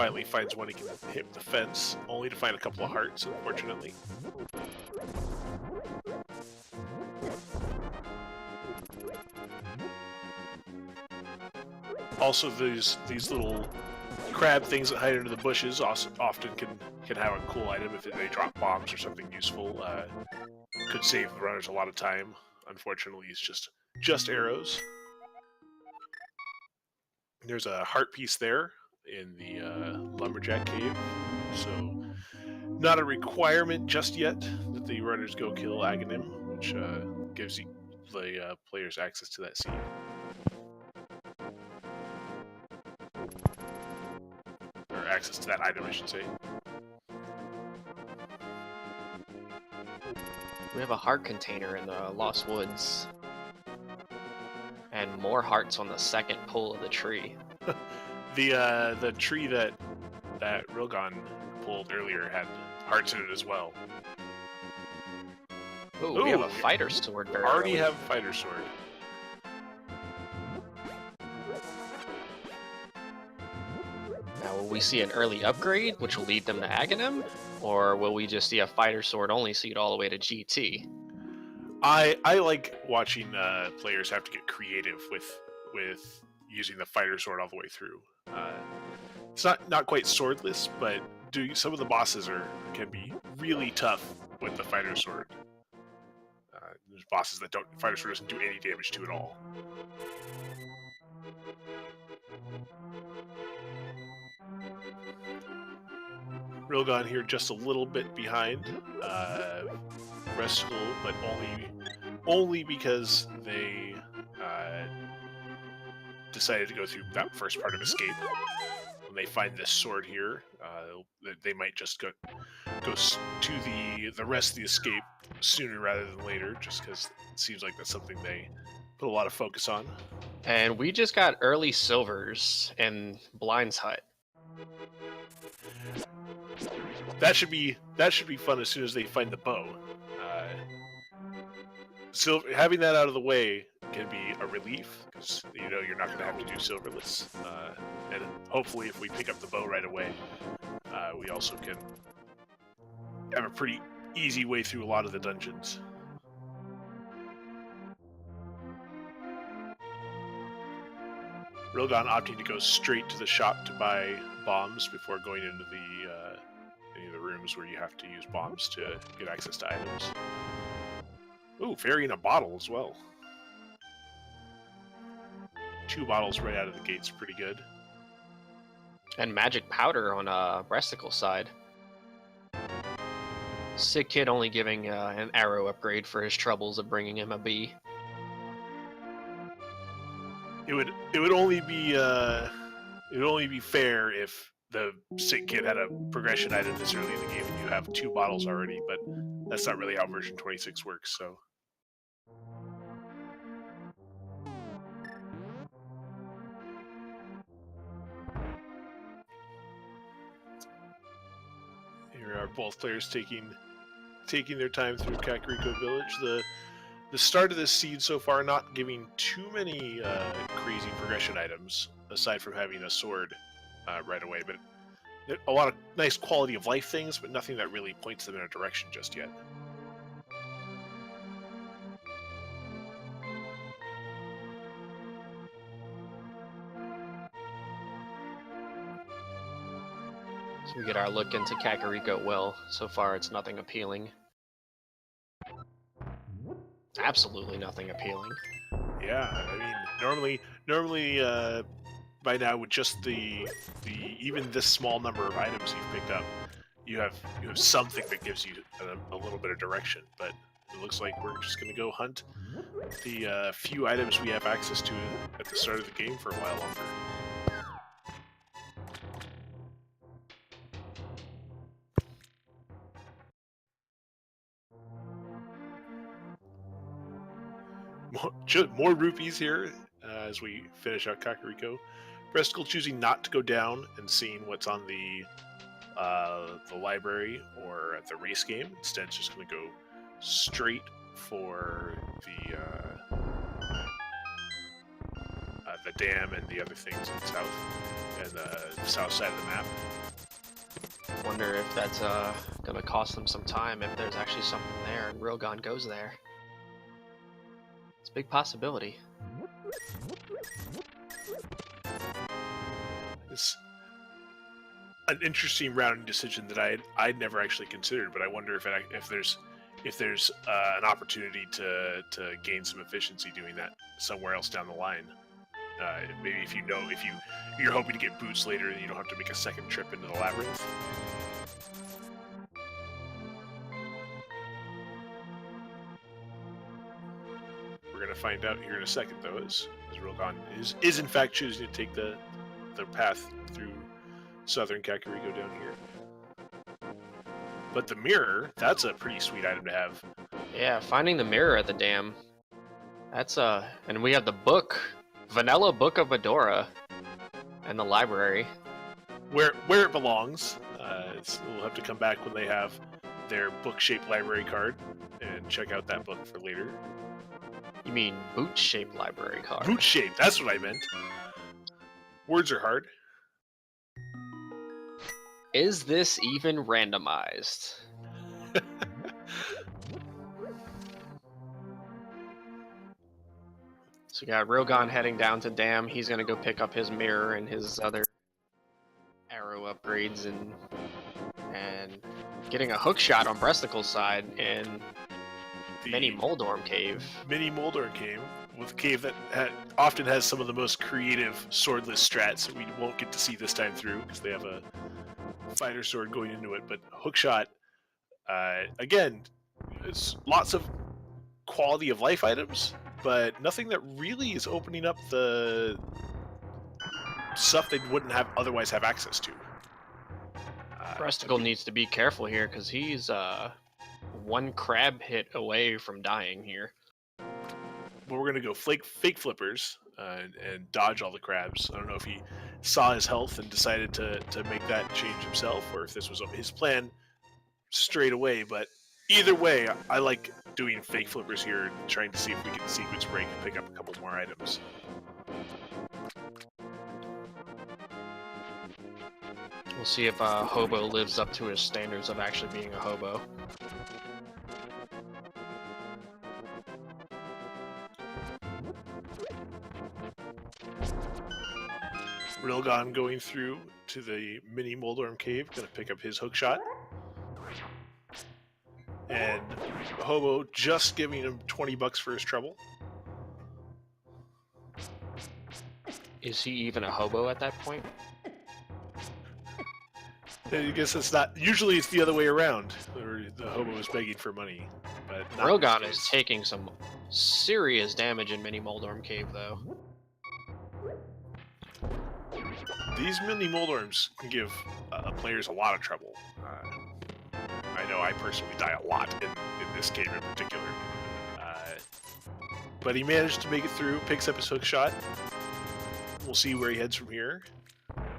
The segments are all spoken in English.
finally finds one he can hit with the fence, only to find a couple of hearts, unfortunately. Also, these little crab things that hide under the bushes also often can have a cool item if they drop bombs or something useful. Could save the runners a lot of time. Unfortunately, it's just arrows. There's a heart piece there in the lumberjack cave, so not a requirement just yet that the runners go kill Aghanim, which gives the players access to that seed. Or access to that item, I should say. We have a heart container in the Lost Woods. And more hearts on the second pull of the tree. The tree that Rilgon pulled earlier had hearts in it as well. Ooh, we have a fighter sword very already early. have a fighter sword. Now, will we see an early upgrade, which will lead them to Aghanim? Or will we just see a fighter sword only seed all the way to GT? I like watching players have to get creative with using the fighter sword all the way through. It's not quite swordless, but some of the bosses can be really tough with the fighter sword. There's bosses that fighter sword doesn't do any damage to at all. Rilgon here just a little bit behind Breastikle, but only because they decided to go through that first part of escape. When they find this sword here, they might just go to the rest of the escape sooner rather than later, just because it seems like that's something they put a lot of focus on. And we just got early silvers in Blind's hut. That should be fun as soon as they find the bow. Having that out of the way can be a relief, because you're not going to have to do silverless. And hopefully, if we pick up the bow right away, we also can have a pretty easy way through a lot of the dungeons. Rilgon opting to go straight to the shop to buy bombs before going into any of the rooms where you have to use bombs to get access to items. Ooh, fairy in a bottle as well. 2 bottles right out of the gate's pretty good. And magic powder on Breastikle's side. Sick Kid only giving an arrow upgrade for his troubles of bringing him a bee. It would only be fair if the Sick Kid had a progression item this early in the game and you have 2 bottles already, but that's not really how version 26 works, so. Here are both players taking their time through Kakariko Village. The start of this seed so far not giving too many crazy progression items, aside from having a sword right away, but a lot of nice quality of life things, but nothing that really points them in a direction just yet. So we get our look into Kakariko well. So far, it's nothing appealing. Absolutely nothing appealing. Yeah, I mean, normally by now with just the even this small number of items you've picked up, you have something that gives you a little bit of direction. But it looks like we're just going to go hunt the few items we have access to at the start of the game for a while longer. More rupees here as we finish out Kakariko. Breastikle choosing not to go down and seeing what's on the library or the race game. Instead, it's just going to go straight for the a dam and the other things in the south and the south side of the map. Wonder if that's gonna cost them some time if there's actually something there and Rilgon goes there. It's a big possibility. It's an interesting routing decision that I'd never actually considered, but I wonder if there's an opportunity to gain some efficiency doing that somewhere else down the line. Maybe if you're hoping to get boots later, and you don't have to make a second trip into the labyrinth. We're gonna find out here in a second, though, as Rilgon is in fact choosing to take the path through southern Kakariko down here. But the mirror, that's a pretty sweet item to have. Yeah, finding the mirror at the dam. That's and we have the book, Vanilla Book of Medora, and the library. Where it belongs. We'll have to come back when they have their book-shaped library card and check out that book for later. You mean boot-shaped library card? Boot-shaped, that's what I meant. Words are hard. Is this even randomized? So we got Rilgon heading down to Dam. He's gonna go pick up his mirror and his other arrow upgrades and getting a hook shot on Breastikle's side in the Mini Moldorm Cave. Mini Moldorm Cave, with a cave that often has some of the most creative swordless strats that we won't get to see this time through because they have a fighter sword going into it. But hookshot, again, it's lots of quality of life items, but nothing that really is opening up the stuff they wouldn't have otherwise have access to. Breastikle needs to be careful here because he's one crab hit away from dying here. Well, we're gonna go fake flippers and dodge all the crabs. I don't know if he saw his health and decided to make that change himself, or if this was his plan straight away. But either way, I like doing fake flippers here and trying to see if we can sequence break and pick up a couple more items. We'll see if Hobo lives up to his standards of actually being a hobo. Rilgon going through to the Mini Moldorm Cave, gonna pick up his hookshot. And Hobo just giving him 20 bucks for his trouble. Is he even a hobo at that point? I guess it's not. Usually it's the other way around, where the hobo is begging for money. But Rilgon is taking some serious damage in Mini Moldorm Cave, though. These Mini Moldorms can give players a lot of trouble. I know I personally die a lot in this cave in particular. But he managed to make it through, picks up his hook shot. We'll see where he heads from here.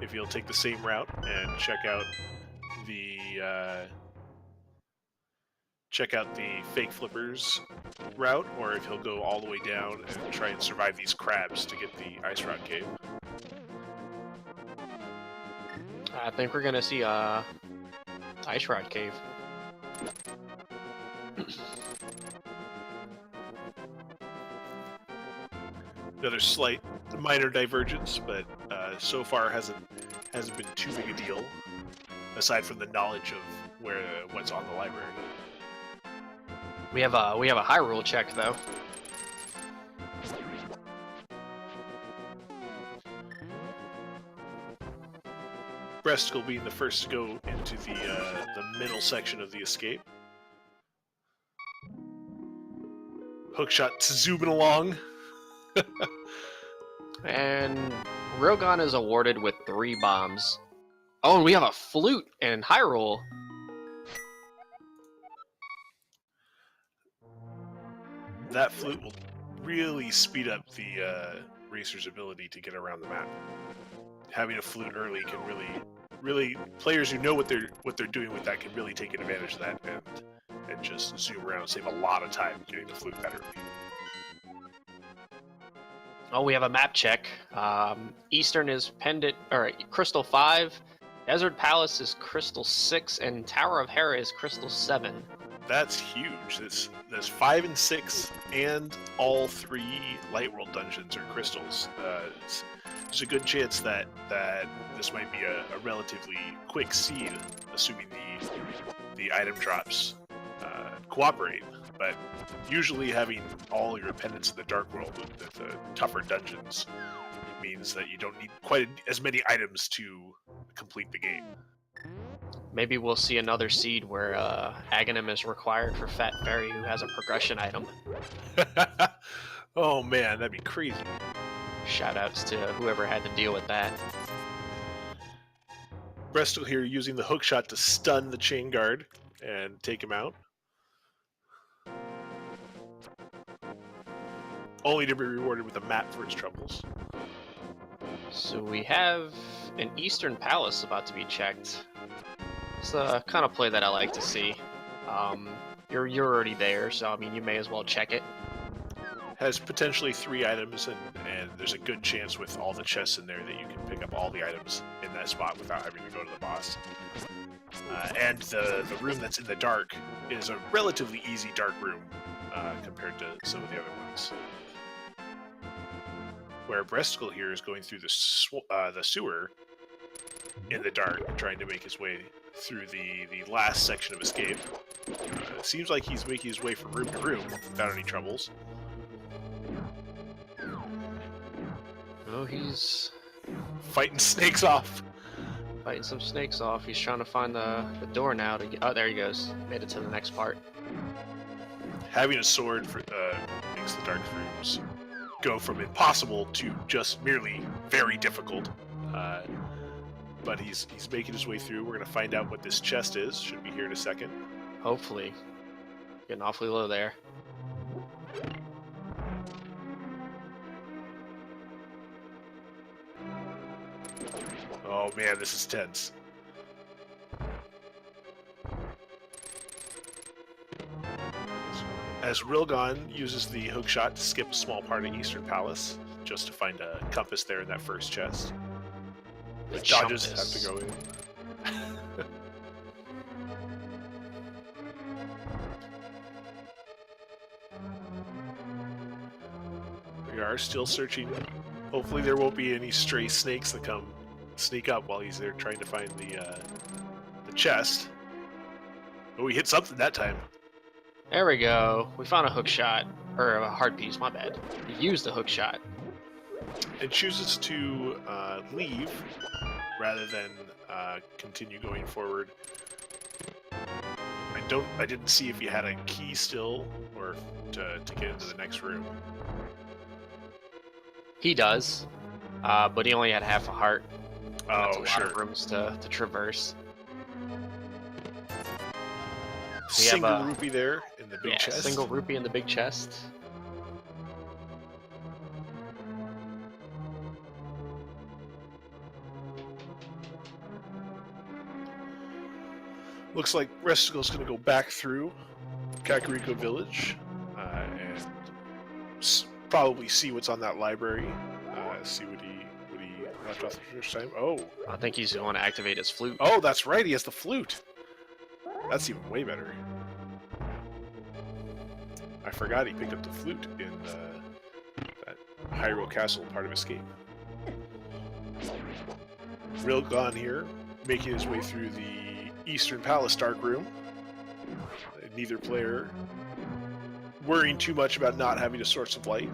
If he'll take the same route and check out the fake flippers route, or if he'll go all the way down and try and survive these crabs to get the Ice Rock Cave. I think we're gonna see Ice Rod Cave. Another slight minor divergence, but so far hasn't been too big a deal, aside from the knowledge of what's on the library. We have a Hyrule check though. Breastikle being the first to go into the middle section of the escape. Hookshot zooming along. And Rilgon is awarded with 3 bombs. Oh, and we have a flute and Hyrule. That flute will really speed up the racer's ability to get around the map. Having a flute early can really players who know what they're doing with that can really take advantage of that and just zoom around and save a lot of time getting the flute that early. Oh, we have a map check. Eastern is Pendant or Crystal 5. Desert Palace is Crystal 6, and Tower of Hera is Crystal 7. That's huge. There's 5 and 6, and all 3 Light World dungeons are crystals. There's a good chance that this might be a relatively quick seed, assuming the item drops cooperate. But usually having all your pendants in the Dark World with the tougher dungeons means that you don't need quite as many items to complete the game. Maybe we'll see another seed where Aghanim is required for Fat Fairy, who has a progression item. Oh man, that'd be crazy. Shoutouts to whoever had to deal with that. Breastikle here using the hookshot to stun the chain guard and take him out. Only to be rewarded with a map for his troubles. So we have an Eastern Palace about to be checked. It's the kind of play that I like to see. You're already there, so I mean you may as well check it. Has potentially 3 items, and there's a good chance with all the chests in there that you can pick up all the items in that spot without having to go to the boss. And the room that's in the dark is a relatively easy dark room compared to some of the other ones. Where Breastikle here is going through the sewer in the dark, trying to make his way through the last section of escape. It seems like he's making his way from room to room without any troubles. Oh, he's Fighting snakes off. fighting some snakes off. He's trying to find the door now to get. Oh, there he goes. Made it to the next part. Having a sword makes the dark rooms go from impossible to just merely very difficult. But he's making his way through. We're going to find out what this chest is. Should be here in a second. Hopefully. Getting awfully low there. Oh man, this is tense. As Rilgon uses the hookshot to skip a small part of Eastern Palace, just to find a compass there in that first chest. The dodges have to go in. We are still searching. Hopefully there won't be any stray snakes that come sneak up while he's there trying to find the chest. Oh, he hit something that time. There we go. We found a hook shot. Or a hard piece, my bad. He used the hook shot. And chooses to leave rather than continue going forward. I didn't see if he had a key still or to get into the next room. He does. But he only had half a heart. That's a Oh, lot sure. of rooms to traverse. Single rupee there in the big chest. Single rupee in the big chest. Looks like Breastikle's going to go back through Kakariko Village and probably see what's on that library. See what he left off the first time. Oh, I think he's going to activate his flute. oh, that's right. He has the flute. That's even way better. I forgot he picked up the flute in that Hyrule Castle part of Escape. Rilgon here, making his way through the Eastern Palace Dark Room. Neither player worrying too much about not having a source of light.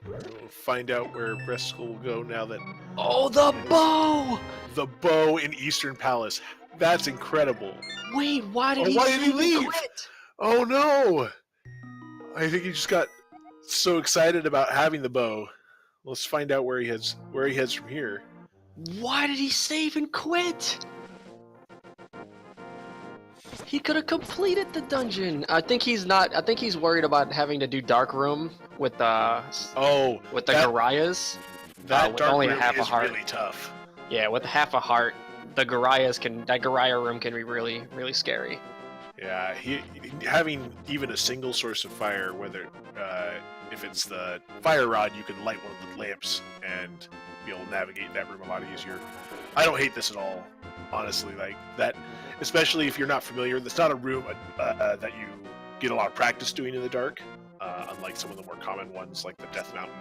We'll find out where Breastikle will go now that... Oh, the bow! The bow in Eastern Palace. That's incredible. Wait, why did Why did he leave? quit? Oh no! I think he just got so excited about having the bow. Let's find out where he heads from here. Why did he save and quit? He could have completed the dungeon. I think he's not. I think he's worried about having to do dark room with the Oh, with the that- Garayas. that with dark only room half a is heart. really tough. Yeah, with half a heart, the that Garaya room can be really, really scary. Yeah, having even a single source of fire, whether if it's the fire rod, you can light one of the lamps and be able to navigate that room a lot easier. I don't hate this at all, honestly. Like that, especially if you're not familiar. It's not a room that you get a lot of practice doing in the dark, unlike some of the more common ones like the Death Mountain,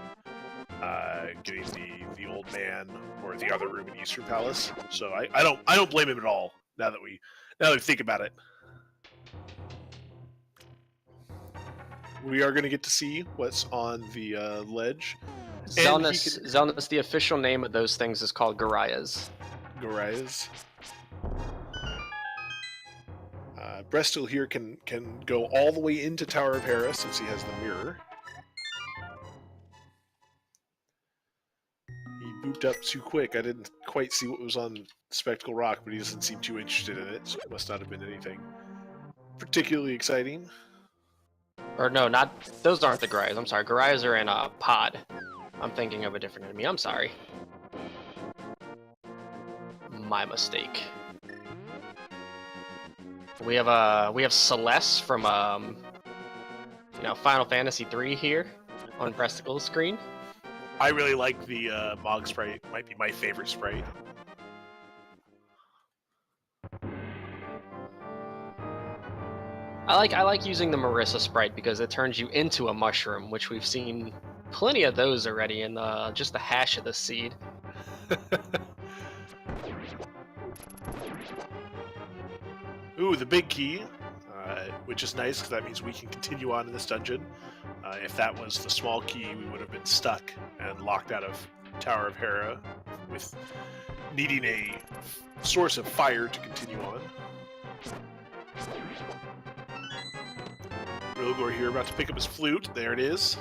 getting the old man, or the other room in Eastern Palace. So I don't blame him at all. Now that we think about it. We are going to get to see what's on the ledge. Zelna's, the official name of those things is called Garayas. Garayas. Breastikle here can go all the way into Tower of Hera since he has the mirror. He booped up too quick. I didn't quite see what was on Spectacle Rock, but he doesn't seem too interested in it, so it must not have been anything particularly exciting. Or no, those aren't the Garayas. I'm sorry, Garayas are in a pod. I'm thinking of a different enemy. I'm sorry. My mistake. We have Celeste from Final Fantasy III here on Breastikle's screen. I really like the Mog sprite. Might be my favorite sprite. I like using the Marissa sprite because it turns you into a mushroom, which we've seen plenty of those already in just the hash of the seed. Ooh, the big key, which is nice because that means we can continue on in this dungeon. If that was the small key, we would have been stuck and locked out of Tower of Hera with needing a source of fire to continue on. Rilgon here about to pick up his flute. There it is.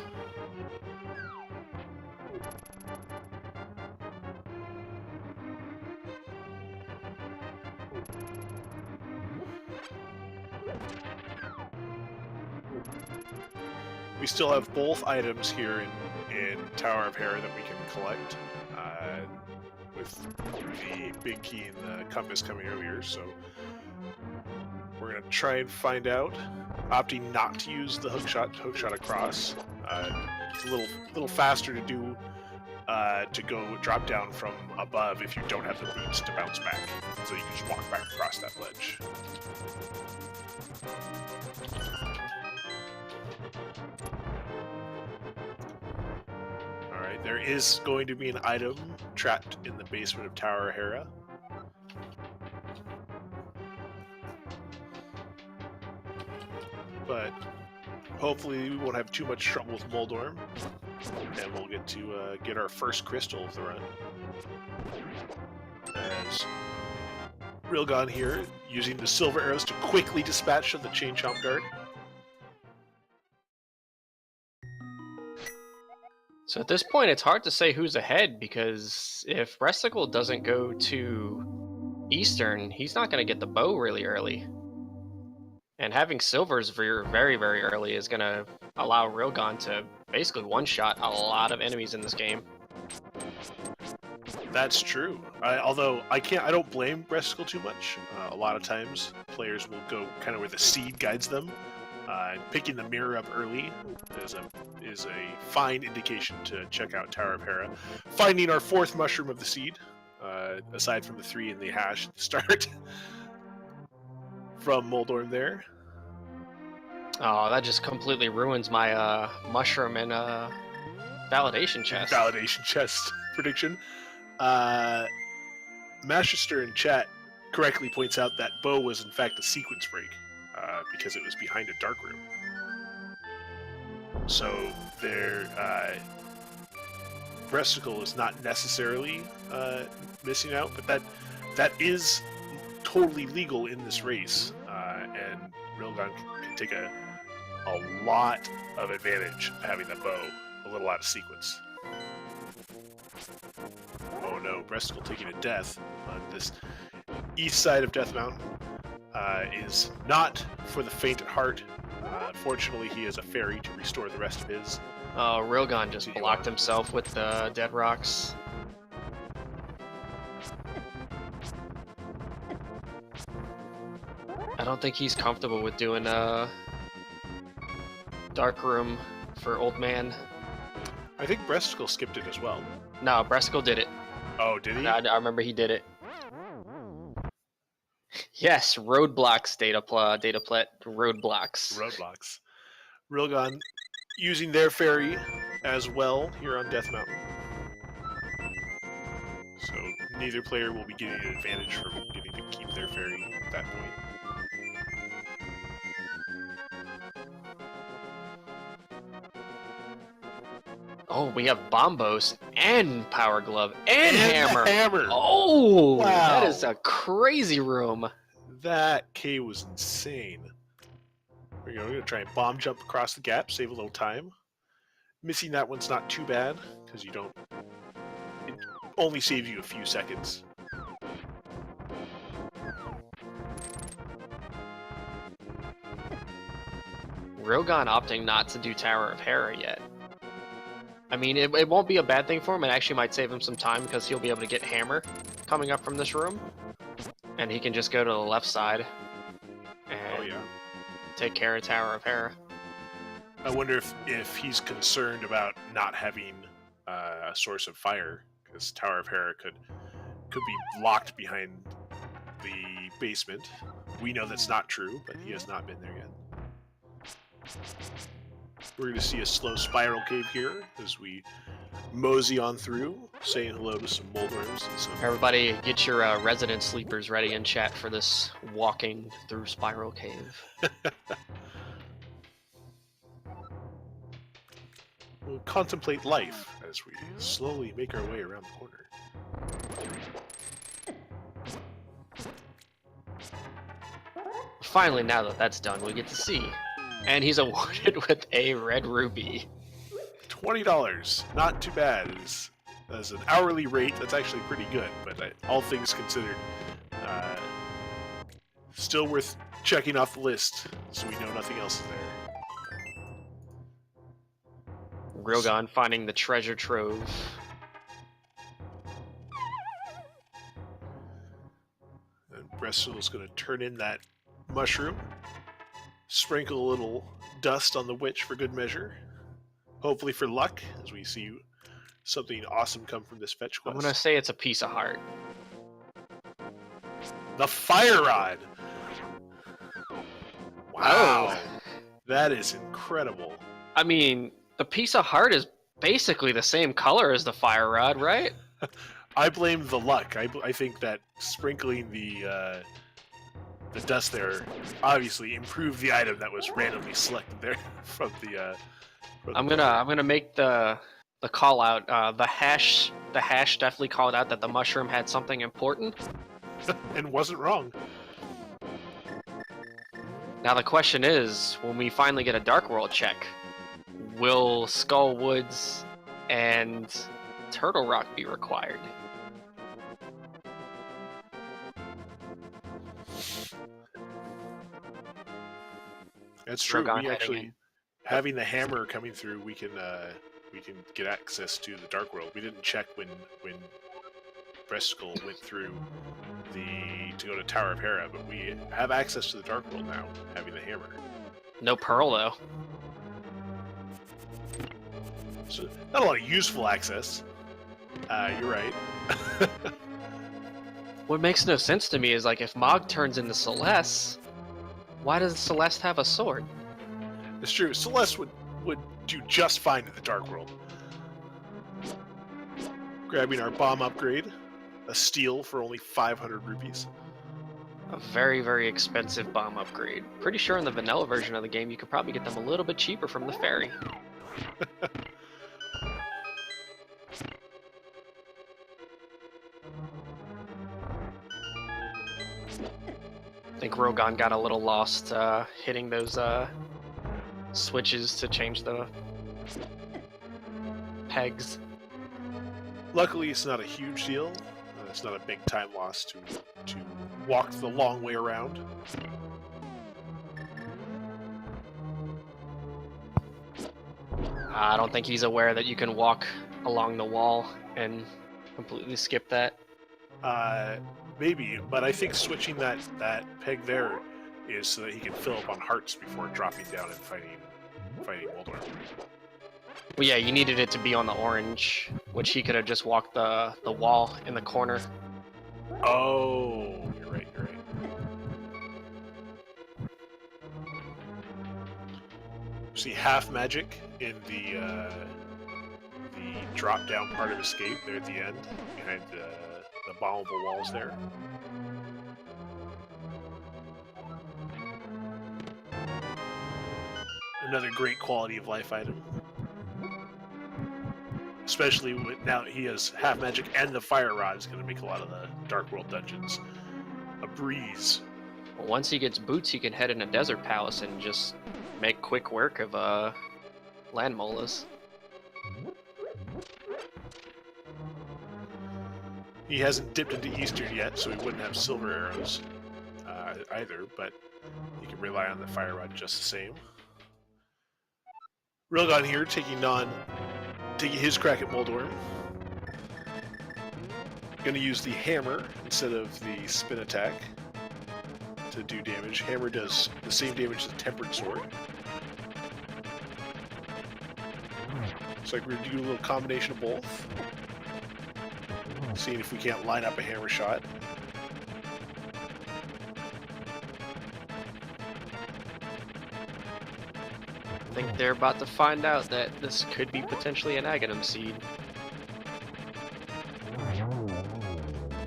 We still have both items here in Tower of Hera that we can collect, with the big key and the compass coming earlier, so we're going to try and find out. Opting not to use the hookshot across. It's a little faster to do, to go drop down from above if you don't have the boots to bounce back, so you can just walk back across that ledge. Alright, there is going to be an item trapped in the basement of Tower of Hera. But hopefully we won't have too much trouble with Moldorm, and we'll get to get our first crystal of the run. As Rilgon here, using the silver arrows to quickly dispatch of the Chain Chomp Guard. So at this point, it's hard to say who's ahead, because if Breastikle doesn't go to Eastern, he's not going to get the bow really early. And having Silver's very, very early is going to allow Rilgon to basically one-shot a lot of enemies in this game. That's true. Although I don't blame Breastikle too much. A lot of times players will go kind of where the seed guides them. Picking the mirror up early is a fine indication to check out Tower of Hera. Finding our fourth mushroom of the seed, aside from the 3 in the hash at the start. From Moldorm there. Oh, that just completely ruins my mushroom and validation chest. Validation chest prediction. Master in chat correctly points out that bow was in fact a sequence break, because it was behind a dark room. So Breastikle is not necessarily missing out, but that is totally legal in this race, and Rilgon can take a lot of advantage having that bow a little out of sequence. Oh no, Breastikle taking a death on this east side of Death Mountain is not for the faint at heart. Fortunately, he has a fairy to restore the rest of his. Oh, Rilgon just blocked himself with the dead rocks. don't think he's comfortable with doing a dark room for old man. I think Breastikle skipped it as well. No, Breastikle did it. Oh, did he? I remember he did it. Yes, roadblocks, roadblocks. Roadblocks. Rilgon using their fairy as well here on Death Mountain. So neither player will be getting an advantage from getting to keep their fairy at that point. Oh, we have Bombos and Power Glove and Hammer. Hammer! Oh, wow. That is a crazy room. That K was insane. There we go. We're going to try and bomb jump across the gap, save a little time. Missing that one's not too bad, because you don't... It only saves you a few seconds. Rilgon opting not to do Tower of Hera yet. I mean, it won't be a bad thing for him. It actually might save him some time because he'll be able to get Hammer coming up from this room. And he can just go to the left side and take care of Tower of Hera. I wonder if he's concerned about not having a source of fire, because Tower of Hera could be locked behind the basement. We know that's not true, but he has not been there yet. We're going to see a slow spiral cave here as we mosey on through, saying hello to some Moldworms and some... Everybody get your resident sleepers ready in chat for this walking through Spiral Cave. We'll contemplate life as we slowly make our way around the corner. Finally, now that that's done, we get to see. And he's awarded with a red ruby. $20, not too bad. As an hourly rate, that's actually pretty good, but all things considered, still worth checking off the list so we know nothing else is there. Rilgon finding the treasure trove. And Breastikle's going to turn in that mushroom, sprinkle a little dust on the witch for good measure, hopefully for luck, as we see something awesome come from this fetch quest. I'm going to say it's a piece of heart. The Fire Rod! Wow! Oh. That is incredible. I mean, the piece of heart is basically the same color as the fire rod, right? I blame the luck. I think that sprinkling the dust there obviously improved the item that was randomly selected there from the. I'm gonna make the call out. The hash definitely called out that the mushroom had something important, and wasn't wrong. Now the question is, when we finally get a Dark World check, will Skull Woods and Turtle Rock be required? That's true. We actually, having the hammer coming through, we can get access to the Dark World. We didn't check when Breastikle went through to go to Tower of Hera, but we have access to the Dark World now, having the hammer. No Pearl though. So not a lot of useful access. You're right. What makes no sense to me is, like, if Mog turns into Celeste, why does Celeste have a sword? It's true. Celeste would do just fine in the Dark World. Grabbing our bomb upgrade, a steal for only 500 rupees. A very, very expensive bomb upgrade. Pretty sure in the vanilla version of the game you could probably get them a little bit cheaper from the ferry. I think Rilgon got a little lost hitting those switches to change the pegs. Luckily, it's not a huge deal. It's not a big time loss to walk the long way around. I don't think he's aware that you can walk along the wall and completely skip that. Maybe, but I think switching that peg there is so that he can fill up on hearts before dropping down and fighting Moldorm. Well, yeah, you needed it to be on the orange, which he could have just walked the wall in the corner. Oh, you're right. See half magic in the drop down part of escape there at the end, behind the bombable walls there. Another great quality of life item. Especially now he has half magic and the fire rod is going to make a lot of the Dark World dungeons a breeze. Well, once he gets boots, he can head in a desert palace and just make quick work of land molas. He hasn't dipped into Eastern yet, so he wouldn't have silver arrows either, but he can rely on the fire rod just the same. Rilgon here taking his crack at Moldorm. Going to use the hammer instead of the spin attack to do damage. Hammer does the same damage as a tempered sword. Looks like we're going to do a little combination of both. Seeing if we can't line up a hammer shot. I think they're about to find out that this could be potentially an Aghanim seed.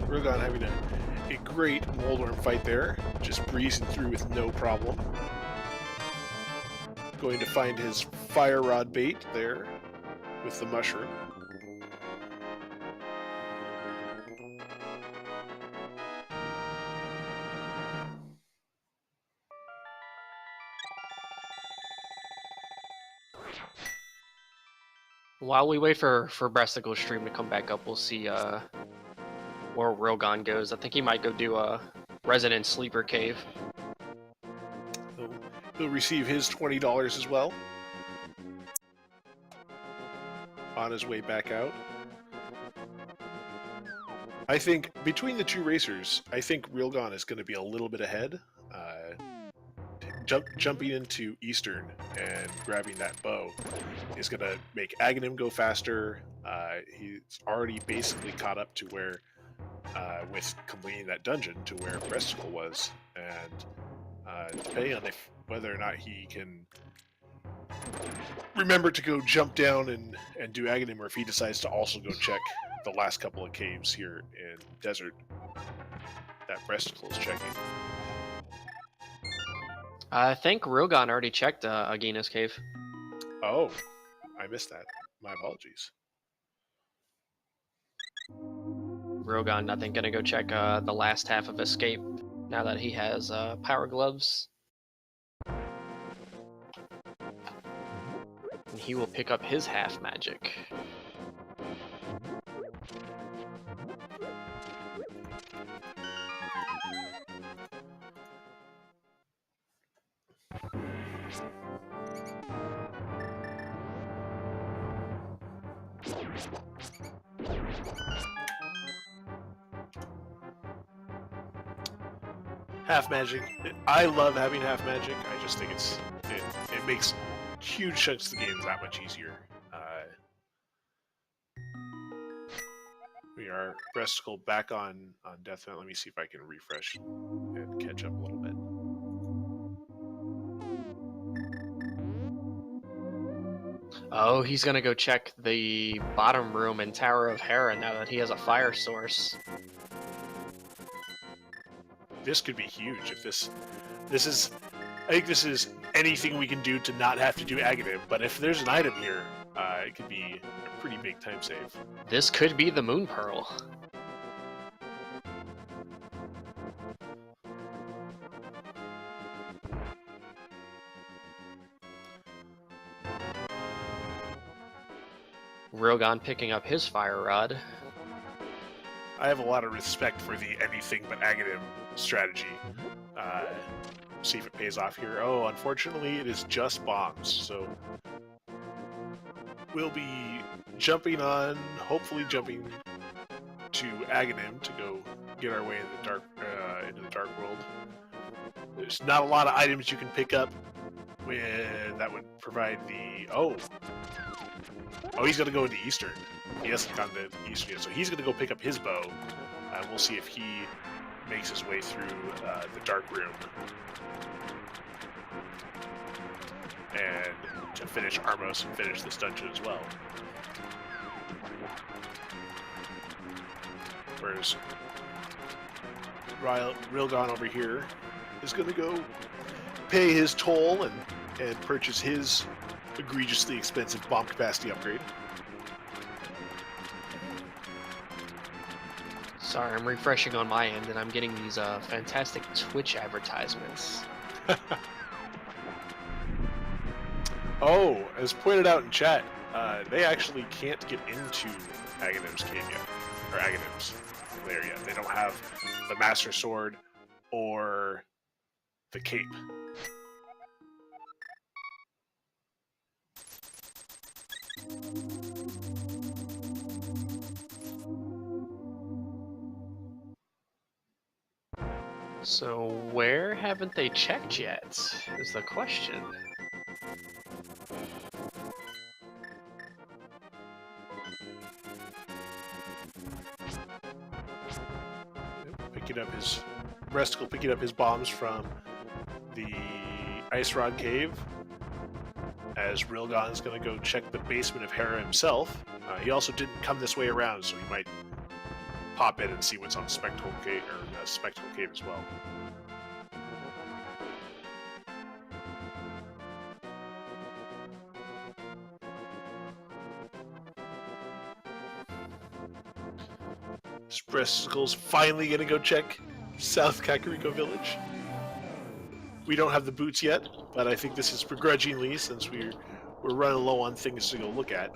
Rilgon having a great Moldorm fight there, just breezing through with no problem. Going to find his fire rod bait there with the mushroom. While we wait for Breastikle's stream to come back up, we'll see where Rilgon goes. I think he might go do a Resident Sleeper Cave. He'll receive his $20 as well on his way back out. I think between the two racers, I think Rilgon is going to be a little bit ahead. Jumping into Eastern and grabbing that bow is going to make Aghanim go faster. He's already basically caught up to where, with completing that dungeon, to where Breastikle was. And depending on whether or not he can remember to go jump down and do Aghanim, or if he decides to also go check the last couple of caves here in Desert that Breastikle is checking. I think Rilgon already checked Agina's cave. Oh, I missed that. My apologies. Rilgon, I think, gonna go check the last half of Escape now that he has power gloves. And he will pick up his half magic. Half magic. I love having half magic. I just think it makes huge chunks of the game that much easier. We are Breastikle back on Deathmount. Let me see if I can refresh and catch up a little bit. Oh, he's gonna go check the bottom room in Tower of Hera now that he has a fire source. This could be huge if this is. I think this is anything we can do to not have to do Aghanim. But if there's an item here, it could be a pretty big time save. This could be the Moon Pearl. Rilgon picking up his fire rod. I have a lot of respect for the anything but Aghanim strategy. See if it pays off here. Oh, unfortunately, it is just bombs. So we'll be hopefully jumping to Aghanim to go get our way into the dark world. There's not a lot of items you can pick up that would provide the... Oh, he's going to go into Eastern. He hasn't gone to Eastern yet, so he's going to go pick up his bow. We'll see if he makes his way through the Dark Room. And to finish Armos and finish this dungeon as well. Whereas Rilgon over here is going to go pay his toll and purchase his egregiously expensive bomb capacity upgrade. Sorry, I'm refreshing on my end, and I'm getting these fantastic Twitch advertisements. Oh, as pointed out in chat, they actually can't get into Aghanim's Cave yet, or Aghanim's lair yet. They don't have the Master Sword or the Cape. So where haven't they checked yet, is the question. Picking up his Breastikle, picking up his bombs from the Ice Rod Cave. As Rilgon's going to go check the basement of Hera himself. He also didn't come this way around, so he might pop in and see what's on Spectacle Cave, or Spectacle Cave as well. Breastikle's finally going to go check South Kakariko Village. We don't have the boots yet, but I think this is begrudgingly since we're running low on things to go look at.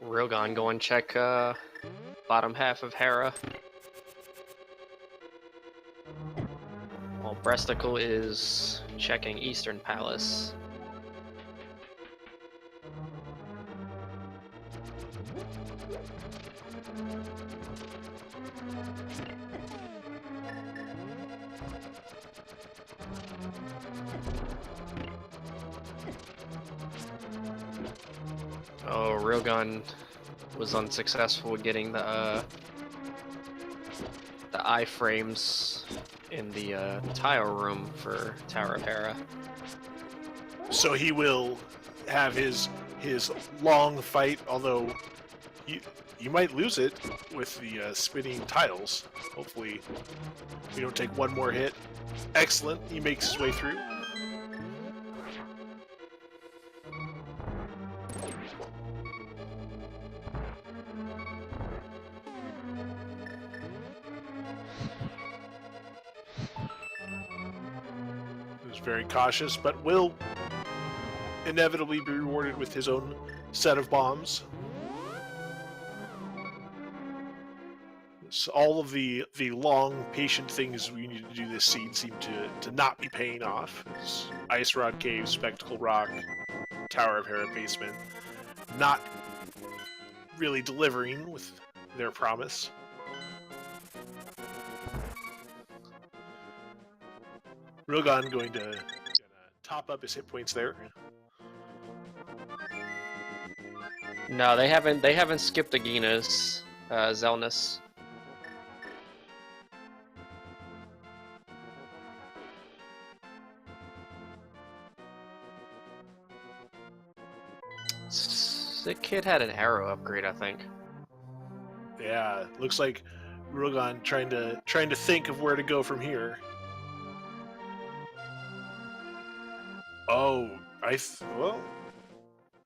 Rilgon, go and check bottom half of Hera. While Breastikle is checking Eastern Palace. Oh, Rilgon was unsuccessful getting the iframes in the tile room for Tower of Hera. So he will have his long fight, although you might lose it with the spinning tiles. Hopefully we don't take one more hit. Excellent, he makes his way through. Very cautious, but will inevitably be rewarded with his own set of bombs. So all of the long, patient things we need to do this scene seem to not be paying off. It's Ice Rod Cave, Spectacle Rock, Tower of Hera basement, not really delivering with their promise. Rilgon going to top up his hit points there. No, they haven't skipped Agina's Zelnus. The kid had an arrow upgrade, I think. Yeah, looks like Rilgon trying to think of where to go from here. Oh, well,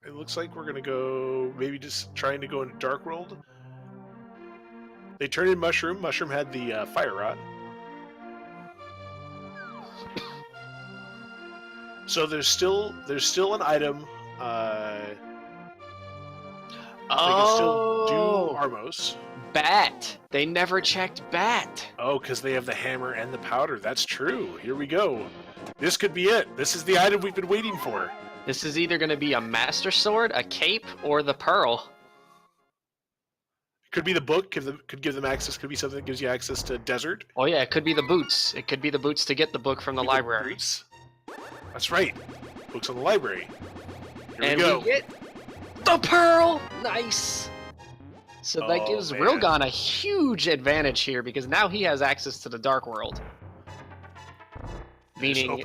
it looks like we're gonna go maybe just trying to go into Dark World. They turned in Mushroom. Mushroom had the Fire Rod. So there's still an item. They can still do Armos. Bat. They never checked Bat. Oh, because they have the hammer and the powder. That's true. Here we go. This could be it. This is the item we've been waiting for. This is either going to be a Master Sword, a cape, or the pearl. It could be the book. Could give them access. Could be something that gives you access to desert. Oh yeah, it could be the boots. It could be the boots to get the book from the library. Boots. That's right. Books on the library. Here And we go. we get the pearl. Nice. So that gives man. Rilgon a huge advantage here because now he has access to the Dark World. Meaning,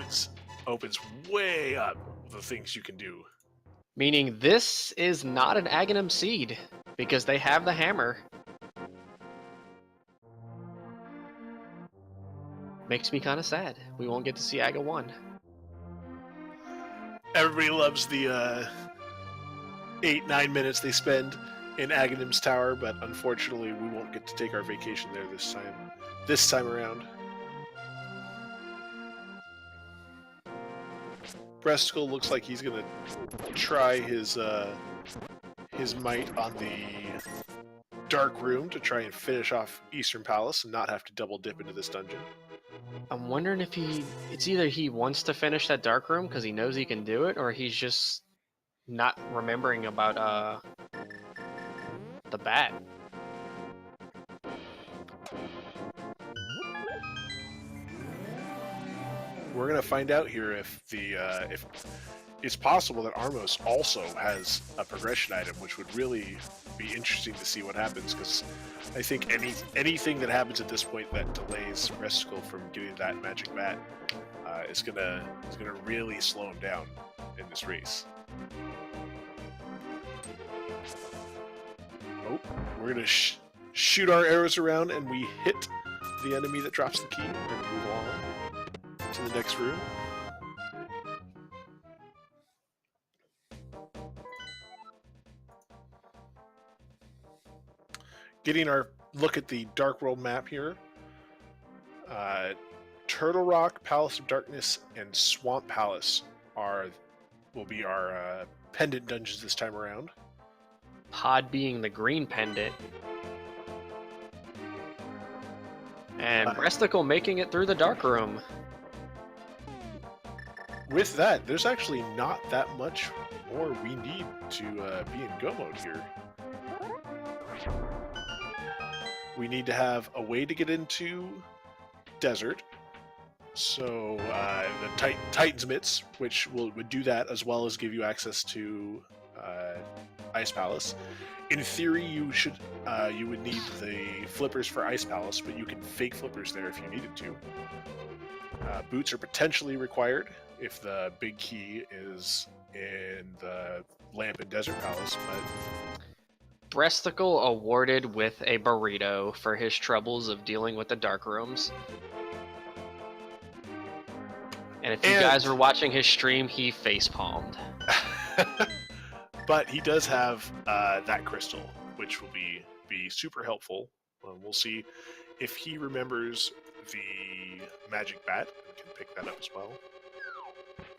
opens way up the things you can do. Meaning this is not an Aghanim seed because they have the hammer. Makes me kind of sad. We won't get to see Aga 1. Everybody loves the 8-9 minutes they spend in Aghanim's Tower, but unfortunately we won't get to take our vacation there this time around. Breastikle looks like he's gonna try his might on the Dark Room to try and finish off Eastern Palace and not have to double dip into this dungeon. I'm wondering if it's either he wants to finish that Dark Room because he knows he can do it, or he's just not remembering about the bat. We're gonna find out here if if it's possible that Armos also has a progression item, which would really be interesting to see what happens. Because I think anything that happens at this point that delays Breastikle from getting that magic bat is gonna really slow him down in this race. Oh, we're gonna shoot our arrows around, and we hit the enemy that drops the key. We're gonna move on to the next room. Getting our look at the Dark World map here. Turtle Rock, Palace of Darkness, and Swamp Palace will be our pendant dungeons this time around. Pod being the green pendant. And Breastikle making it through the Dark Room. With that, there's actually not that much more we need to be in go mode here. We need to have a way to get into desert. So the Titan's Mitts, which would do that, as well as give you access to Ice Palace. In theory, you would need the flippers for Ice Palace, but you can fake flippers there if you needed to. Boots are potentially required if the big key is in the Lamp and Desert Palace, but Breastikle awarded with a burrito for his troubles of dealing with the Dark Rooms. And if you guys were watching his stream, he facepalmed. But he does have that crystal, which will be super helpful. We'll see if he remembers the magic bat and can pick that up as well.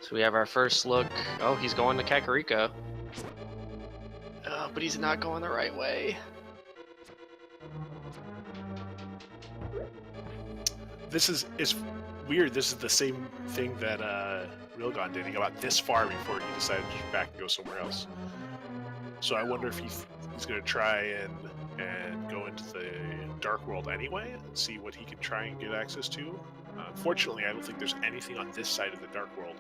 So we have our first look. Oh, he's going to Kakariko. But he's not going the right way. This is weird. This is the same thing that Rilgon did. He got this far before he decided to back and go somewhere else. So I wonder if he's going to try and go into the Dark World anyway and see what he can try and get access to. Unfortunately, I don't think there's anything on this side of the Dark World.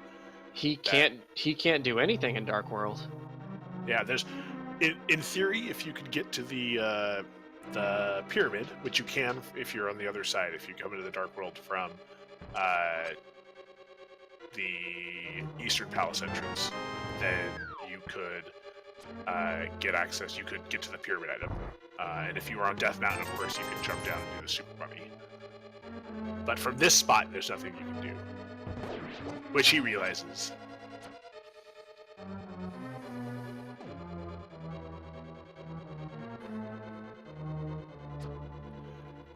He can't do anything in Dark World. Yeah, there's in theory, if you could get to the pyramid, which you can if you're on the other side, if you come into the Dark World from the Eastern Palace entrance, then you could get access. You could get to the pyramid item, and if you were on Death Mountain, of course, you could jump down and do the Super Bunny. But from this spot, there's nothing you can do, which he realizes.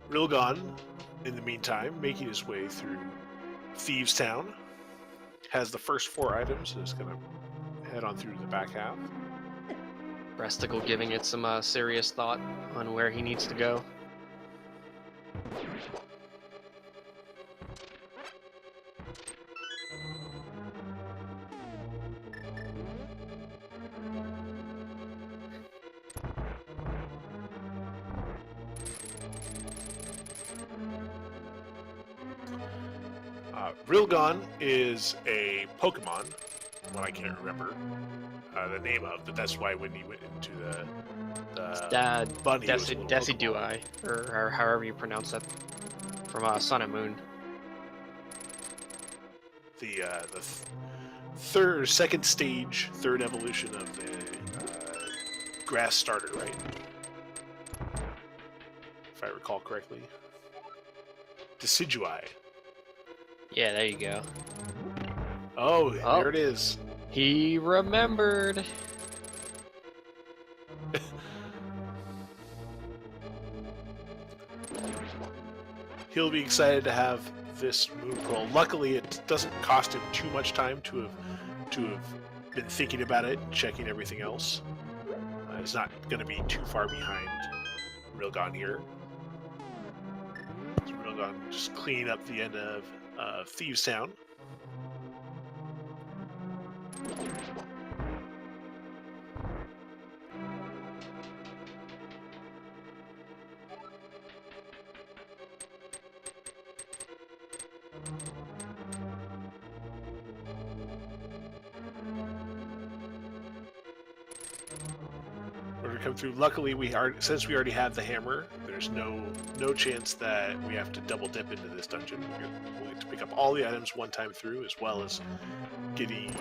Rilgon, in the meantime, making his way through Thieves Town, has the first 4 items, and is going to head on through the back half. Breastikle giving it some serious thought on where he needs to go. Rilgon is a Pokemon, one I can't remember the name of, but that's why when he went into the bunny, it was a little Decidui, or however you pronounce that, from Sun and Moon. The second stage, third evolution of the grass starter, right? If I recall correctly. Decidui. Yeah, there you go. Oh, there it is. He remembered. He'll be excited to have this move roll. Luckily, it doesn't cost him too much time to have been thinking about it and checking everything else. He's not going to be too far behind Rilgon here. So Rilgon just cleaning up the end of Thieves Town. We're gonna come through. Luckily, since we already have the hammer, there's no chance that we have to double dip into this dungeon. We'll get to pick up all the items one time through, as well as getting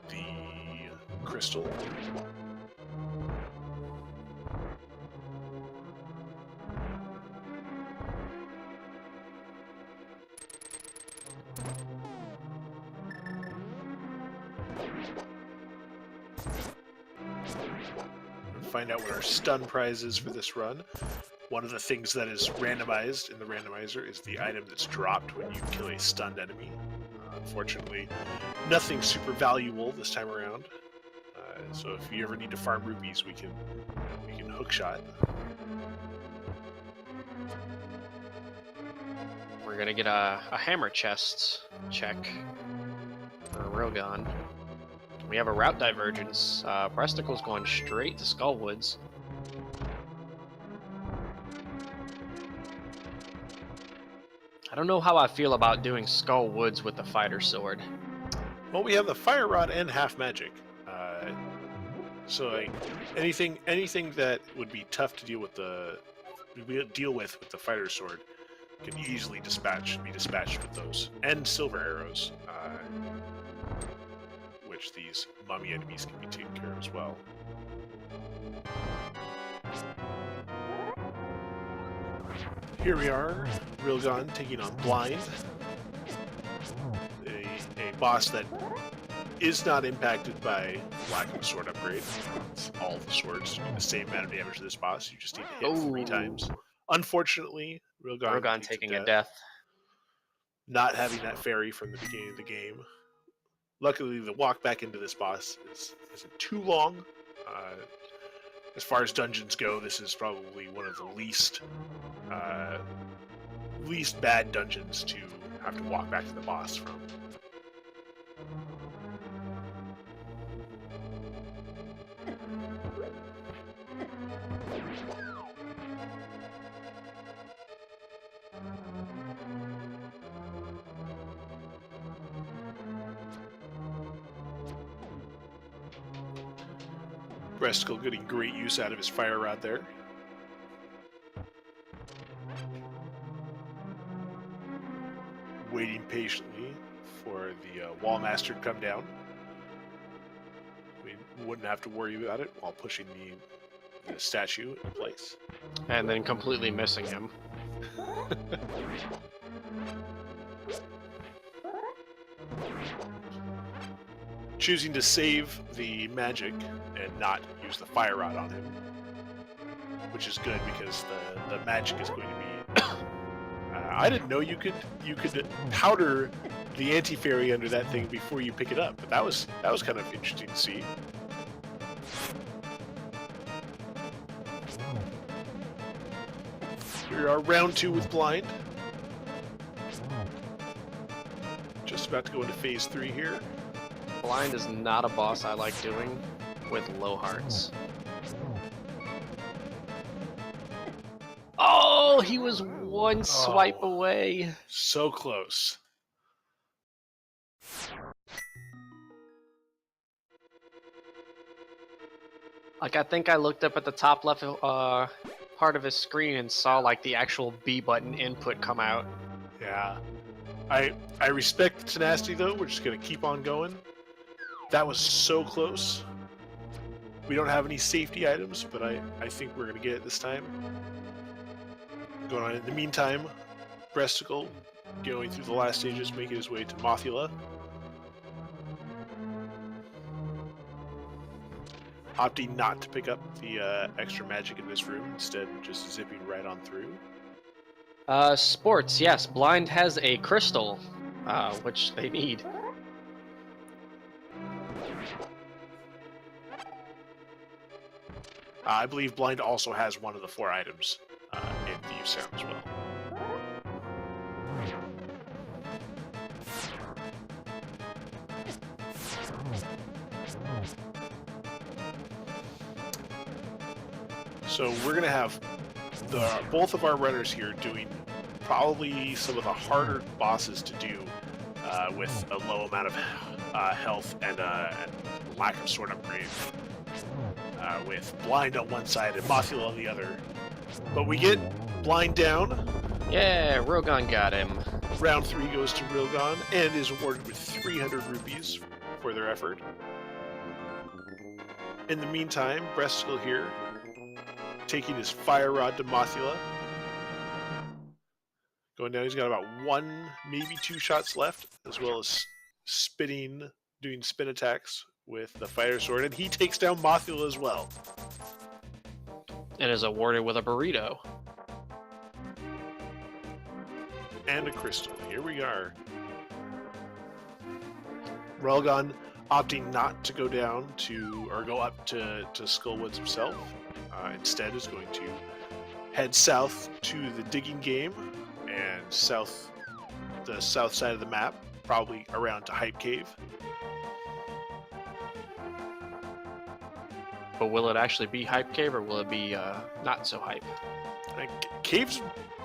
the crystal. Find out what our stun prize is for this run. One of the things that is randomized in the randomizer is the item that's dropped when you kill a stunned enemy. Unfortunately, nothing super valuable this time around. So if you ever need to farm rupees, we can hookshot. We're gonna get a hammer chest check for Rilgon. We have a route divergence. Breastikle's going straight to Skullwoods. I don't know how I feel about doing Skullwoods with the fighter sword. Well, we have the fire rod and half magic, so like anything that would be tough to deal with the fighter sword can easily be dispatched with those, and silver arrows. Which these mummy enemies can be taken care of as well. Here we are, Rilgon taking on Blind, a boss that is not impacted by lack of a sword upgrade. It's all the swords do the same amount of damage to this boss. You just need to hit 3 times. Unfortunately, Rilgon taking a death. Not having that fairy from the beginning of the game. Luckily, the walk back into this boss isn't too long. As far as dungeons go, this is probably one of the least bad dungeons to have to walk back to the boss from. Breastikle getting great use out of his fire rod there. Waiting patiently for the wall master to come down. We wouldn't have to worry about it while pushing the statue in place. And then completely missing him. Choosing to save the magic and not use the fire rod on him, which is good because the magic is going to be. I didn't know you could powder the anti-fairy under that thing before you pick it up, but that was kind of interesting to see. We are round 2 with Blind. Just about to go into phase 3 here. Blind is not a boss I like doing with low hearts. Oh, he was one swipe away. So close. Like, I think I looked up at the top left part of his screen and saw, like, the actual B button input come out. Yeah. I respect the tenacity, though. We're just going to keep on going. That was so close. We don't have any safety items, but I think we're going to get it this time. Going on in the meantime, Breastikle going through the last stages, making his way to Mothula. Opting not to pick up the extra magic in this room, instead just zipping right on through. Sports, yes. Blind has a crystal, which they need. I believe Blind also has one of the 4 items in Thieves' Sound as well. So we're going to have both of our runners here doing probably some of the harder bosses to do with a low amount of health and lack of sword upgrade. With Blind on one side and Mothula on the other. But we get Blind down. Yeah, Rilgon got him. Round 3 goes to Rilgon and is awarded with 300 rupees for their effort. In the meantime, Breastikle here, taking his fire rod to Mothula. Going down, he's got about 1, maybe 2 shots left, as well as doing spin attacks with the fire sword, and he takes down Mothula as well. And is awarded with a burrito. And a crystal. Here we are. Rilgon opting not to go down or go up to Skullwoods himself. Instead is going to head south to the digging game and the south side of the map, probably around to Hype Cave. But will it actually be Hype Cave, or will it be not so hype? Caves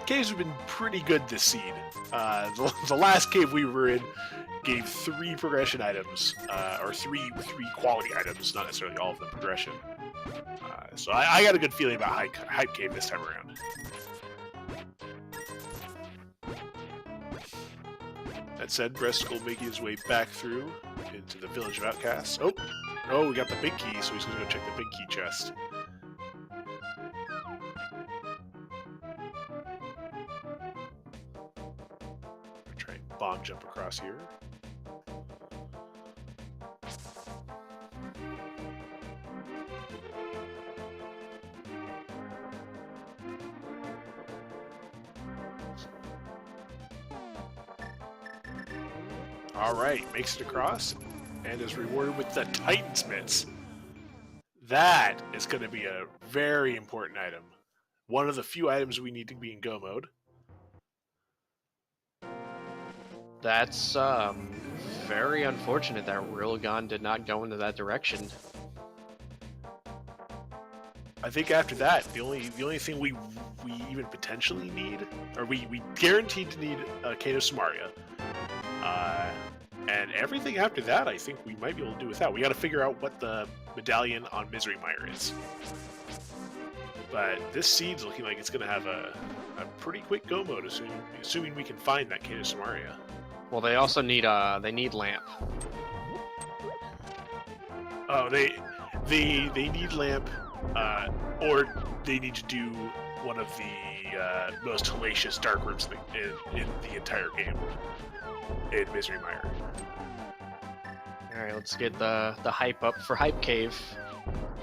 have been pretty good this seed. The last cave we were in gave 3 progression items, or three quality items, not necessarily all of them progression. So I got a good feeling about Hype Cave this time around. That said, Breastikle making his way back through into the Village of Outcasts. Oh, we got the big key, so he's going to go check the big key chest. Try and bomb jump across here. Alright, makes it across and is rewarded with the Titan's Mitts. That is going to be a very important item. One of the few items we need to be in go mode. That's very unfortunate that Rilgon did not go into that direction. I think after that, the only thing we even potentially need, or we guaranteed to need Kato Samaria. And everything after that, I think we might be able to do without. We got to figure out what the medallion on Misery Mire is. But this seed's looking like it's going to have a pretty quick go mode, assuming we can find that Kato Samaria. Well, they also need lamp. Oh, they need lamp, or they need to do one of the most hellacious dark rooms in the entire game. In Misery Mire. Alright, let's get the hype up for Hype Cave.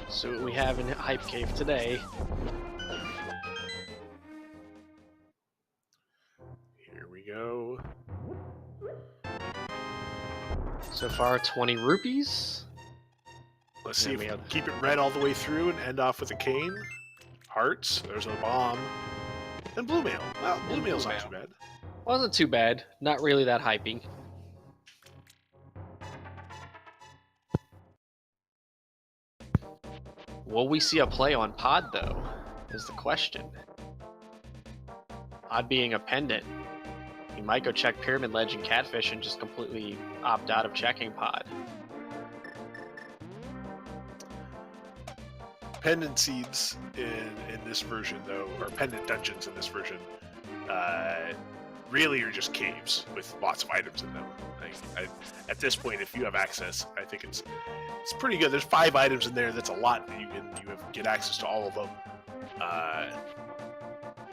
See what we have in Hype Cave today. Here we go. So far, 20 rupees. Let's see if we keep it red all the way through and end off with a cane. Hearts, there's a bomb. And blue mail. Well, blue mail's not too bad. Wasn't too bad. Not really that hyping. Will we see a play on Pod, though? Is the question. Pod being a pendant. You might go check Pyramid Ledge and Catfish and just completely opt out of checking Pod. pendant seeds in this version, though, or pendant dungeons in this version, really are just caves with lots of items in them. At this point, if you have access, I think it's pretty good. There's 5 items in there. That's a lot. Get access to all of them.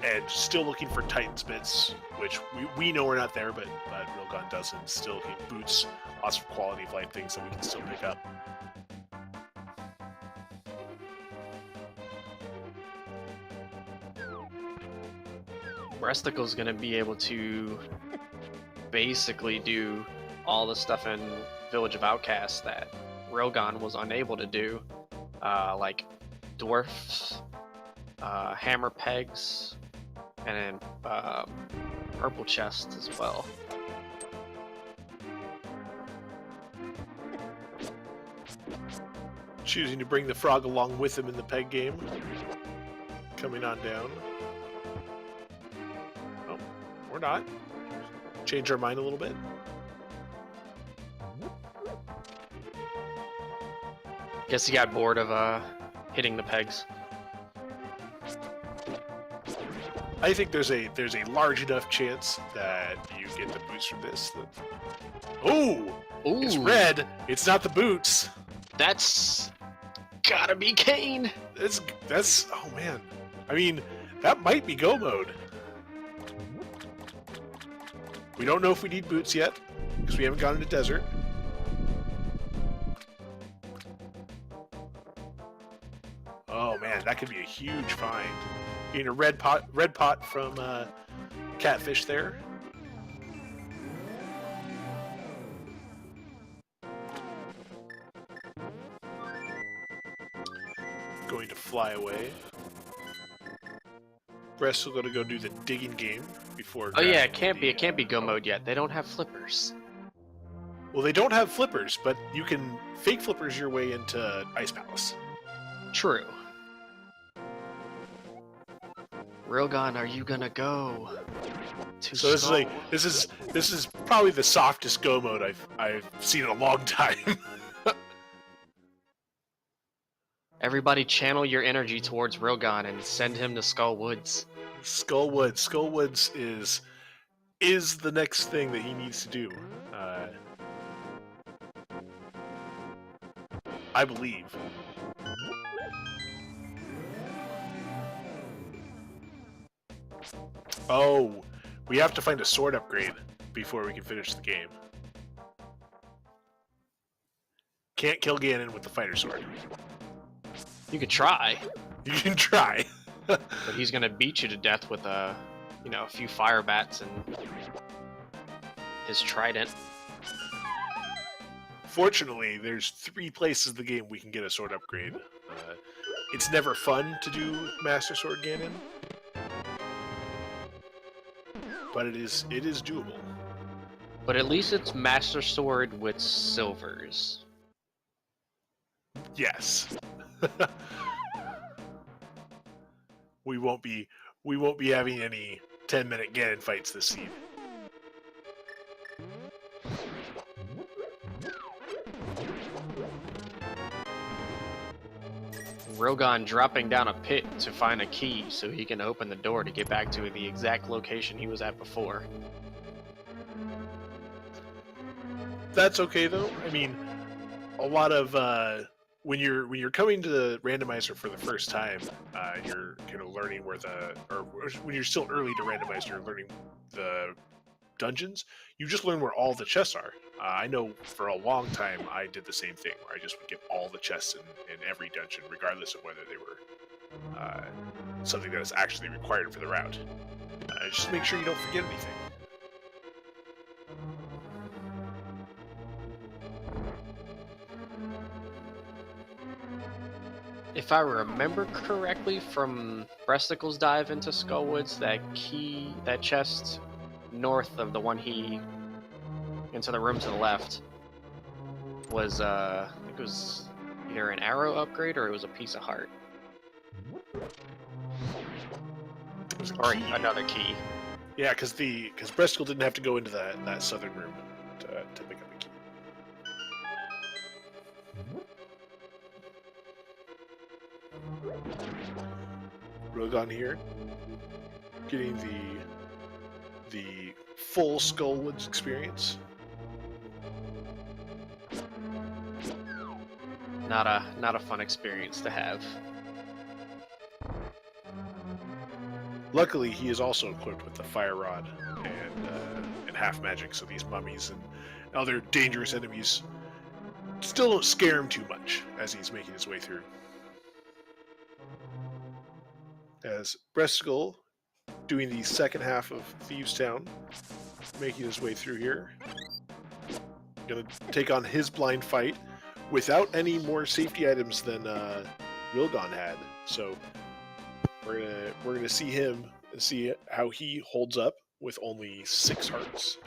And still looking for Titan's bits, which we know we're not there, but Rilgon doesn't. Still looking boots, lots of quality of life things that we can still pick up. Breastikle's gonna be able to basically do all the stuff in Village of Outcasts that Rilgon was unable to do, like dwarfs, hammer pegs, and then purple chests as well. Choosing to bring the frog along with him in the peg game. Coming on down. Oh, or not. Change our mind a little bit. Guess he got bored of hitting the pegs. I think there's a large enough chance that you get the boots from this. Oh, it's red. It's not the boots. That's gotta be Kane. That's oh man. I mean, that might be go mode. We don't know if we need boots yet because we haven't gone into desert. Oh man, that could be a huge find. Getting a red pot from Catfish there. Going to fly away. Breast will go do the digging game before. Oh yeah, it can't be go mode yet. They don't have flippers. Well, they don't have flippers, but you can fake flippers your way into Ice Palace. True. Rilgon, are you gonna go? So this is probably the softest go mode I've seen in a long time. Everybody channel your energy towards Rilgon and send him to Skull Woods. Skull Woods is the next thing that he needs to do. I believe. Oh, we have to find a sword upgrade before we can finish the game. Can't kill Ganon with the fighter sword. You could try. You can try. But he's gonna beat you to death with a few fire bats and his trident. Fortunately, there's 3 places in the game we can get a sword upgrade. It's never fun to do Master Sword Ganon, but it is doable. But at least it's Master Sword with silvers. Yes. We won't be having any 10-minute Ganon fights this season. Rilgon dropping down a pit to find a key so he can open the door to get back to the exact location he was at before. That's okay though. I mean, a lot of when you're coming to the randomizer for the first time, you're kind of learning or when you're still early to randomizer, you're learning the dungeons. You just learn where all the chests are. I know for a long time I did the same thing where I just would get all the chests in every dungeon, regardless of whether they were something that was actually required for the route. Just make sure you don't forget anything. If I remember correctly from Breastikle's dive into Skullwoods, that chest north of the one into the room to the left was I think it was either an arrow upgrade or it was a piece of heart. Or another key. Yeah, because Breastikle didn't have to go into that southern room to pick up a key. Rilgon here, getting the full Skullwoods experience. Not a fun experience to have. Luckily, he is also equipped with the Fire Rod and half magic, so these mummies and other dangerous enemies still don't scare him too much as he's making his way through. As Breastikle, doing the second half of Thieves Town, making his way through here. Gonna take on his blind fight without any more safety items than Rilgon had. So we're gonna see him and see how he holds up with only 6 hearts.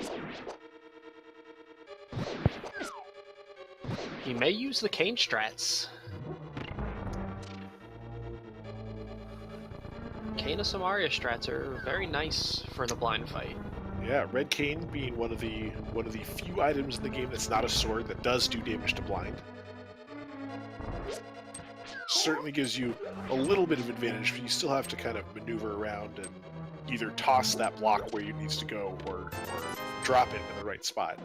He may use the cane strats. Cane of Samaria strats are very nice for the blind fight. Yeah, Red Cane being one of the few items in the game that's not a sword that does do damage to blind. Certainly gives you a little bit of advantage, but you still have to kind of maneuver around and either toss that block where it needs to go or drop it in the right spot.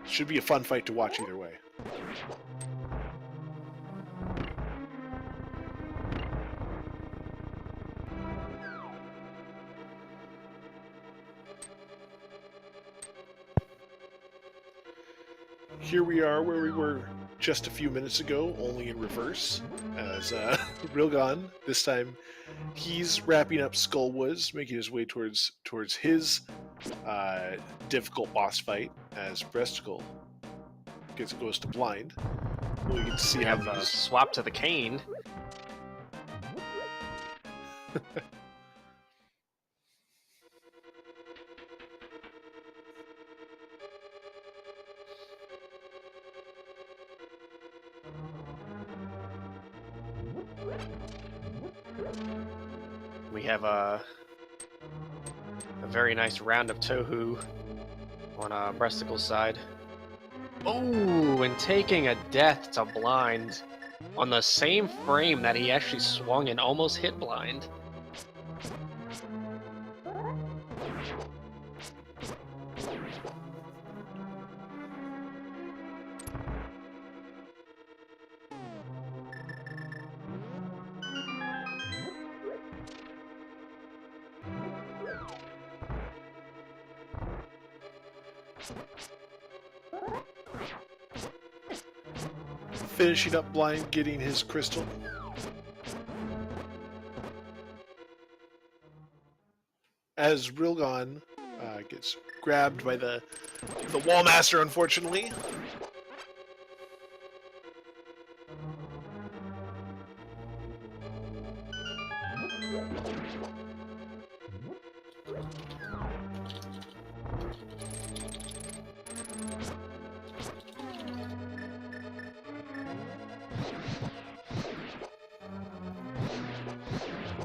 Should be a fun fight to watch either way. Here we are where we were just a few minutes ago, only in reverse, as Rilgon, this time, he's wrapping up Skullwoods, making his way towards his difficult boss fight, as Breastikle goes to blind. We get to see how the swap to the cane. We have a very nice round of Tohu on Breastikle's side. Oh, and taking a death to blind on the same frame that he actually swung and almost hit blind. Finishing up blind, getting his crystal. As Rilgon gets grabbed by the wall master, unfortunately.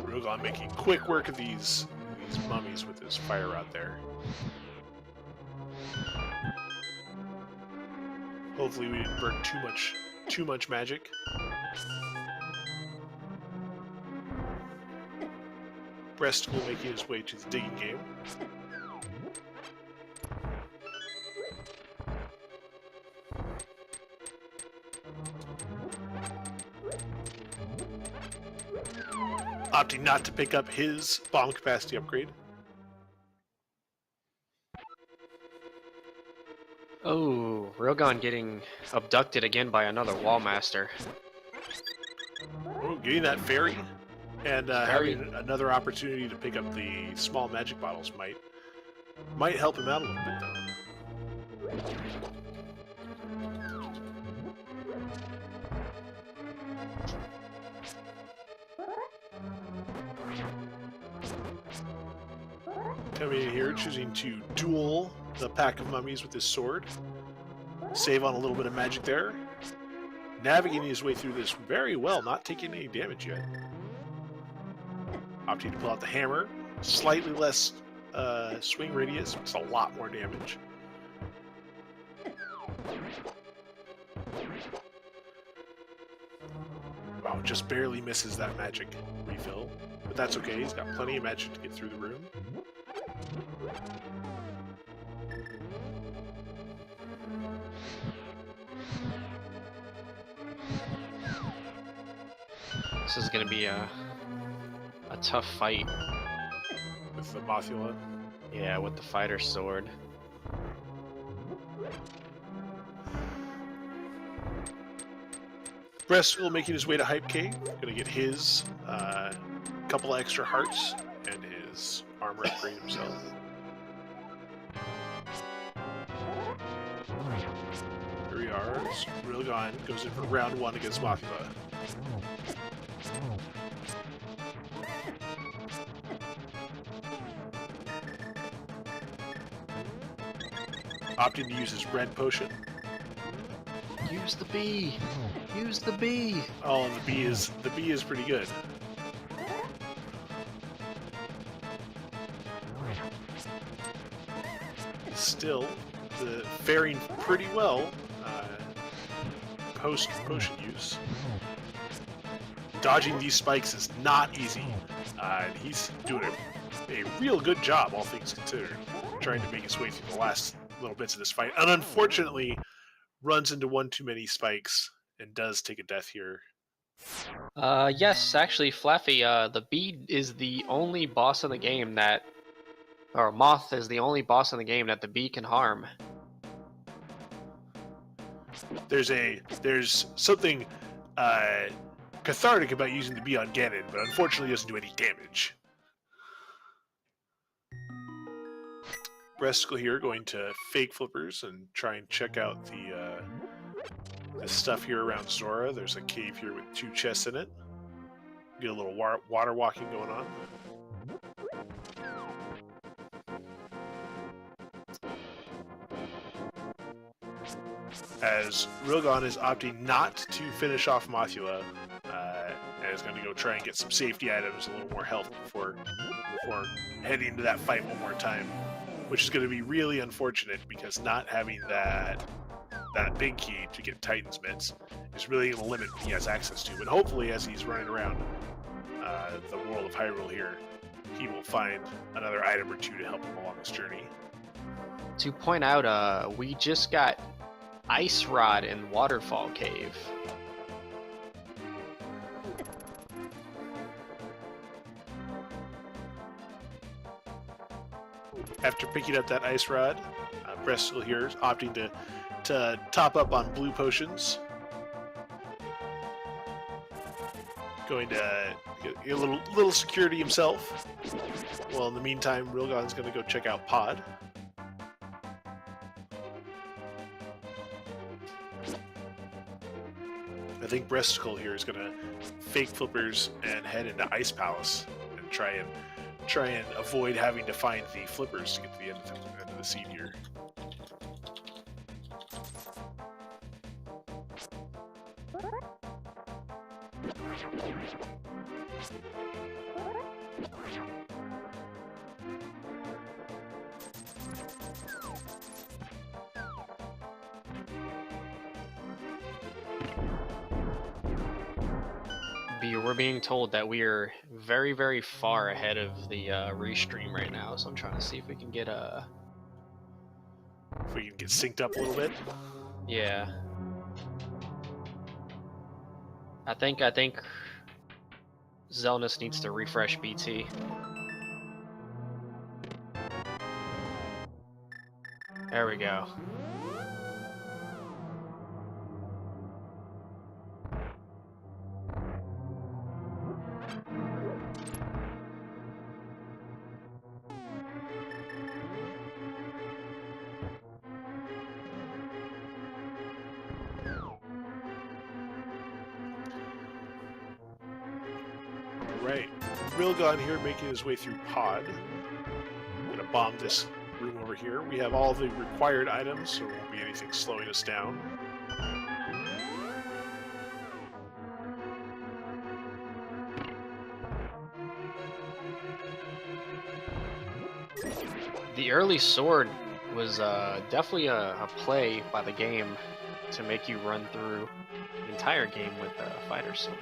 Rilgon making quick work of these mummies with his fire rod there. Hopefully we didn't burn too much magic. Breastikle making his way to the digging game. Opting not to pick up his bomb capacity upgrade. Oh, Rilgon getting abducted again by another wall master. Oh, getting that fairy and having another opportunity to pick up the small magic bottles might help him out a little bit though. Coming in here, choosing to duel the pack of mummies with his sword. Save on a little bit of magic there. Navigating his way through this very well, not taking any damage yet. Opting to pull out the hammer. Slightly less swing radius, it's a lot more damage. Oh, just barely misses that magic refill. But that's okay, he's got plenty of magic to get through the room. This is gonna be a tough fight. With the Mothula. Yeah, with the fighter sword. Breastikle making his way to Hype Cave, gonna get his couple extra hearts and his armor upgrade himself. Here we are. Rilgon goes in for round 1 against Mothula. Opting to use his red potion. Use the bee. Use the bee. Oh, and the bee is pretty good. Still, faring pretty well post potion use. Dodging these spikes is not easy, and he's doing a real good job, all things considered, trying to make his way through the last little bits of this fight, and unfortunately runs into one too many spikes and does take a death here. Yes, actually, Flaffy, the bee is the only boss in the game that, or Moth is the only boss in the game that the bee can harm. There's something cathartic about using the bee on Ganon, but unfortunately doesn't do any damage. Breastikle here going to fake flippers and try and check out the stuff here around Zora. There's a cave here with 2 chests in it. Get a little water walking going on. As Rilgon is opting not to finish off Mothula, and is going to go try and get some safety items, a little more health before heading into that fight one more time, which is going to be really unfortunate because not having that big key to get Titan's Mitts is really going to limit what he has access to. But hopefully, as he's running around the world of Hyrule here, he will find another item or 2 to help him along his journey. To point out, we just got Ice Rod in Waterfall Cave. After picking up that Ice Rod, Breastikle here is opting to top up on blue potions. Going to get a little security himself. Well, in the meantime, Rilgon's going to go check out Pod. I think Breastikle here is going to fake flippers and head into Ice Palace and try and avoid having to find the flippers to get to the end of the seed here. We're being told that we are very, very far ahead of the restream right now, so I'm trying to see if we can get a... If we can get synced up a little bit. Yeah. I think Zelnus needs to refresh BT. There we go. Right, Rilgon here making his way through Pod. Gonna bomb this room over here. We have all the required items, so there won't be anything slowing us down. The early sword was definitely a play by the game to make you run through the entire game with the fighter sword.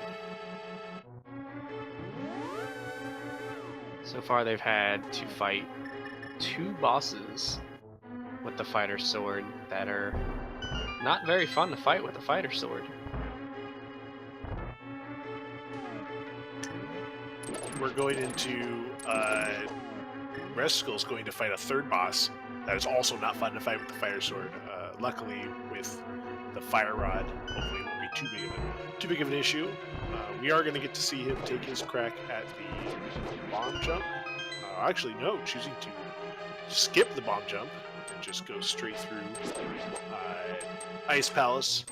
So far, they've had to fight 2 bosses with the fighter sword that are not very fun to fight with a fighter sword. We're going into Breastikle's going to fight a 3rd boss that is also not fun to fight with the fire sword. Luckily, with the fire rod, hopefully it won't be too big of an issue. We are going to get to see him take his crack at the bomb jump. Actually, no, choosing to skip the bomb jump and just go straight through Ice Palace,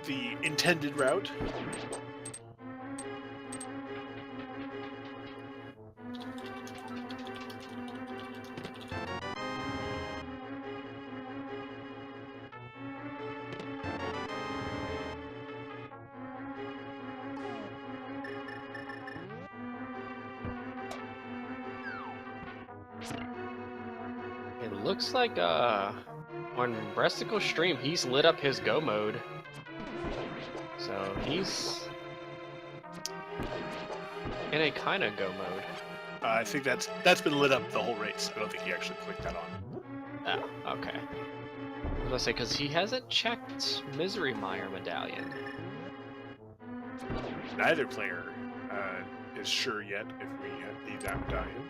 the intended route. It looks like on Breastikle stream, he's lit up his go mode. So he's in a kind of go mode. I think that's been lit up the whole race. I don't think he actually clicked that on. Oh, okay. I was gonna say, because he hasn't checked Misery Mire Medallion. Neither player is sure yet if we need that medallion.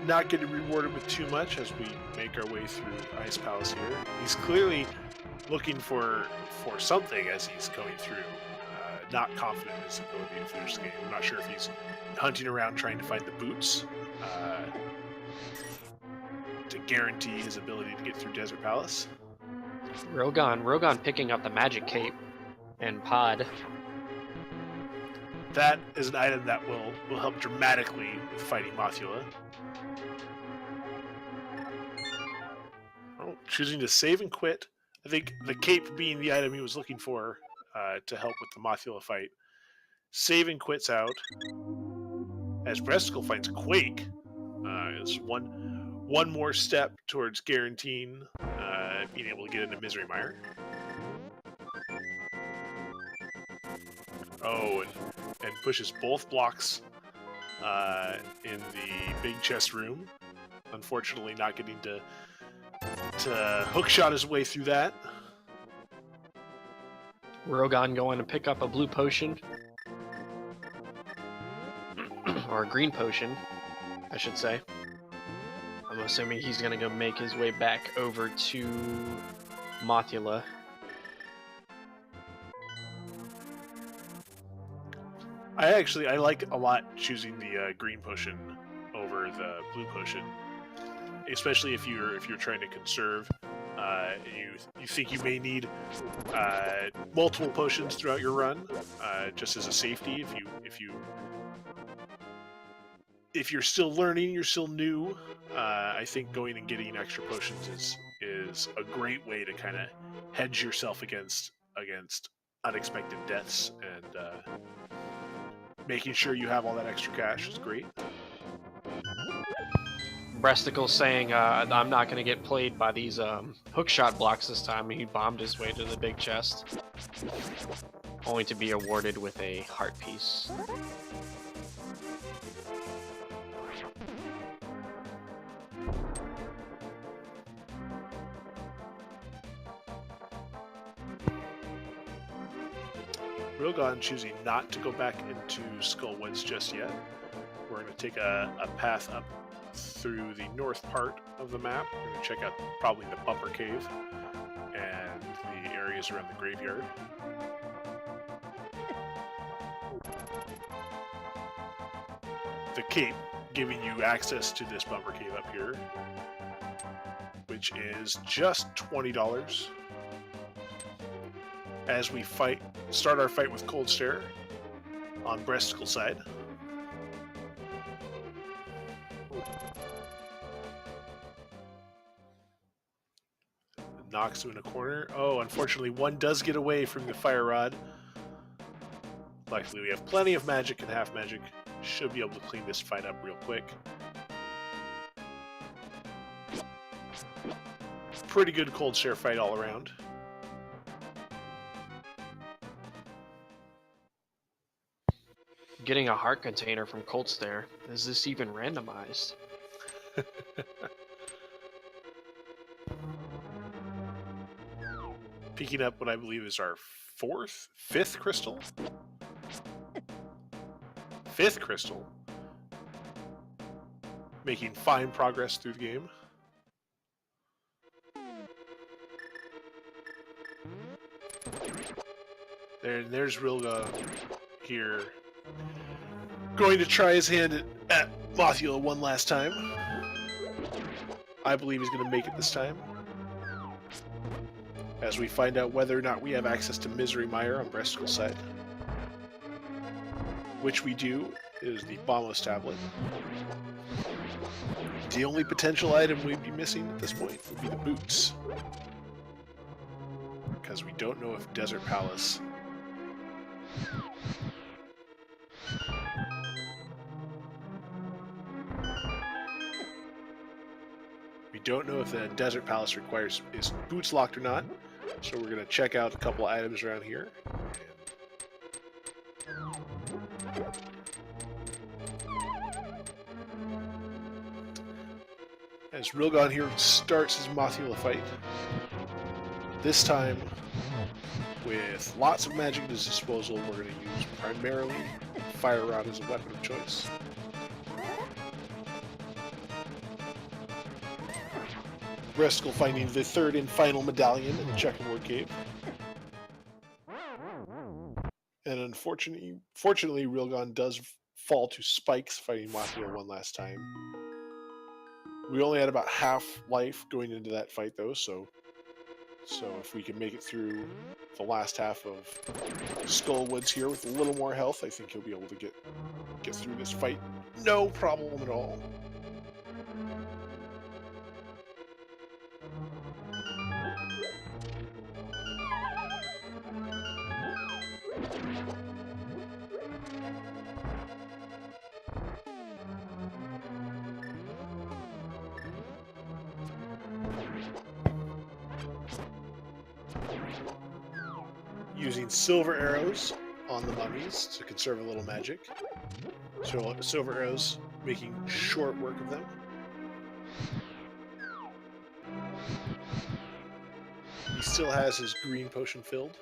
Not getting rewarded with too much as we make our way through Ice Palace here. He's clearly looking for something as he's going through. Not confident in his ability to finish the game. I'm not sure if he's hunting around trying to find the boots to guarantee his ability to get through Desert Palace. Rilgon picking up the magic cape and pod. That is an item that will help dramatically with fighting Mothula. Oh, choosing to save and quit. I think the cape being the item he was looking for to help with the Mothula fight. Save and quits out. As Breastikle finds Quake, is one more step towards guaranteeing being able to get into Misery Mire. Oh, and pushes both blocks in the big chest room. Unfortunately, not getting to hookshot his way through that. Rilgon going to pick up a blue potion. Or a green potion, I should say. I'm assuming he's going to go make his way back over to Mothula. I like a lot choosing the green potion over the blue potion, especially if you're trying to conserve. You think you may need multiple potions throughout your run, just as a safety. If you're still learning, you're still new. I think going and getting extra potions is a great way to kind of hedge yourself against unexpected deaths, and making sure you have all that extra cash is great. Breastikle saying, I'm not going to get played by these hookshot blocks this time. He bombed his way to the big chest, only to be awarded with a heart piece. Rilgon choosing not to go back into Skullwoods just yet. We're going to take a path up through the north part of the map. We're going to check out probably the Bumper Cave and the areas around the graveyard. The cape giving you access to this Bumper Cave up here, which is just $20. As we start our fight with Cold Stare on Breastikle's side. Knocks him in a corner. Oh, unfortunately, one does get away from the fire rod. Luckily, we have plenty of magic and half magic. Should be able to clean this fight up real quick. Pretty good cold share fight all around. Getting a heart container from Colts there. Is this even randomized? Picking up what I believe is our fifth crystal? Fifth crystal. Making fine progress through the game. There's Rilgon here. Going to try his hand at Mothula one last time. I believe he's going to make it this time. As we find out whether or not we have access to Misery Mire on Breastikle's side. Which we do, is the Bombos tablet. The only potential item we'd be missing at this point would be the boots. Because we don't know if Desert Palace... We don't know if the Desert Palace is boots locked or not. So we're going to check out a couple items around here. As Rilgon here starts his Mothula fight. This time, with lots of magic at his disposal, we're going to use primarily Fire Rod as a weapon of choice. Breastikle finding the third and final medallion in the Checkerboard Cave. And unfortunately, Rilgon does fall to Spikes fighting Mothula one last time. We only had about half life going into that fight though, so if we can make it through the last half of Skullwoods here with a little more health, I think he'll be able to get through this fight. No problem at all. Using silver arrows on the mummies to conserve a little magic. So silver arrows making short work of them. He still has his green potion filled.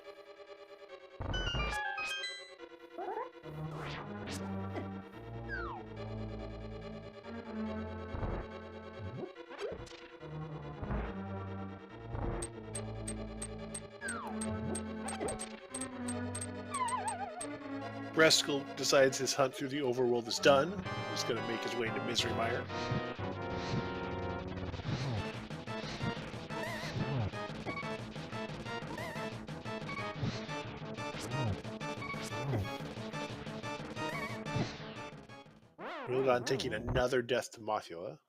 Breastikle decides his hunt through the overworld is done. He's going to make his way into Misery Mire. Rilgon taking another death to Mothula.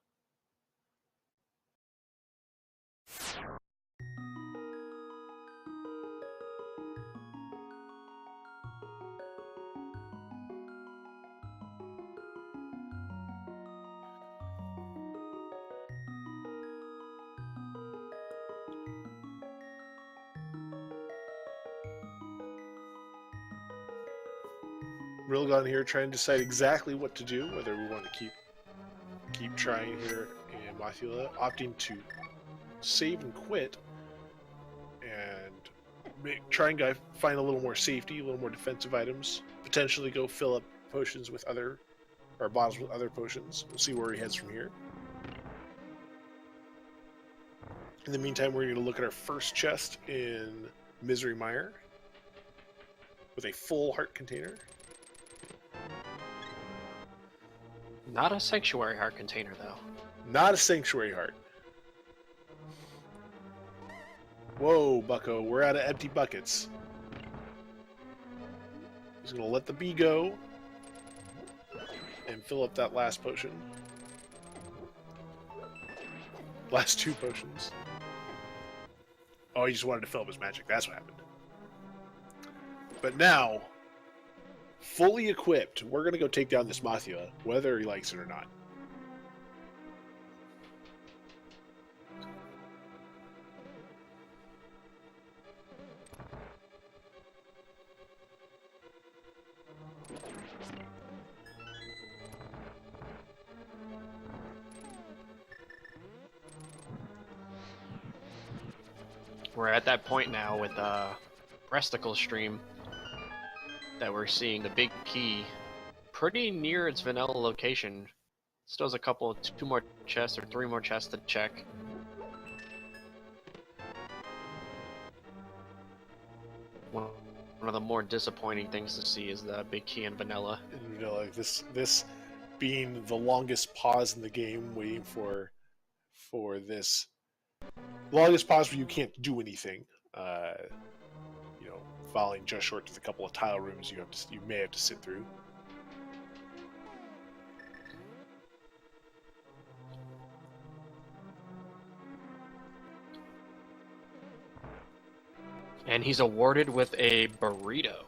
Rilgon here trying to decide exactly what to do, whether we want to keep trying here in Mothula, opting to save and quit, and try and find a little more safety, a little more defensive items, potentially go fill up potions with bottles with other potions. We'll see where he heads from here. In the meantime, we're going to look at our first chest in Misery Mire with a full heart container. Not a sanctuary heart container, though. Not a sanctuary heart. Whoa, bucko, we're out of empty buckets. He's going to let the bee go and fill up that last potion. Last two potions. Oh, he just wanted to fill up his magic. That's what happened. But now, fully equipped. We're gonna go take down this Mothula, whether he likes it or not. We're at that point now with Breastikle stream that we're seeing the big key pretty near its vanilla location. Still has a couple, 2 more chests or 3 more chests to check. One of the more disappointing things to see is the big key in vanilla. And, you know, like this being the longest pause in the game, waiting for this longest pause where you can't do anything. You know, falling just short to the couple of tile rooms you may have to sit through. And he's awarded with a burrito.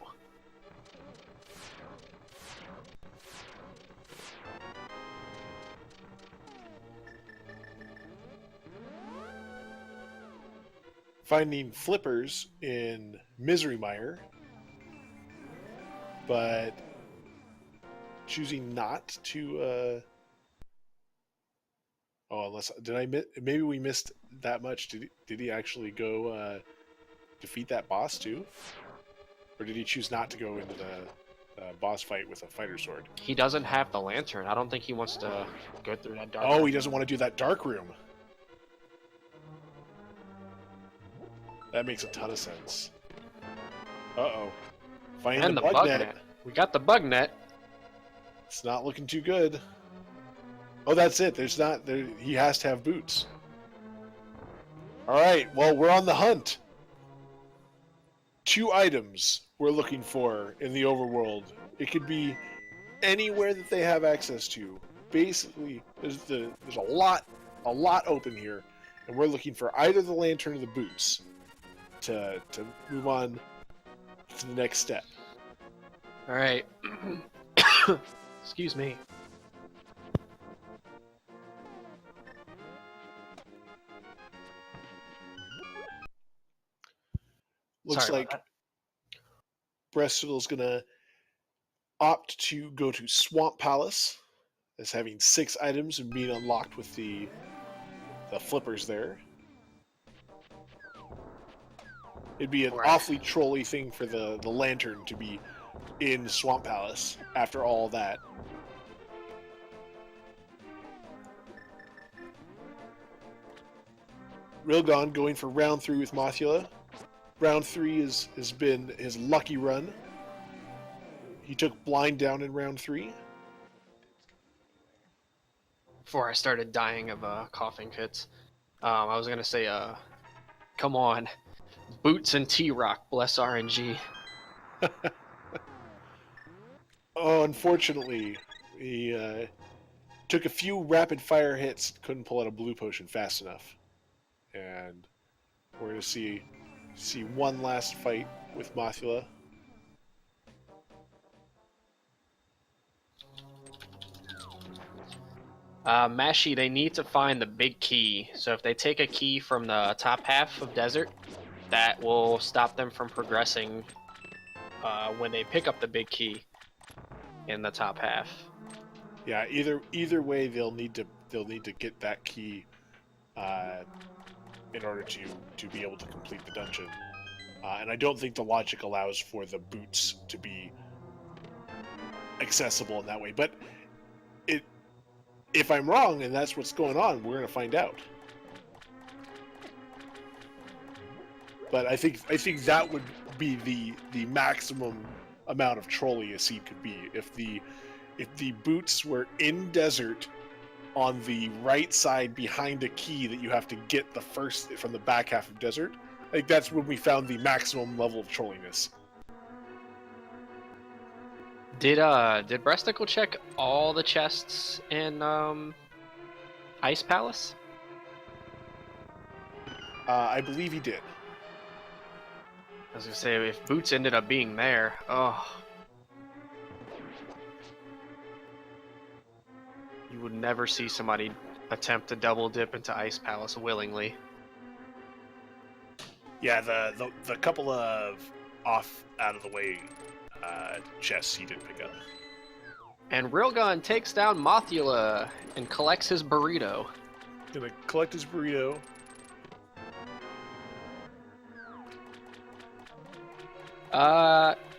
Finding flippers in Misery Mire, but choosing not to. Oh, unless maybe we missed that much. Did he actually go defeat that boss too, or did he choose not to go into the boss fight with a fighter sword? He doesn't have the lantern. I don't think he wants to go through that dark. Oh, he doesn't want to do that dark room. That makes a ton of sense. Uh-oh. Finding the bug net. We got the bug net. It's not looking too good. Oh, that's it. He has to have boots. All right. Well, we're on the hunt. 2 items we're looking for in the overworld. It could be anywhere that they have access to. Basically, there's a lot open here, and we're looking for either the lantern or the boots to move on to the next step. All right. Excuse me. Looks like Breastikle's gonna opt to go to Swamp Palace as having 6 items and being unlocked with the flippers there. It'd be an awfully trolly thing for the lantern to be in Swamp Palace after all that. Rilgon going for round 3 with Mothula. Round 3 has been his lucky run. He took blind down in round 3. Before I started dying of coughing fits, I was gonna say, come on, Boots and T-Rock, bless RNG. Oh, unfortunately, he took a few rapid fire hits, couldn't pull out a blue potion fast enough, and we're gonna see one last fight with Mothula. Mashi, they need to find the big key. So if they take a key from the top half of Desert, that will stop them from progressing when they pick up the big key in the top half. Yeah, either way, they'll need to get that key in order to be able to complete the dungeon. And I don't think the logic allows for the boots to be accessible in that way. But if I'm wrong and that's what's going on, we're going to find out. But I think that would be the maximum amount of trolly a seed could be if the boots were in Desert on the right side behind a key that you have to get the first from the back half of Desert. I think that's when we found the maximum level of trolliness. Did Breastikle check all the chests in Ice Palace? I believe he did. I was gonna say, if Boots ended up being there, oh. would never see somebody attempt to double dip into Ice Palace willingly. Yeah, the couple of off out of the way chests he didn't pick up. And Rilgon takes down Mothula and collects his burrito. Gonna collect his burrito.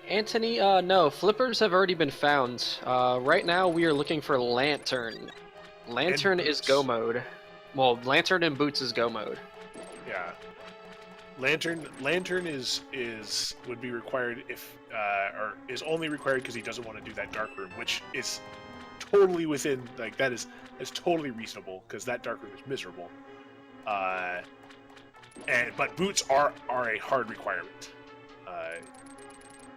Anthony, no, flippers have already been found. Right now we are looking for Lantern. Lantern is go mode. Well, Lantern and Boots is go mode. Yeah. Lantern would be required if or is only required because he doesn't want to do that dark room, which is totally within, like, that is totally reasonable because that dark room is miserable. But boots are a hard requirement.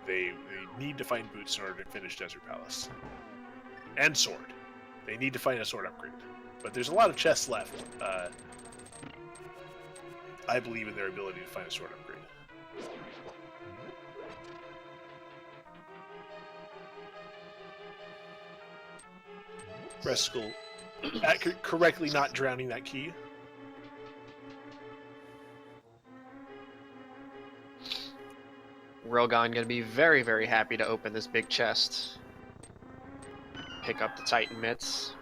They need to find boots in order to finish Desert Palace. And sword. They need to find a sword upgrade. But there's a lot of chests left. I believe in their ability to find a sword upgrade. Breastikle correctly not drowning that key. Rilgon gonna be very, very happy to open this big chest. Pick up the Titan mitts.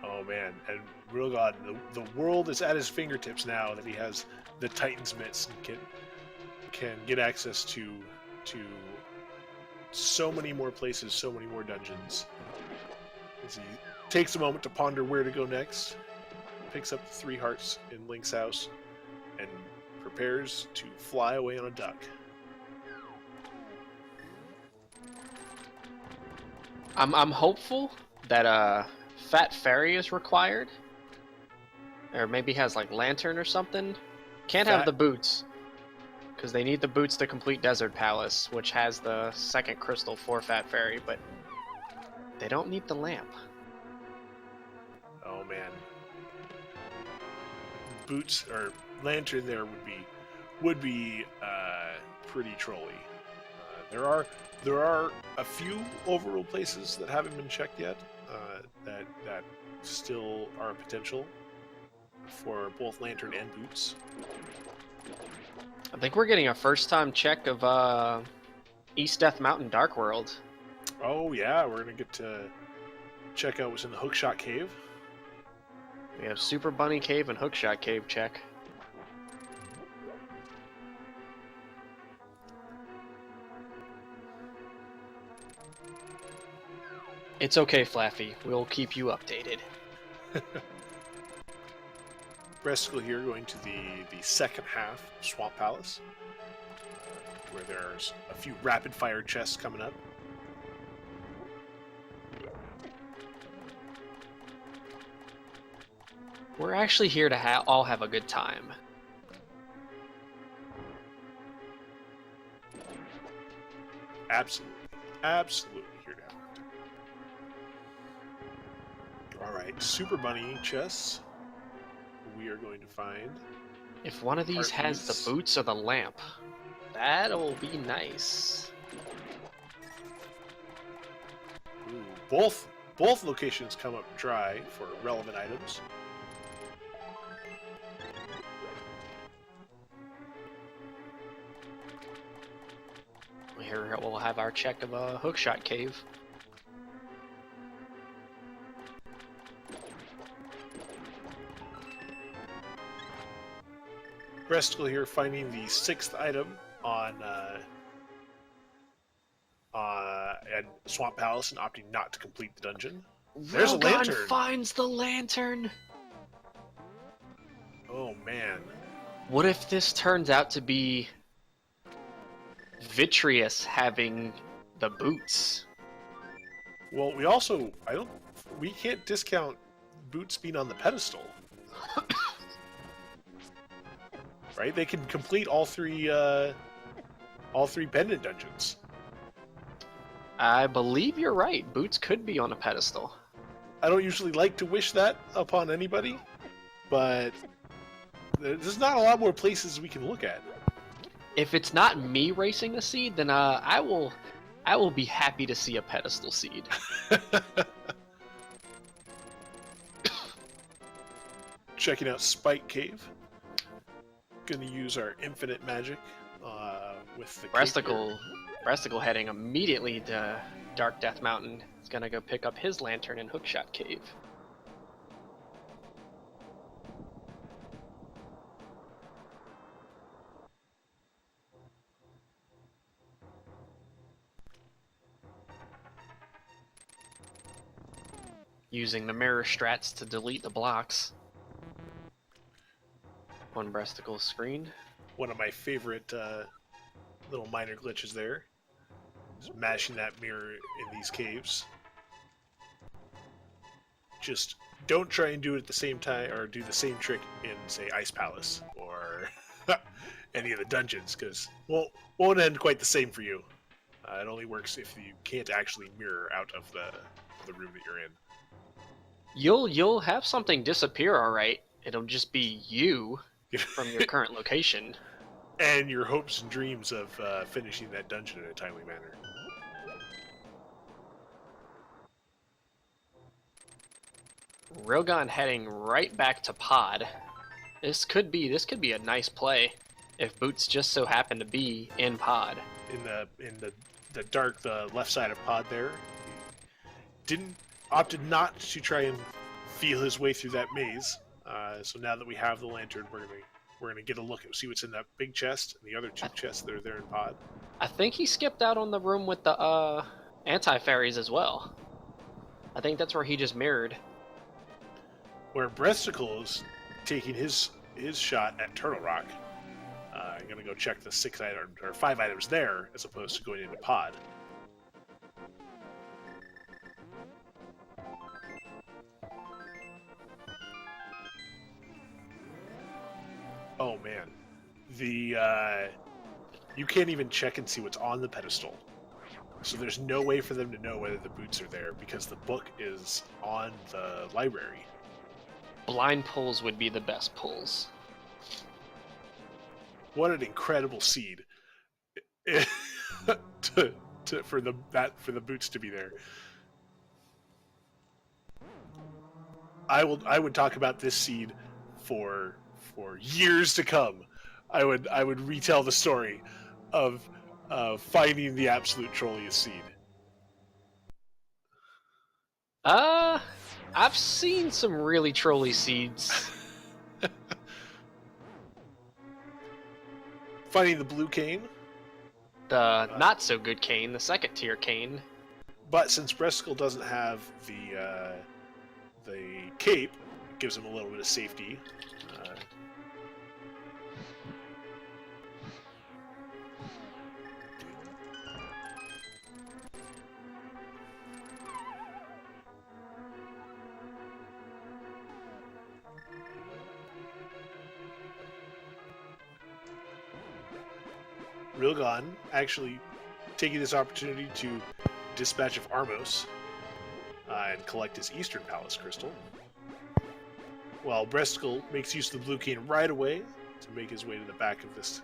Oh man, and Rilgon, the world is at his fingertips now that he has the Titan's mitts and can get access to so many more places, so many more dungeons. As he takes a moment to ponder where to go next, picks up the 3 hearts in Link's house, and prepares to fly away on a duck. I'm hopeful that Fat Fairy is required, or maybe has like Lantern or something. Can't have the boots, because they need the boots to complete Desert Palace, which has the 2nd crystal for Fat Fairy, but they don't need the lamp. Oh man, boots or Lantern there would be pretty trolly. There are a few overworld places that haven't been checked yet that still are a potential for both Lantern and boots. I think we're getting a first-time check of East Death Mountain Dark World. Oh yeah, we're gonna get to check out what's in the Hookshot Cave. We have Super Bunny Cave and Hookshot Cave check. It's okay, Flaffy. We'll keep you updated. Breastikle here going to the second half of Swamp Palace, where there's a few rapid-fire chests coming up. We're actually here to all have a good time. Absolutely. Absolutely here to have a good time. Alright, Super Bunny chests. We are going to find... If one of these has the boots or the lamp, that'll be nice. Ooh, both locations come up dry for relevant items. Here we'll have our check of a Hookshot Cave. Breastikle here finding the 6th item on at Swamp Palace and opting not to complete the dungeon. There's a lantern. Finds the lantern. Oh man. What if this turns out to be Vitreous having the boots? Well, we can't discount boots being on the pedestal. Right? They can complete all three pendant dungeons. I believe you're right. Boots could be on a pedestal. I don't usually like to wish that upon anybody, but there's not a lot more places we can look at. If it's not me racing the seed, then I will be happy to see a pedestal seed. Checking out Spike Cave. Gonna use our infinite magic with the Breastikle heading immediately to Dark Death Mountain. He's gonna go pick up his lantern in Hookshot Cave. Using the mirror strats to delete the blocks on Breastikle's screen. One of my favorite little minor glitches there is mashing that mirror in these caves. Just don't try and do it at the same time, or do the same trick in, say, Ice Palace or any of the dungeons, because won't end quite the same for you. It only works if you can't actually mirror out of the room that you're in. You'll have something disappear, all right. It'll just be you from your current location. And your hopes and dreams of finishing that dungeon in a timely manner. Rilgon heading right back to Pod. This could be a nice play if Boots just so happen to be in Pod. In the dark, the left side of Pod there, opted not to try and feel his way through that maze. So now that we have the lantern, we're gonna get a look and see what's in that big chest and the other two chests that are there in Pod. I think he skipped out on the room with the anti-fairies as well. I think that's where he just mirrored. Where Breastikle is taking his shot at Turtle Rock. I'm gonna go check the 5 items there as opposed to going into Pod. Oh man, you can't even check and see what's on the pedestal. So there's no way for them to know whether the boots are there because the book is on the library. Blind pulls would be the best pulls. What an incredible seed for the boots to be there. I would talk about this seed for years to come. I would retell the story of finding the absolute trolliest seed. I've seen some really trolly seeds. Finding the blue cane. The not so good cane, the second tier cane. But since Breastikle doesn't have the cape, it gives him a little bit of safety. Rilgon actually taking this opportunity to dispatch of Armos and collect his Eastern Palace crystal. While Breastikle makes use of the blue cane right away to make his way to the back of this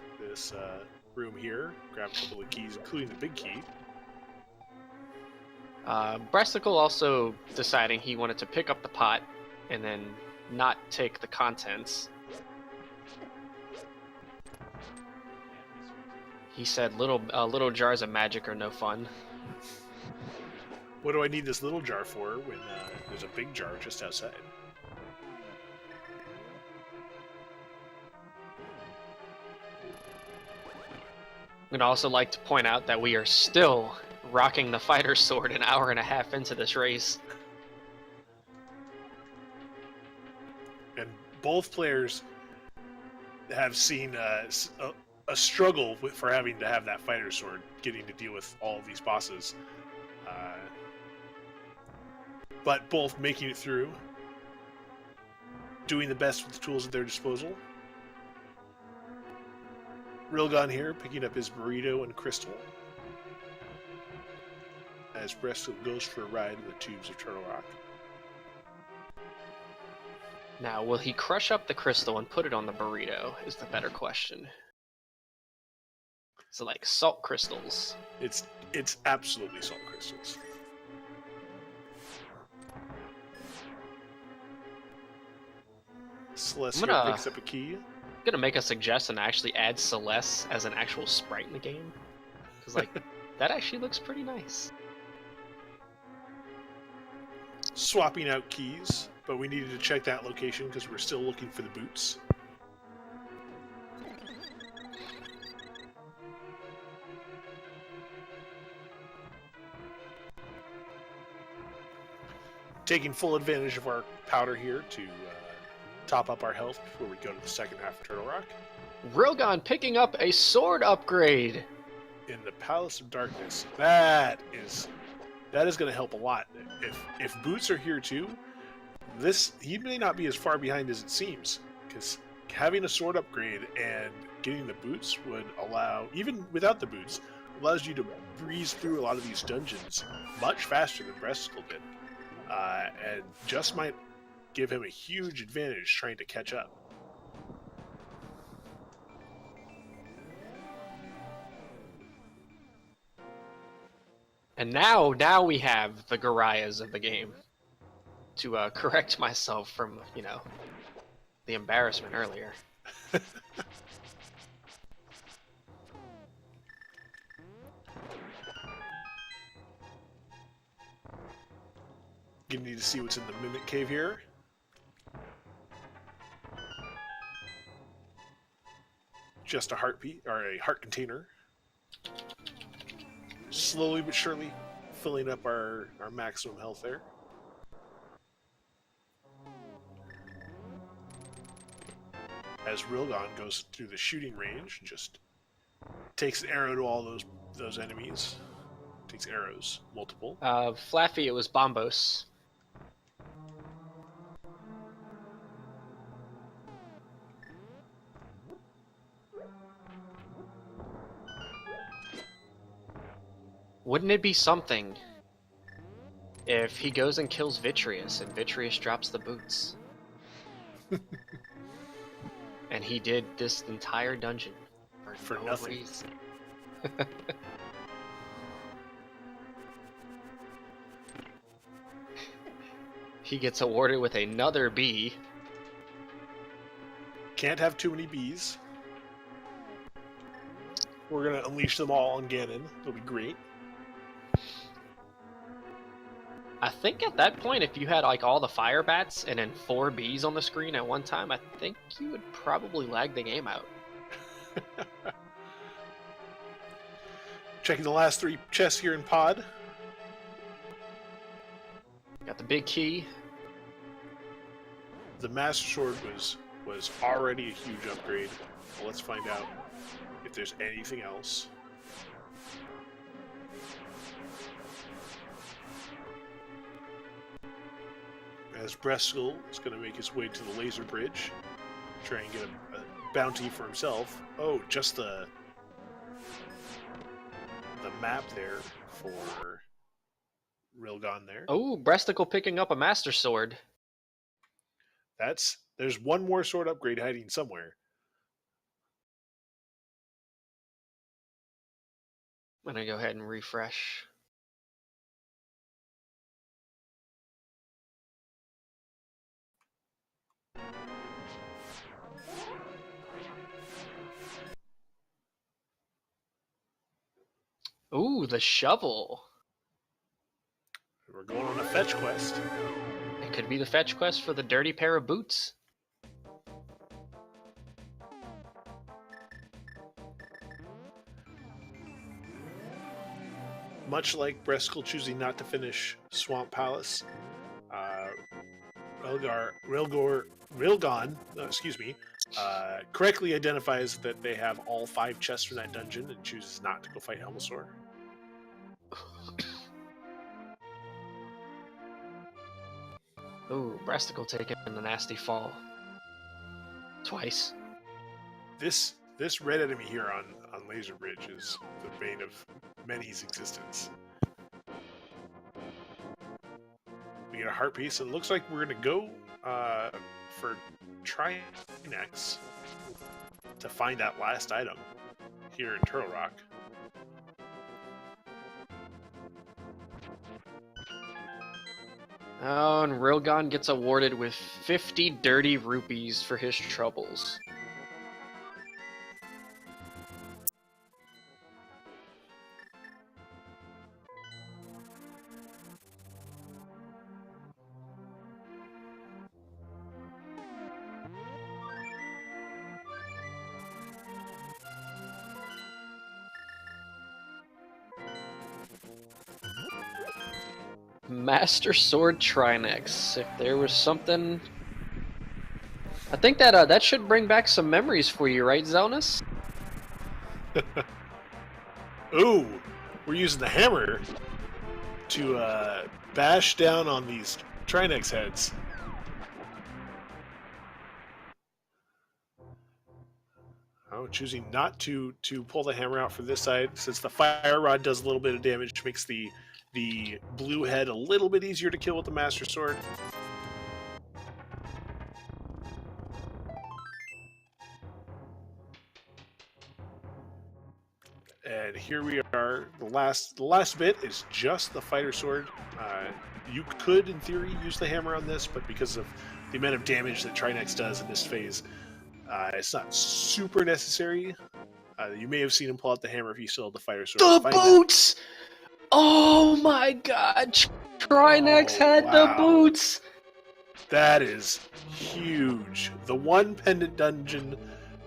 room here, grab a couple of keys, including the big key. Breastikle also deciding he wanted to pick up the pot and then not take the contents. He said little jars of magic are no fun. What do I need this little jar for when there's a big jar just outside? I'd also like to point out that we are still rocking the fighter sword an hour and a half into this race. And both players have seen a struggle for having to have that fighter sword, getting to deal with all of these bosses. But both making it through, doing the best with the tools at their disposal. Rilgon here, picking up his burrito and crystal. As Breastikle goes for a ride in the tubes of Turtle Rock. Now, will he crush up the crystal and put it on the burrito? Is the better question. So, like salt crystals. It's absolutely salt crystals. Celeste picks up a key. I'm gonna make a suggestion and actually add Celeste as an actual sprite in the game. Because, like, that actually looks pretty nice. Swapping out keys, but we needed to check that location because we're still looking for the boots. Taking full advantage of our powder here to top up our health before we go to the second half of Turtle Rock. Rilgon picking up a sword upgrade! In the Palace of Darkness. That is going to help a lot. If boots are here too, he may not be as far behind as it seems, because having a sword upgrade and getting the boots would allow, even without the boots, allows you to breeze through a lot of these dungeons much faster than Breastikle did. And just might give him a huge advantage trying to catch up. And now we have the Gariahs of the game. To correct myself from, the embarrassment earlier. You need to see what's in the Mimic Cave here. Just a heart container. Slowly but surely filling up our maximum health there. As Rilgon goes through the shooting range, just takes an arrow to all those enemies. Takes arrows, multiple. Flaffy, it was Bombos. Wouldn't it be something if he goes and kills Vitreous and Vitreous drops the boots? And he did this entire dungeon for no nothing. reason. He gets awarded with another bee. Can't have too many bees. We're gonna unleash them all on Ganon. It'll be great. I think at that point, if you had like all the fire bats and then 4 bees on the screen at one time, I think you would probably lag the game out. Checking the last 3 chests here in Pod. Got the big key. The Master Sword was already a huge upgrade. Well, let's find out if there's anything else. As Breastikle is going to make his way to the laser bridge, try and get a bounty for himself. Oh, just the map there for Rilgon there. Oh, Breastikle picking up a Master Sword. There's one more sword upgrade hiding somewhere. I'm gonna go ahead and refresh. Ooh, the shovel. We're going on a fetch quest. It could be the fetch quest for the dirty pair of boots. Much like Breastikle choosing not to finish Swamp Palace, Rilgon, correctly identifies that they have all 5 chests from that dungeon and chooses not to go fight Helmasaur. Ooh, Breastikle taking a nasty fall. Twice. This red enemy here on Laser Bridge is the bane of many's existence. We get a heart piece, and it looks like we're going to go for Trinex to find that last item here in Turtle Rock. Oh, and Rilgon gets awarded with 50 dirty rupees for his troubles. Master Sword Trinex. If there was something, I think that that should bring back some memories for you, right, Zelnus? Ooh, we're using the hammer to bash down on these Trinex heads. Oh, choosing not to pull the hammer out for this side, since the fire rod does a little bit of damage, makes the blue head a little bit easier to kill with the Master Sword. And here we are. The last bit is just the fighter sword. You could, in theory, use the hammer on this, but because of the amount of damage that Trinex does in this phase, it's not super necessary. You may have seen him pull out the hammer if you still had the fighter sword. The boots! Oh my god! Trinex had the boots! That is huge. The one pendant dungeon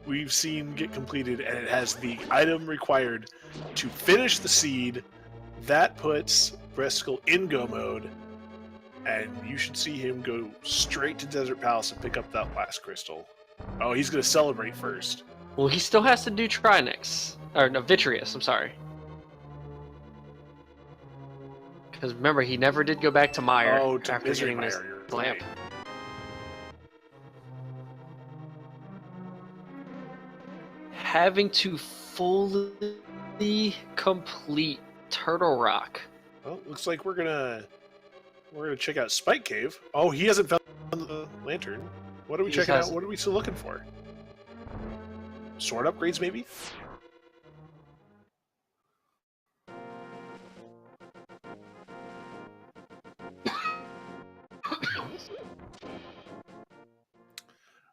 we've seen get completed, and it has the item required to finish the seed. That puts Breastikle in go mode, and you should see him go straight to Desert Palace and pick up that last crystal. Oh, he's going to celebrate first. Well, he still has to do Trinex. Or, no, Vitreous, I'm sorry. Because remember, he never did go back to Meyer after getting this lamp. Right. Having to fully complete Turtle Rock. Well, looks like we're gonna check out Spike Cave. Oh, he hasn't found the lantern. What are we checking out? What are we still looking for? Sword upgrades, maybe?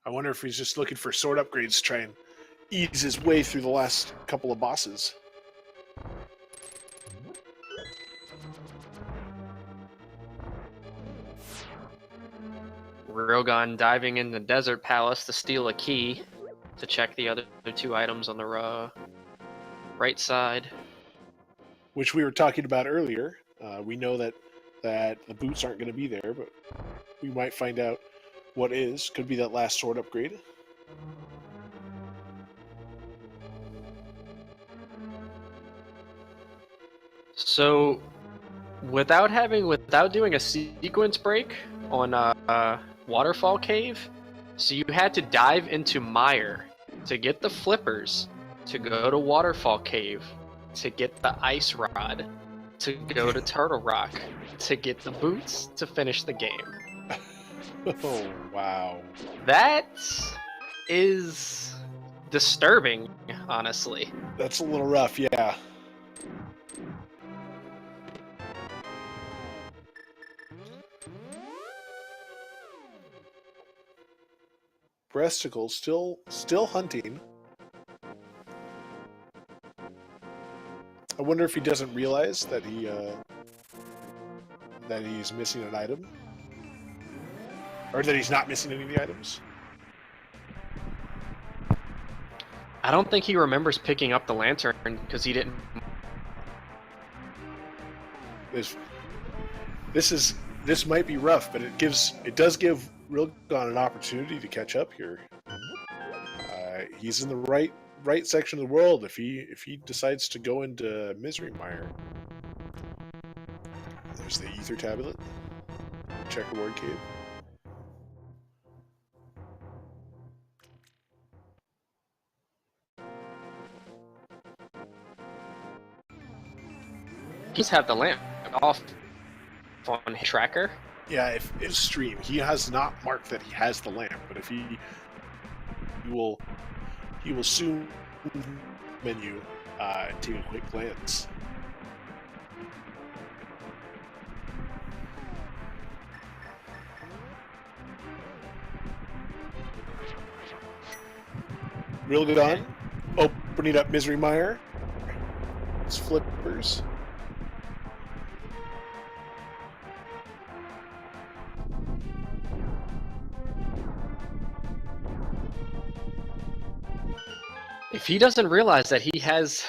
I wonder if he's just looking for sword upgrades to try and ease his way through the last couple of bosses. Rilgon diving in the Desert Palace to steal a key to check the other two items on the right side. Which we were talking about earlier. We know that the boots aren't going to be there, but we might find out what is. Could be that last sword upgrade. So, without doing a sequence break on Waterfall Cave, so you had to dive into Mire to get the flippers, to go to Waterfall Cave, to get the ice rod, to go to Turtle Rock, to get the boots, to finish the game. Oh, wow. That is disturbing, honestly. That's a little rough, yeah. Breastikle still hunting. I wonder if he doesn't realize that he's missing an item, or that he's not missing any of the items. I don't think he remembers picking up the lantern because he didn't. This might be rough, but it does give Rilgon an opportunity to catch up here. He's in the right section of the world if he decides to go into Misery Mire. There's the Ether Tablet, Checkerboard Cave. He's had the lamp off on his tracker. Yeah, if stream, he has not marked that he has the lamp, but if he will soon menu take a quick glance. Rilgon, opening up Misery Mire. It's flippers. If he doesn't realize that he has,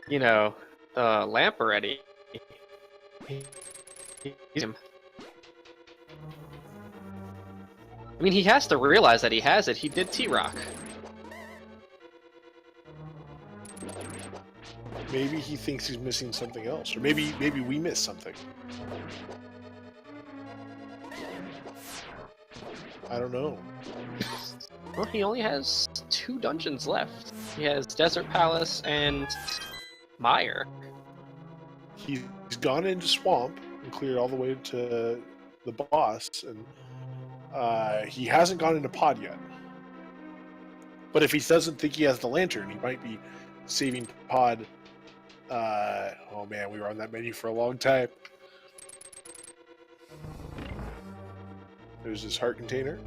you know, the lamp already, he's him. I mean, he has to realize that he has it. He did T-Rock. Maybe he thinks he's missing something else, or maybe we missed something. I don't know. Well, he only has 2 dungeons left. He has Desert Palace and Mire. He's gone into Swamp and cleared all the way to the boss, and he hasn't gone into Pod yet. But if he doesn't think he has the lantern, he might be saving Pod. Oh man, we were on that menu for a long time. There's this heart container.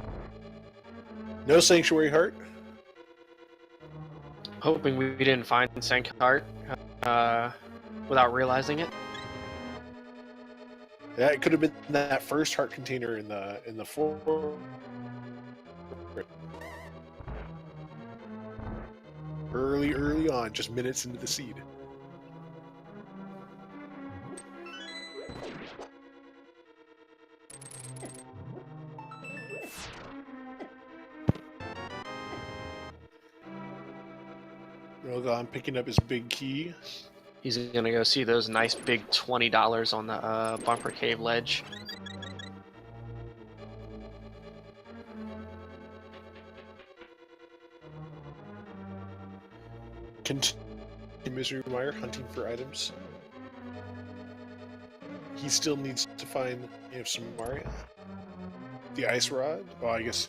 No sanctuary heart. Hoping we didn't find Sank Heart without realizing it. Yeah, it could have been that first heart container in the four. Early on, just minutes into the seed. Rilgon picking up his big key. He's gonna go see those nice big $20 on the Bumper Cave ledge. Continue Misery Mire hunting for items. He still needs to find Samaria. The ice rod. Oh, I guess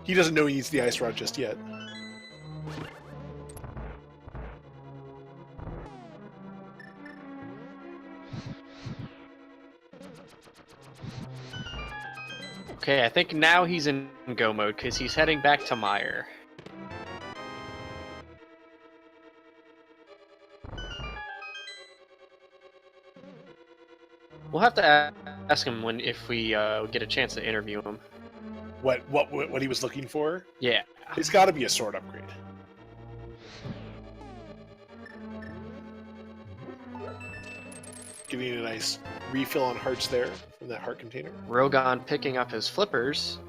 he doesn't know he needs the ice rod just yet. Okay, I think now he's in go mode because he's heading back to Mire. We'll have to ask him if we get a chance to interview him. What he was looking for? Yeah. It's got to be a sword upgrade. Getting a nice refill on hearts there from that heart container. Rilgon picking up his flippers.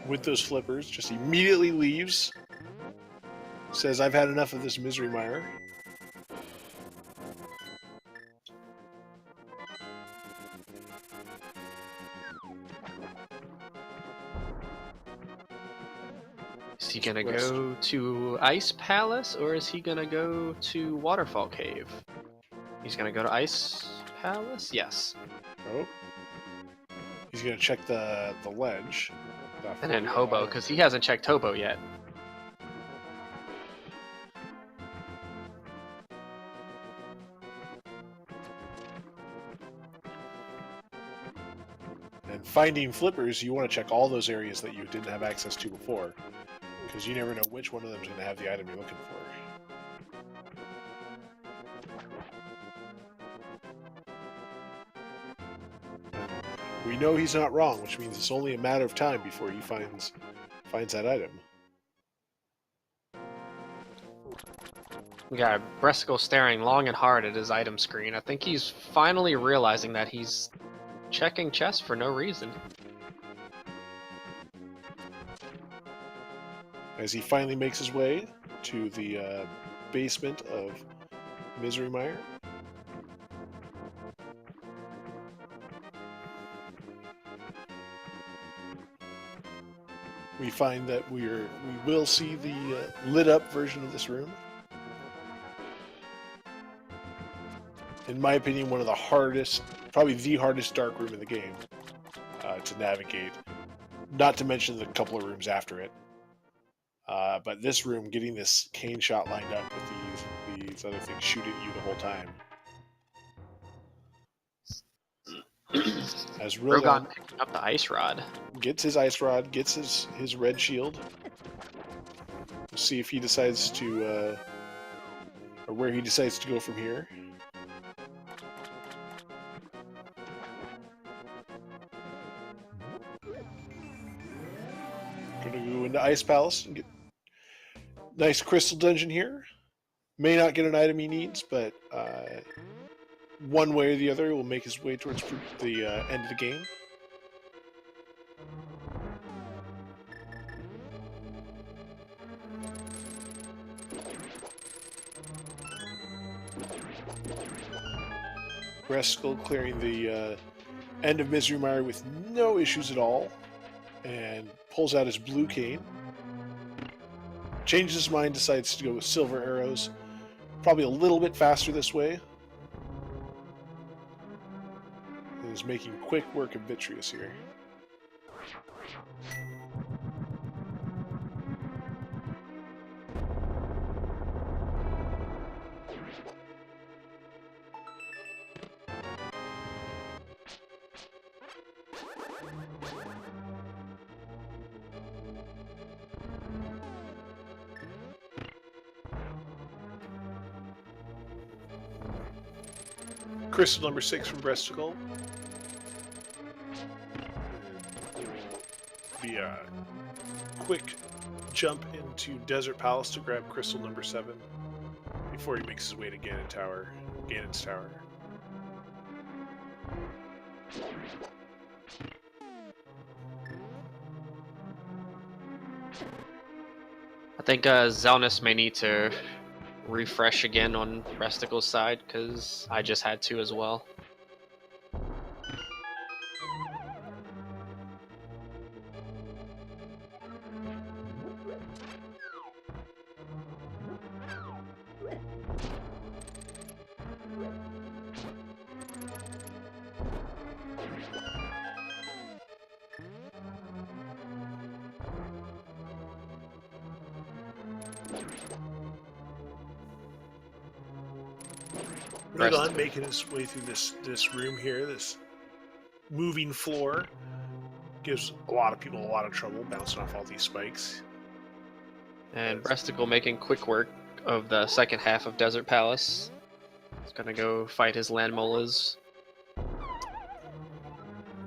With those flippers, just immediately leaves. Says, I've had enough of this Misery Mire. Is he gonna go to Ice Palace or is he gonna go to Waterfall Cave? He's gonna go to Ice Palace? Yes. Oh. He's gonna check the ledge. And then Hobo, because he hasn't checked Hobo yet. And finding flippers, you want to check all those areas that you didn't have access to before, because you never know which one of them is going to have the item you're looking for. We know he's not wrong, which means it's only a matter of time before he finds that item. We got Breastikle staring long and hard at his item screen. I think he's finally realizing that he's checking chests for no reason. As he finally makes his way to the basement of Misery Mire. we find that we will see the lit up version of this room. In my opinion, one of the hardest, probably the hardest dark room in the game to navigate. Not to mention the couple of rooms after it. But this room, getting this cane shot lined up with these other things shooting at you the whole time. As Rilgon picking up the ice rod. Gets his ice rod, gets his red shield. We'll see if he decides to, or where he decides to go from here. Gonna go into Ice Palace and get nice crystal dungeon here. May not get an item he needs, but one way or the other, will make his way towards the end of the game. Breastikle clearing the end of Misery Mire with no issues at all, and pulls out his blue cane. Changes his mind, decides to go with silver arrows. Probably a little bit faster this way. And is making quick work of Vitreous here. Crystal number 6 from Breastikle. Be a quick jump into Desert Palace to grab crystal number 7 before he makes his way to Ganon's Tower. I think Zelnus may need to refresh again on Breastikle's side, because I just had to as well. Rilgon making his way through this room here, this moving floor. Gives a lot of people a lot of trouble bouncing off all these spikes. And Breastikle making quick work of the second half of Desert Palace. He's gonna go fight his land molas.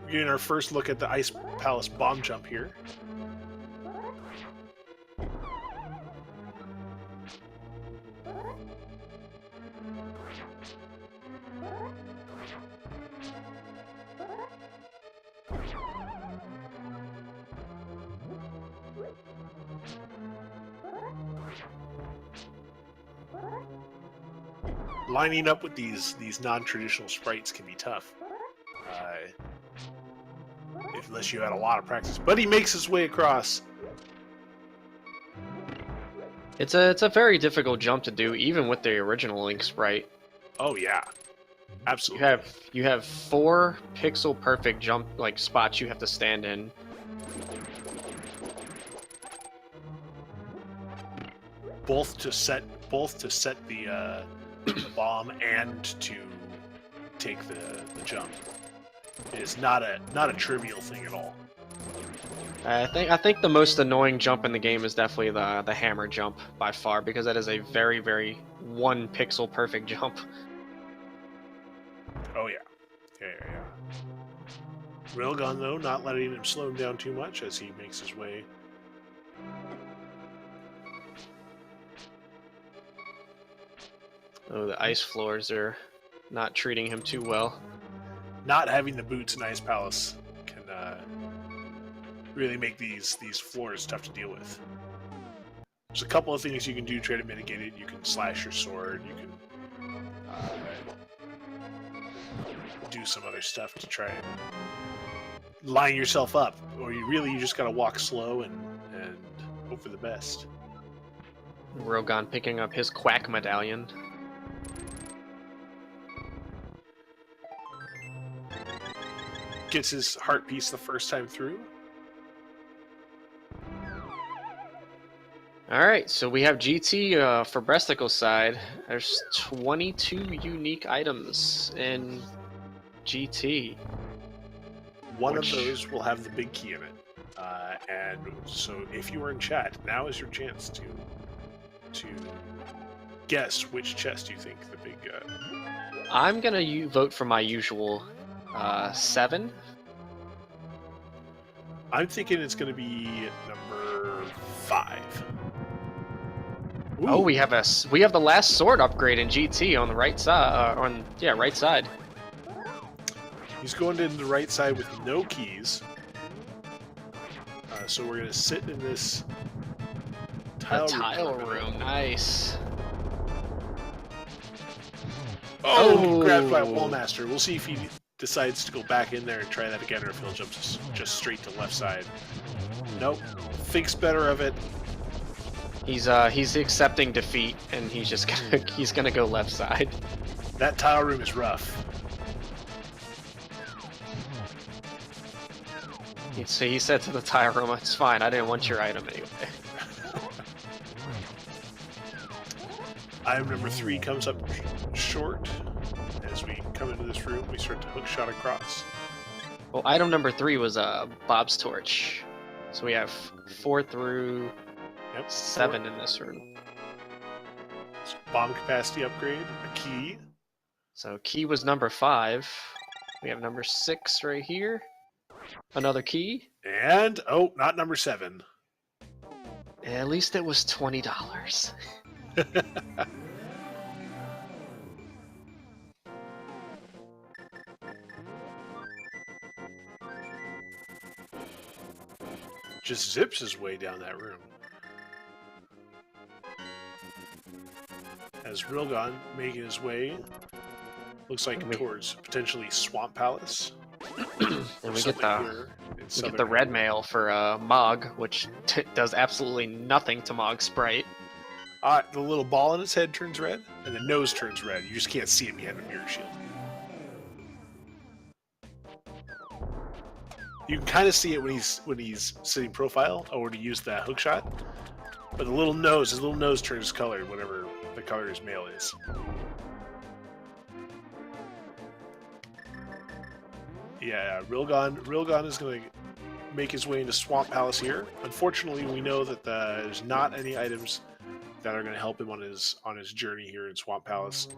Getting our first look at the Ice Palace bomb jump here. Lining up with these non-traditional sprites can be tough, unless you had a lot of practice. But he makes his way across. It's a very difficult jump to do, even with the original Link sprite. Oh yeah, absolutely. You have 4 pixel perfect jump spots you have to stand in. Both to set the bomb and to take the jump. It is not a trivial thing at all. I think the most annoying jump in the game is definitely the hammer jump by far, because that is a very, very 1 pixel perfect jump. Oh yeah. Yeah. Rilgon though, not letting him slow him down too much as he makes his way. Oh, the ice floors are not treating him too well. Not having the boots in Ice Palace can really make these floors tough to deal with. There's a couple of things you can do to try to mitigate it. You can slash your sword. You can do some other stuff to try and line yourself up. Or you just gotta walk slow and hope for the best. Rilgon picking up his quack medallion. Gets his heart piece the first time through. Alright, so we have GT for Breastikle's side. There's 22 unique items in GT. One of those will have the big key in it. And so if you are in chat, now is your chance to guess which chest you think the big... I'm gonna vote for my usual 7. I'm thinking it's going to be number 5. Ooh. Oh, we have the last sword upgrade in GT on the right side. Right side. He's going in the right side with no keys. So we're going to sit in this tile room. Nice. Oh, he grabbed by Wallmaster. We'll see if he decides to go back in there and try that again, or if he'll jump just straight to left side. Nope. Thinks better of it. He's accepting defeat, and he's just gonna go left side. That tile room is rough. He said to the tile room, "It's fine. I didn't want your item anyway." Item number 3 comes up short. As we come into this room, we start to hook shot across. Well, item number 3 was Bob's torch. So we have 4 through 7 in this room. So bomb capacity upgrade, a key. So key was number 5. We have number 6 right here. Another key. And, oh, not number 7. At least it was $20. Just zips his way down that room. As Rilgon making his way, looks like towards potentially Swamp Palace. And we get the red mail for Mog, which does absolutely nothing to Mog's sprite. The little ball in his head turns red, and the nose turns red. You just can't see it behind the mirror shield. You can kind of see it when he's sitting profile, or to use that hook shot. But his little nose turns colored whenever the color his mail is. Yeah, Rilgon is going to make his way into Swamp Palace here. Unfortunately, we know that there's not any items that are going to help him on his journey here in Swamp Palace.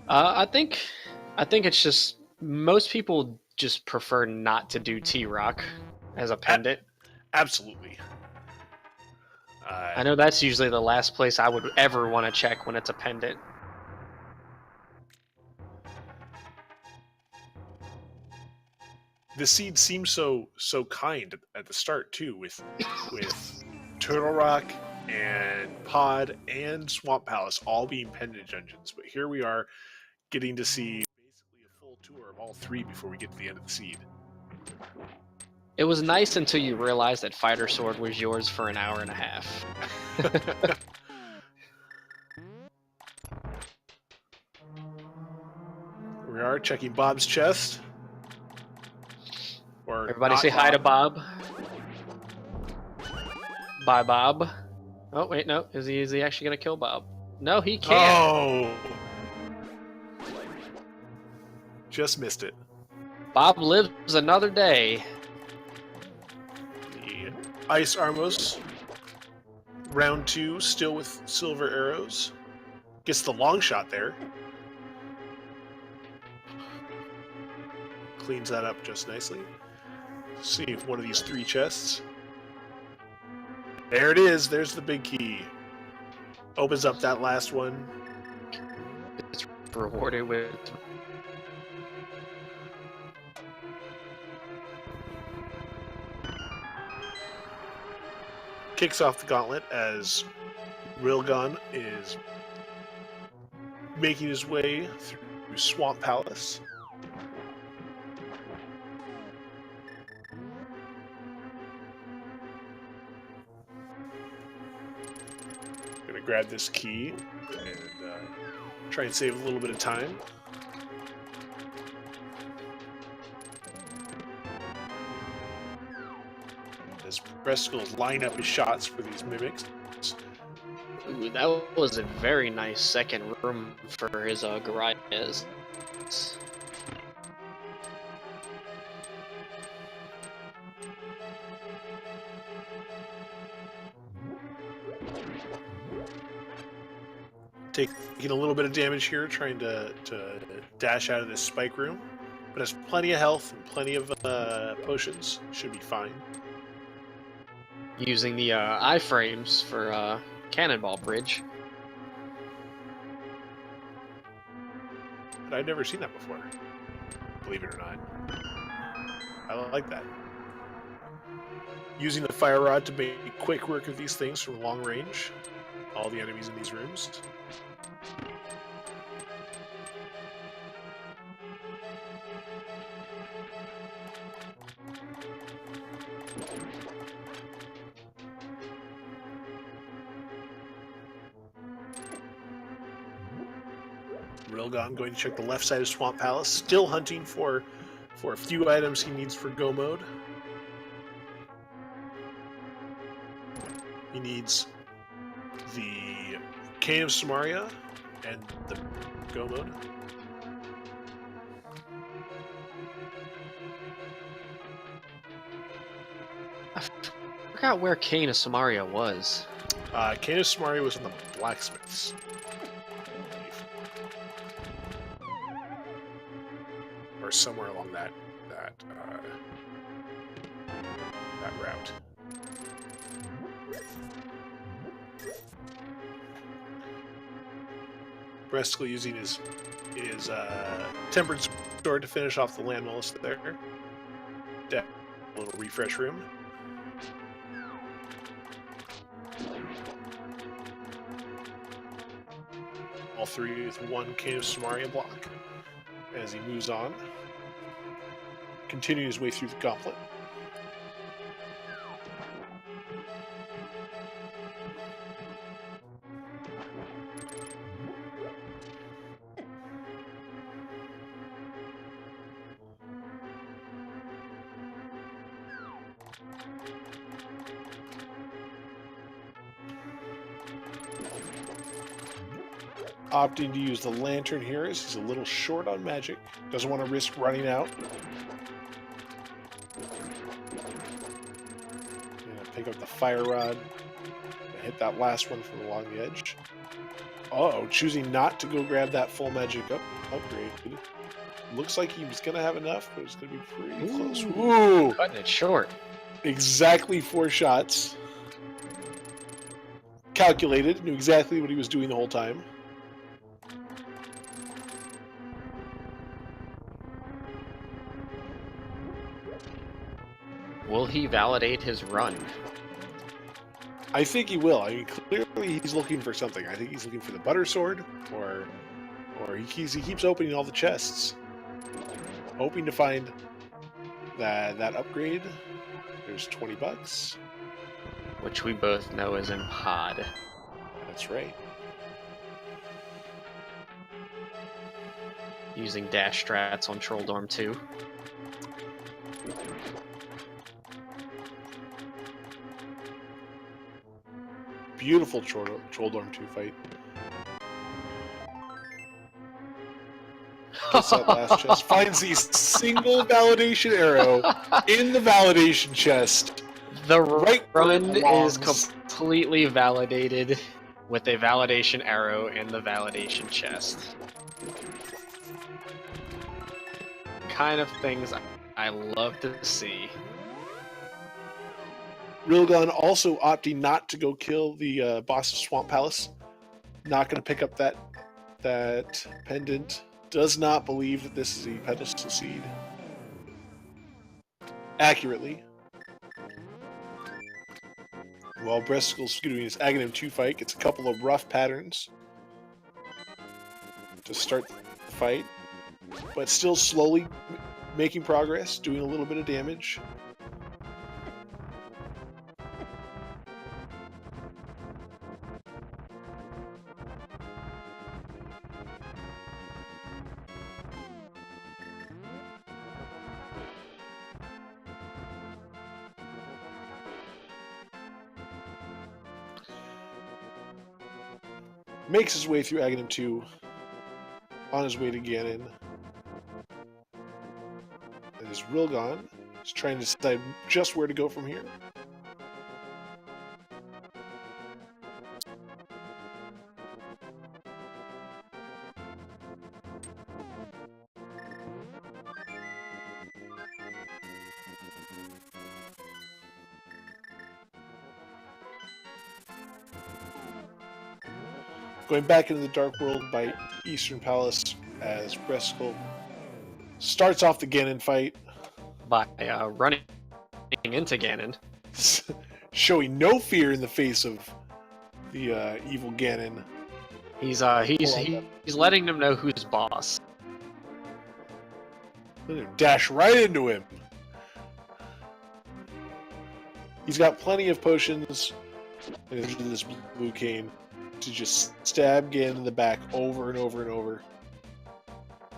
I think it's just most people just prefer not to do T-Rock as a pendant. Absolutely. I know that's usually the last place I would ever want to check when it's a pendant. The seed seems so kind at the start too, with Turtle Rock and Pod and Swamp Palace all being pendant dungeons. But here we are, getting to see basically a full tour of all 3 before we get to the end of the seed. It was nice until you realized that Fighter Sword was yours for an hour and a half. We are checking Bob's chest. Or everybody say hi to Bob. Bye, Bob. Oh, wait, no. Is he actually going to kill Bob? No, he can't. Oh! Just missed it. Bob lives another day. The Ice Armos. Round 2, still with silver arrows. Gets the long shot there. Cleans that up just nicely. See if one of these 3 chests. There it is. There's the big key. Opens up that last one. It's rewarded with... Kicks off the gauntlet as Rilgon is making his way through Swamp Palace. grab this key and try and save a little bit of time. As Breastikle's line up his shots for these mimics. Ooh, that was a very nice second room for his garage. Taking a little bit of damage here, trying to dash out of this spike room, but has plenty of health and plenty of potions. Should be fine. Using the iframes for Cannonball Bridge. But I've never seen that before, believe it or not. I like that. Using the fire rod to make quick work of these things from long range. All the enemies in these rooms. Rilgon going to check the left side of Swamp Palace, still hunting for a few items he needs for Go Mode. He needs the Cane of Samaria and the Go Mode. I forgot where Cane of Samaria was. Cane of Samaria was in the blacksmiths. Or somewhere along that route. Breastikle using his tempered sword to finish off the land mollusk there. A little refresh room. All three with one Cane of Samaria block as he moves on, continuing his way through the gauntlet. Opting to use the lantern here as he's a little short on magic. Doesn't want to risk running out. Gonna pick up the fire rod. Hit that last one from along the edge. Uh-oh, choosing not to go grab that full magic upgrade. Looks like he was going to have enough, but it's going to be pretty close. Ooh! Cutting it short. Exactly 4 shots. Calculated, knew exactly what he was doing the whole time. Will he validate his run? I think he will. I mean, clearly he's looking for something. I think he's looking for the butter sword, or he keeps opening all the chests, hoping to find that upgrade. There's $20, which we both know is in pod. That's right. Using dash strats on Troll Dorm 2. Beautiful Troll Dorm 2 fight. Gets that last chest. Finds the single validation arrow in the validation chest. The run is completely validated with a validation arrow in the validation chest. Kind of things I love to see. Rilgon also opting not to go kill the boss of Swamp Palace. Not going to pick up that pendant. Does not believe that this is a pedestal seed. Accurately. While Breastikle's doing his Aghanim 2 fight, gets a couple of rough patterns to start the fight, but still slowly making progress, doing a little bit of damage. makes his way through Aghanim 2 on his way to Ganon. And his Rilgon is trying to decide just where to go from here. Going back into the Dark World by Eastern Palace as Breastikle starts off the Ganon fight. By running into Ganon. Showing no fear in the face of the evil Ganon. He's letting them know who's boss. Dash right into him. He's got plenty of potions and this blue cane to just stab Ganon in the back over and over and over.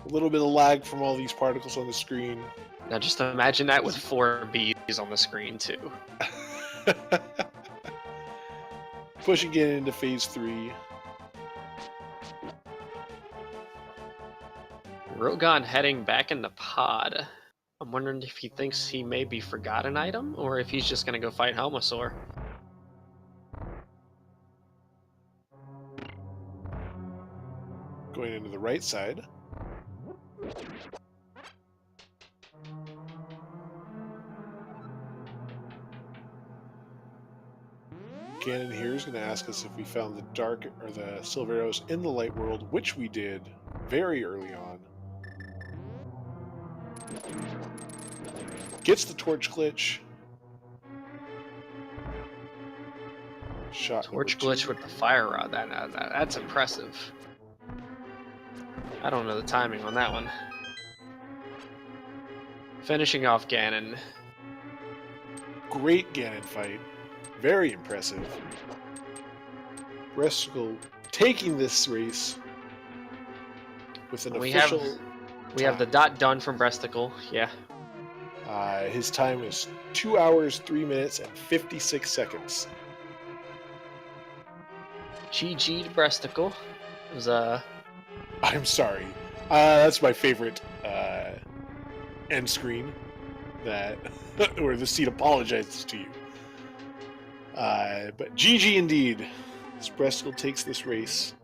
A little bit of lag from all these particles on the screen. Now just imagine that with 4 bees on the screen too. Pushing Ganon into phase 3. Rilgon heading back in the pod. I'm wondering if he thinks he maybe forgot an item, or if he's just gonna go fight Helmasaur. Going into the right side. Ganon here is going to ask us if we found the dark or the silver arrows in the light world, which we did very early on. Gets the torch glitch. Shot Torch glitch with the fire rod. That's impressive. I don't know the timing on that one. Finishing off Ganon. Great Ganon fight. Very impressive. Breastikle taking this race with an official. We have the dot done from Breastikle. Yeah. His time is 2 hours, 3 minutes, and 56 seconds. GG to Breastikle. It was I'm sorry. That's my favorite end screen. That where the seat apologizes to you. But GG indeed. As Breastikle takes this race.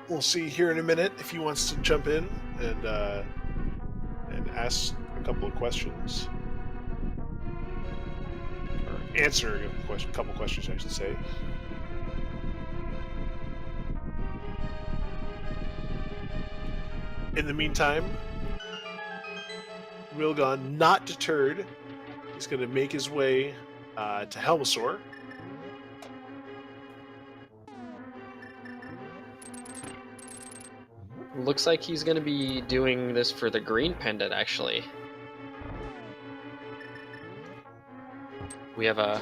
We'll see here in a minute if he wants to jump in and ask a couple of questions. Or answer a couple questions, I should say. In the meantime, Rilgon, not deterred, is going to make his way to Helmasaur. looks like he's going to be doing this for the green pendant, actually. We have a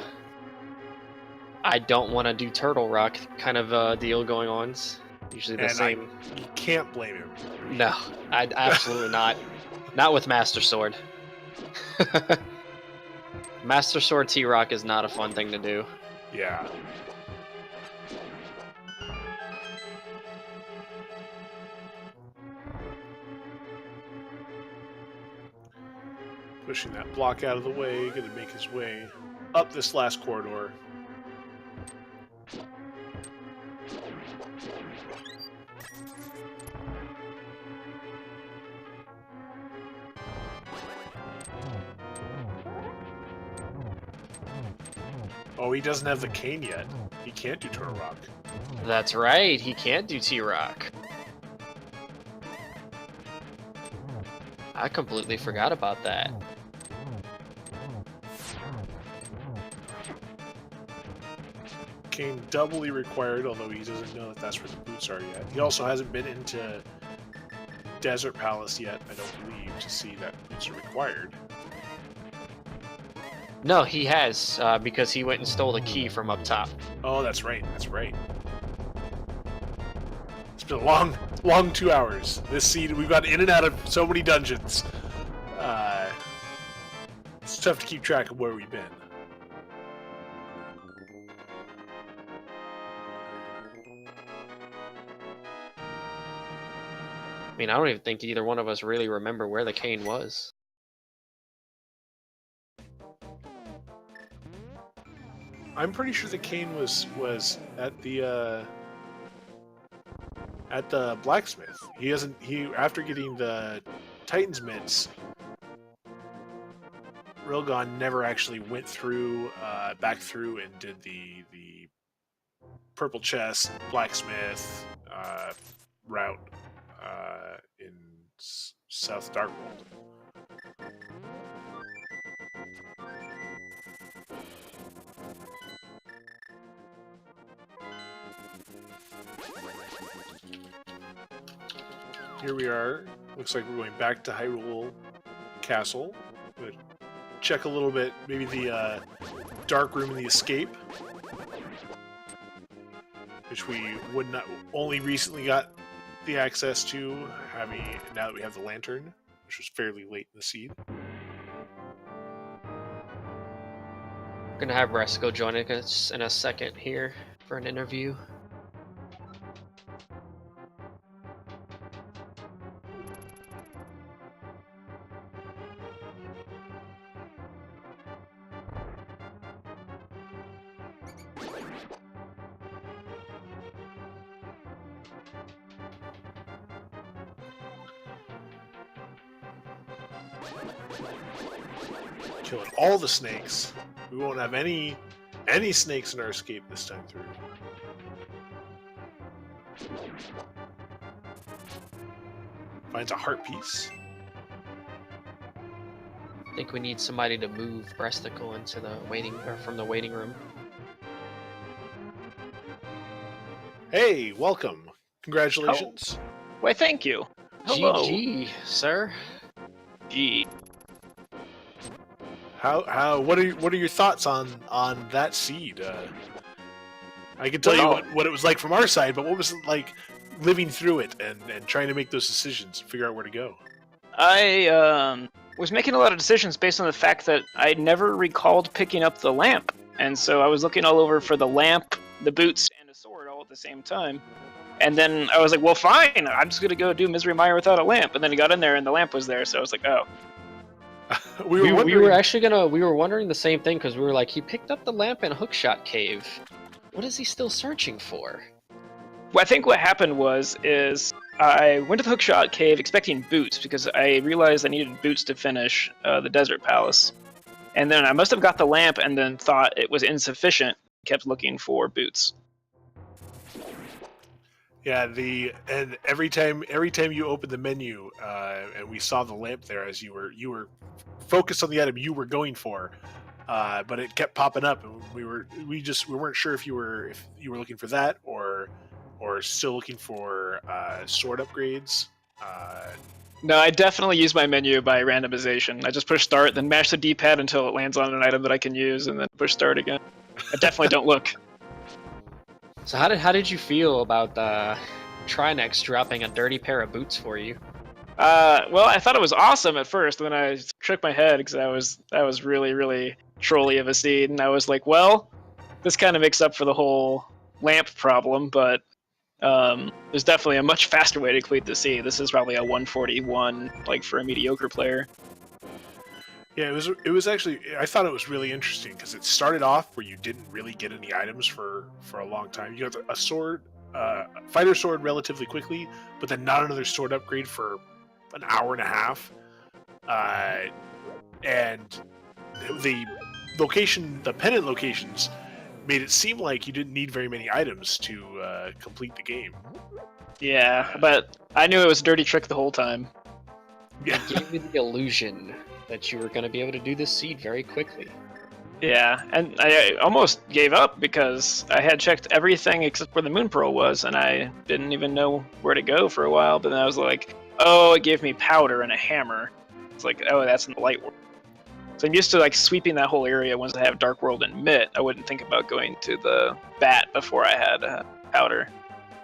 I don't want to do Turtle Rock kind of deal going on. It's usually the same. You can't blame him. No, absolutely not. Not with Master Sword. Master Sword T-Rock is not a fun thing to do. Yeah. Pushing that block out of the way, going to make his way up this last corridor. Oh, he doesn't have the cane yet. He can't do Turtle Rock. That's right, he can't do T-Rock. I completely forgot about that. Cane doubly required, although he doesn't know that that's where the boots are yet. He also hasn't been into Desert Palace yet, I don't believe, to see that boots are required. No, he has, because he went and stole the key from up top. Oh, that's right, that's right. It's been a long 2 hours. This seed, we've got in and out of so many dungeons. It's tough to keep track of where we've been. I mean, I don't even think either one of us really remember where the cane was. I'm pretty sure the cane was at the blacksmith. He after getting the Titan's mitts, Rilgon never actually went through back through and did the purple chest blacksmith route in South Darkworld. Here we are. Looks like we're going back to Hyrule Castle. We'll check a little bit, maybe the dark room in the escape, which we would not only recently got the access to, now that we have the lantern, which was fairly late in the seed. We're gonna have Breastikle joining us in a second here for an interview. Killing all the snakes. We won't have any snakes in our escape this time through. Finds a heart piece. I think we need somebody to move Breastikle into the from the waiting room. Hey, welcome. Congratulations. Oh. Why, thank you. Hello. GG, sir. Gee. What are your thoughts on that seed? I can tell you what it was like from our side, but what was it like living through it and trying to make those decisions and figure out where to go? I was making a lot of decisions based on the fact that I never recalled picking up the lamp, and so I was looking all over for the lamp, the boots, and a sword all at the same time. And then I was like, well, fine, I'm just gonna go do Misery Mire without a lamp. And then I got in there and the lamp was there, so I was like, oh. we were wondering the same thing, because we were like, he picked up the lamp in Hookshot Cave. What is he still searching for? Well, I think what happened is I went to the Hookshot Cave expecting boots, because I realized I needed boots to finish the Desert Palace. And then I must have got the lamp and then thought it was insufficient, kept looking for boots. Yeah, and every time you opened the menu, and we saw the lamp there as you were focused on the item you were going for, but it kept popping up, and we weren't sure if you were looking for that or still looking for sword upgrades. No, I definitely use my menu by randomization. I just push start, then mash the D-pad until it lands on an item that I can use, and then push start again. I definitely don't look. So how did you feel about Trinex dropping a dirty pair of boots for you? Well, I thought it was awesome at first. Then I shook my head because that was really, really trolly of a seed, and I was like, well, this kind of makes up for the whole lamp problem, but there's definitely a much faster way to complete the seed. This is probably a 141, like, for a mediocre player. Yeah, it was actually, I thought it was really interesting because it started off where you didn't really get any items for a long time. You got a sword, fighter sword relatively quickly, but then not another sword upgrade for an hour and a half. And the pennant locations made it seem like you didn't need very many items to complete the game. Yeah, but I knew it was a dirty trick the whole time. Yeah. It gave you the illusion that you were going to be able to do this seed very quickly. Yeah, and I almost gave up because I had checked everything except where the Moon Pearl was, and I didn't even know where to go for a while, but then I was like, oh, it gave me powder and a hammer. It's like, oh, that's in the light world. So I'm used to like sweeping that whole area once I have Dark World and Mitt. I wouldn't think about going to the bat before I had powder.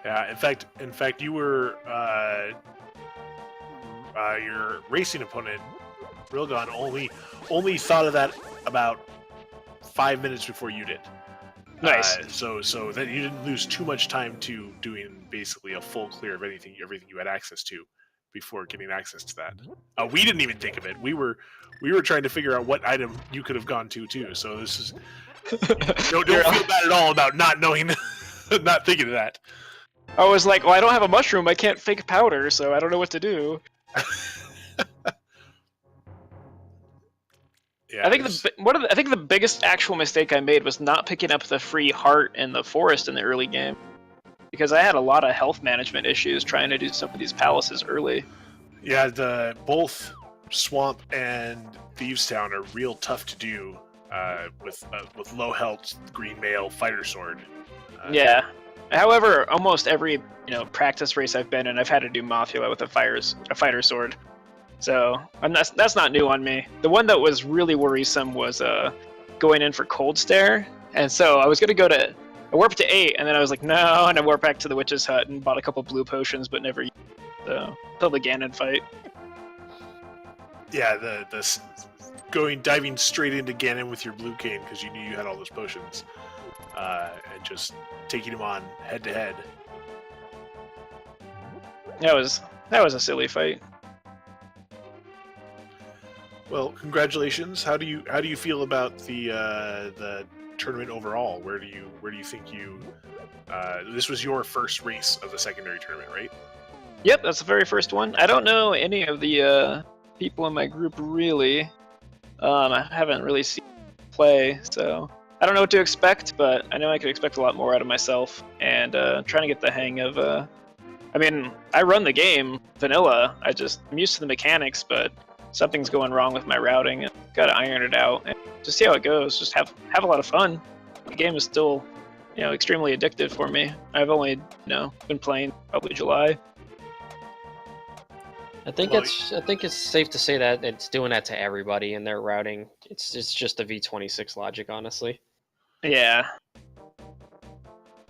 Yeah, in fact, you were your racing opponent Rilgon only thought of that about 5 minutes before you did. Nice. So that you didn't lose too much time to doing basically a full clear of everything you had access to before getting access to that. We didn't even think of it. We were trying to figure out what item you could have gone to too. So this is don't feel bad at all about not knowing, not thinking of that. I was like, well, I don't have a mushroom. I can't fake powder, so I don't know what to do. Yeah, I think the biggest actual mistake I made was not picking up the free heart in the forest in the early game, because I had a lot of health management issues trying to do some of these palaces early. Yeah, both Swamp and Thieves Town are real tough to do with low health green mail fighter sword. Yeah. However, almost every practice race I've been in, I've had to do Mothula with a fighter sword. So that's not new on me. The one that was really worrisome was going in for Cold Stare, and so I was gonna I warped to 8, and then I was like, no, and I warped back to the Witch's Hut and bought a couple blue potions, but never used until the Ganon fight. Yeah, the diving straight into Ganon with your blue cane because you knew you had all those potions, and just taking him on head to head. That was a silly fight. Well, congratulations. How do you feel about the tournament overall? Where do you think you? This was your first race of the secondary tournament, right? Yep, that's the very first one. I don't know any of the people in my group really. I haven't really seen play, so I don't know what to expect. But I know I could expect a lot more out of myself, and trying to get the hang of. I mean, I run the game vanilla. I'm used to the mechanics, but something's going wrong with my routing, and gotta iron it out and just see how it goes. Just have a lot of fun. The game is still, extremely addictive for me. I've only, been playing probably July. I think it's safe to say that it's doing that to everybody in their routing. It's just the V26 logic, honestly. Yeah.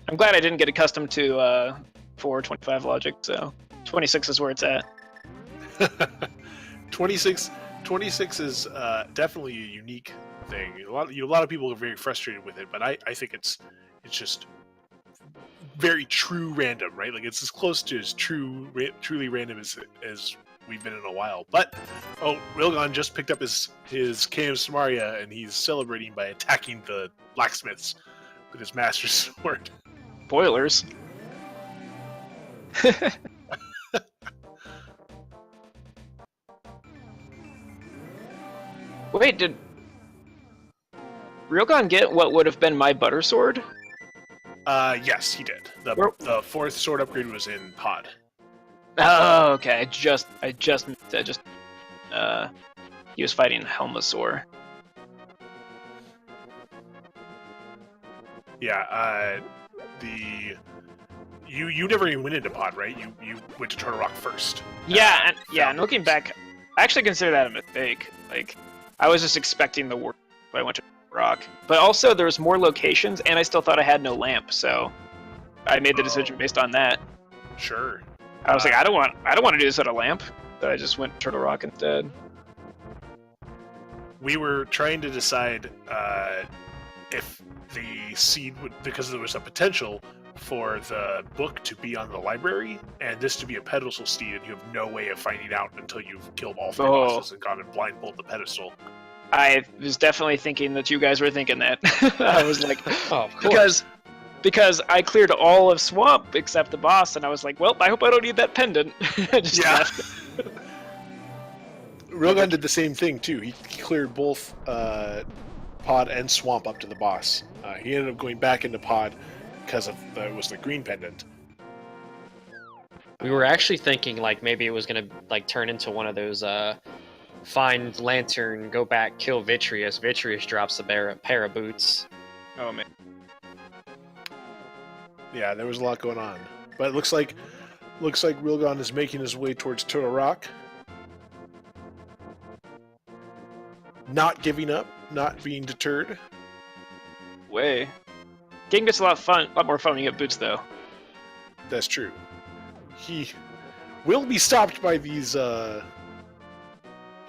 I'm glad I didn't get accustomed to 425 logic, so 26 is where it's at. 26 is definitely a unique thing. A lot of people are very frustrated with it, but I think it's just very true random, right? Like it's as close to as truly random as we've been in a while. But Rilgon just picked up his Kingdom Samaria, and he's celebrating by attacking the blacksmiths with his master sword. Boilers. Wait, did Rilgon get what would have been my butter sword? Yes, he did. The fourth sword upgrade was in Pod. Oh, okay. He was fighting Helmasaur. Yeah, you never even went into Pod, right? You went to Turtle Rock first. Yeah, and looking back, I actually consider that a mistake. Like, I was just expecting the worst, but I went to Rock. But also, there was more locations, and I still thought I had no lamp, so I made the decision based on that. Sure. I was like, I don't want to do this at a lamp, so I just went to Turtle Rock instead. We were trying to decide if the seed would, because there was a potential for the book to be on the library, and this to be a pedestal seed, and you have no way of finding out until you've killed all 3 bosses and gone and blindfold the pedestal. I was definitely thinking that you guys were thinking that. I was like, oh, of course. Because I cleared all of Swamp except the boss, and I was like, well, I hope I don't need that pendant. Just left. Rilgon did the same thing too. He cleared both Pod and Swamp up to the boss. He ended up going back into Pod because it was the green pendant. We were actually thinking like maybe it was gonna like turn into one of those find Lantern, go back, kill Vitreous. Vitreous drops a pair of boots. Oh man. Yeah, there was a lot going on, but it looks like Rilgon is making his way towards Turtle Rock. Not giving up, not being deterred. Way. Game gets a lot more fun when you get boots, though. That's true. He will be stopped by these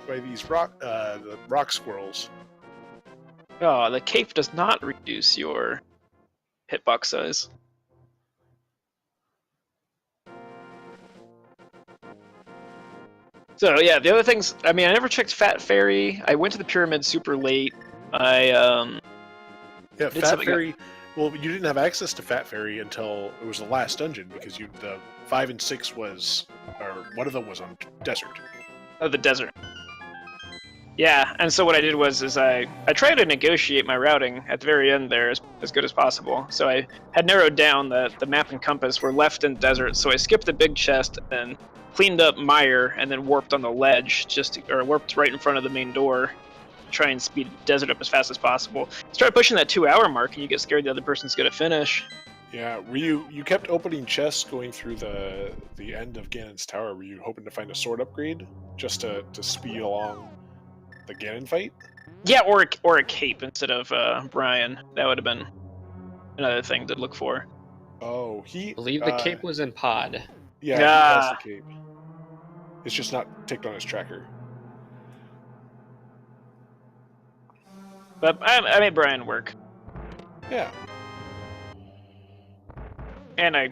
by these the rock squirrels. Oh, the cape does not reduce your hitbox size. So yeah, the other things. I mean, I never checked Fat Fairy. I went to the pyramid super late. Yeah, Did Fat something- Fairy. Well, you didn't have access to Fat Fairy until it was the last dungeon because the 5 and 6 was, or one of them was on desert. Oh, the desert. Yeah, and so what I did was I tried to negotiate my routing at the very end there as good as possible. So I had narrowed down that the map and compass were left in desert, so I skipped the big chest and cleaned up mire and then warped on the ledge, or warped right in front of the main door, to try and speed desert up as fast as possible. Start pushing that 2-hour mark and you get scared the other person's gonna finish. Yeah, were you kept opening chests going through the end of Ganon's tower? Were you hoping to find a sword upgrade just to speed along the Ganon fight? Yeah, or a cape instead of Brian. That would have been another thing to look for. Oh, I believe the cape was in pod. Yeah, he has the cape. It's just not ticked on his tracker. But I made Brian work. Yeah. And I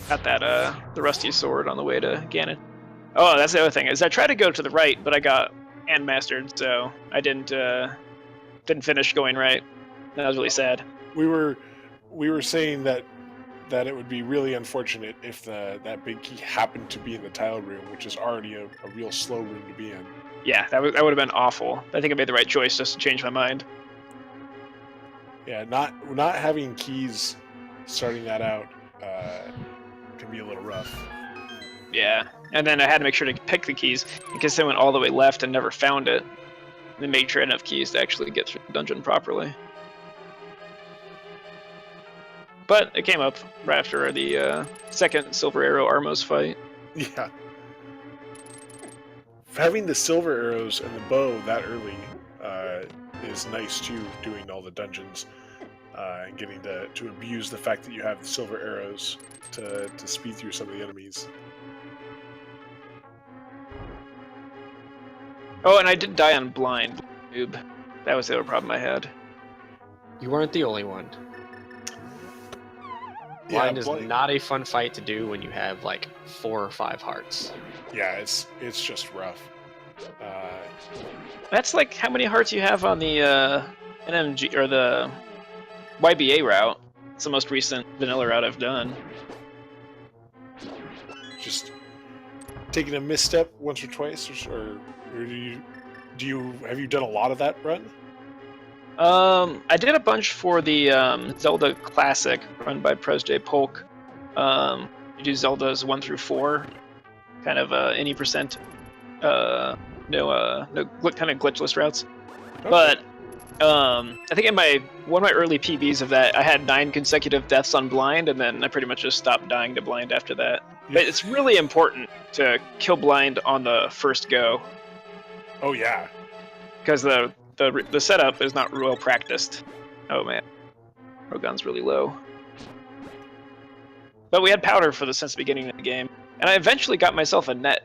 got that the rusty sword on the way to Ganon. Oh, that's the other thing, is I tried to go to the right, but I got handmastered, so I didn't finish going right. That was really sad. We were saying that it would be really unfortunate if that big key happened to be in the tile room, which is already a real slow room to be in. Yeah, that would have been awful. I think I made the right choice just to change my mind. Yeah, not having keys starting that out can be a little rough. Yeah, and then I had to make sure to pick the keys because I went all the way left and never found it. And then make sure I had enough keys to actually get through the dungeon properly. But it came up right after the second Silver Arrow Armos fight. Yeah. Having the silver arrows and the bow that early is nice too, doing all the dungeons and getting to abuse the fact that you have the silver arrows to speed through some of the enemies. Oh, and I did die on blind, noob. That was the other problem I had. You weren't the only one. Blind is not a fun fight to do when you have like 4 or 5 hearts. Yeah, it's just rough. That's like how many hearts you have on the NMG or the YBA route. It's the most recent vanilla route I've done. Just taking a misstep once or twice, or have you done a lot of that run? I did a bunch for the Zelda Classic run by Pres J Polk. You do Zeldas 1 through 4, kind of any percent, no kind of glitchless routes. Okay. But I think in one of my early PBs of that, I had 9 consecutive deaths on blind, and then I pretty much just stopped dying to blind after that. Yeah. But it's really important to kill blind on the first go, Oh yeah. because the setup is not well practiced. Oh man, Rilgon's really low. But we had powder since the beginning of the game, and I eventually got myself a net.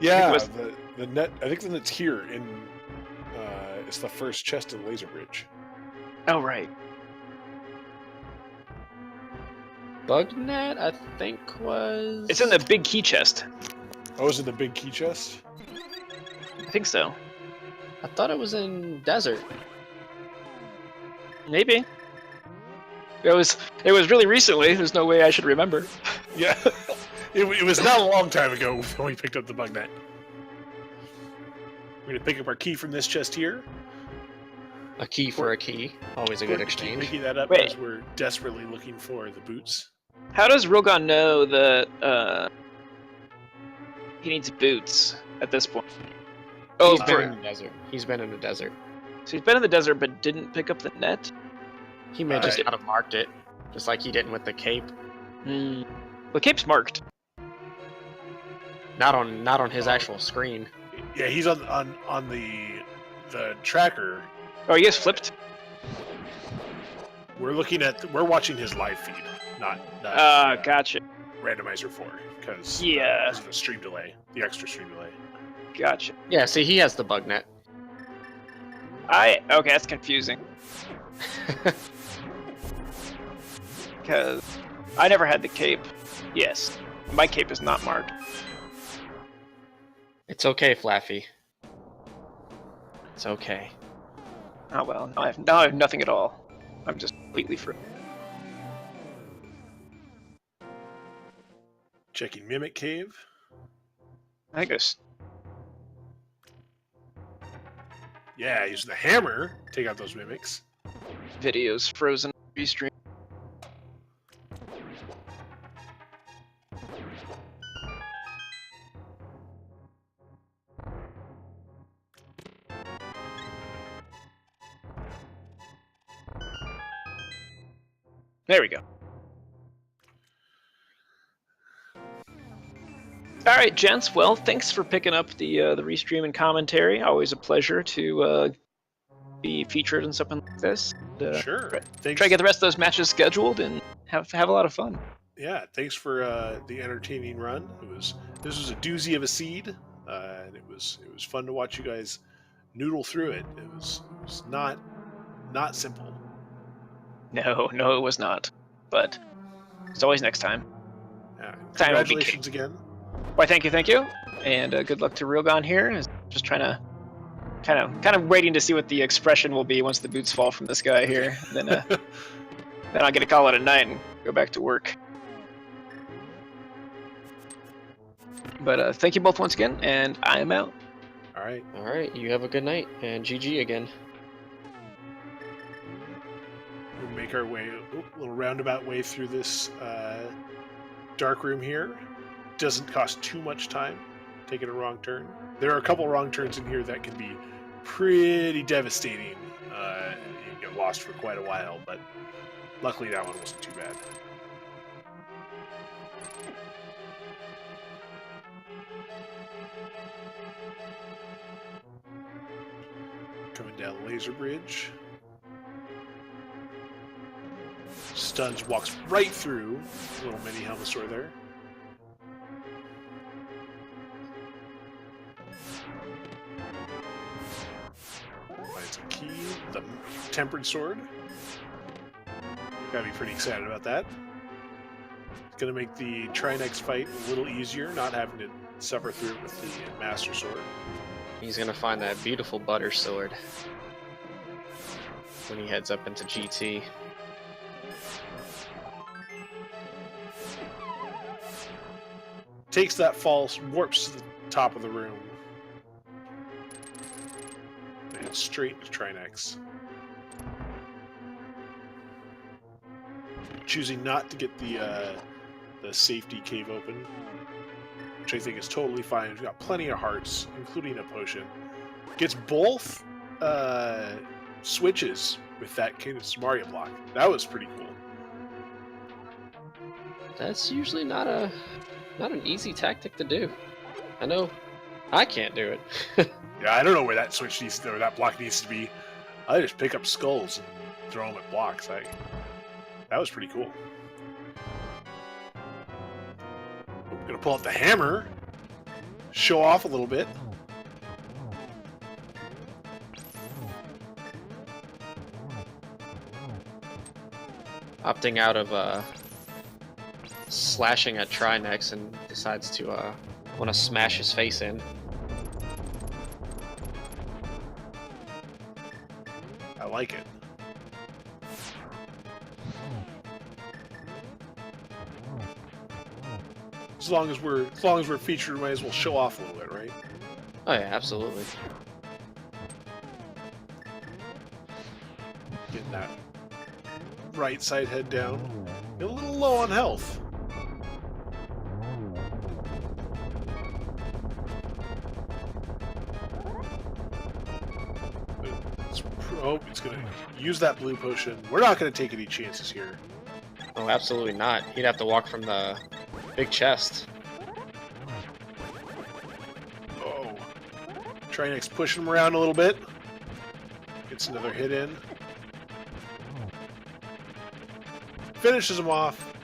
Yeah, the net. I think the net's here in. It's the first chest in Laser Bridge. Oh right. Bugnet, I think was. It's in the big key chest. Oh, is it the big key chest? I think so. I thought it was in desert. Maybe. It was really recently. There's no way I should remember. Yeah, it was not a long time ago when we picked up the bug net. We're gonna pick up our key from this chest here. A key for a key. Always a good exchange. Picking that up Wait. as we're desperately looking for the boots. How does Rilgon know that he needs boots at this point? Oh, He's been in the desert. He's been in the desert. so he's been in the desert but didn't pick up the net? He may just not have marked it, just like he didn't with the cape. The cape's marked. Not on his actual screen. Yeah, he's on the tracker. Oh, he has flipped? We're watching his live feed, not Gotcha. Randomizer 4, because Yeah. of the stream delay, the extra stream delay. Gotcha. Yeah, see, he has the bug net. Okay, that's confusing. Because I never had the cape. Yes, my cape is not marked. It's okay, Flaffy. It's okay. Oh well, now I have nothing at all. I'm just completely free. Checking Mimic Cave. I guess. Yeah, use the hammer. Take out those mimics. Video's frozen restream. There we go. All right, gents. Well, thanks for picking up the restream and commentary. Always a pleasure to be featured in something like this. Sure. Thanks. Try to get the rest of those matches scheduled and have a lot of fun. Yeah, thanks for the entertaining run. This was a doozy of a seed, and it was fun to watch you guys noodle through it. It was not simple. No, it was not. But it's always next time. Yeah, Time will be congratulations again. Why, thank you, and good luck to Rilgon here. Just trying to, kind of waiting to see what the expression will be once the boots fall from this guy here. Then I'll get a call it a night and go back to work. But thank you both once again, and I am out. All right. All right, you have a good night, and GG again. We'll make our way, a little roundabout way through this dark room here. Doesn't cost too much time taking a wrong turn. There are a couple wrong turns in here that can be pretty devastating. You get lost for quite a while, but luckily that one wasn't too bad. Coming down Laser Bridge. Stuns, walks right through little mini Helmasaur there. Finds a key, the Tempered Sword. Gotta be pretty excited about that. It's gonna make the Trinex fight a little easier, not having to suffer through it with the Master Sword. He's gonna find that beautiful butter sword when he heads up into GT. Takes that fall, warps to the top of the room. And straight to Trinex. Choosing not to get the safety cave open, which I think is totally fine. We've got plenty of hearts, including a potion. Gets both switches with that Cadence Mario block. That was pretty cool. That's usually not an easy tactic to do. I know I can't do it. Yeah, I don't know where that switch needs, or that block needs to be. I just pick up skulls and throw them at blocks. That was pretty cool. I'm gonna pull out the hammer, show off a little bit. Opting out of slashing at Trinex and decides to want to smash his face in. I like it. As long as we're featured, we might as well show off a little bit, right? Oh yeah, absolutely. Getting that right side head down. Get a little low on health. It's going to use that blue potion. We're not going to take any chances here. Oh, absolutely not. He'd have to walk from the big chest. Oh. Trinex pushing him around a little bit. Gets another hit in. Finishes him off.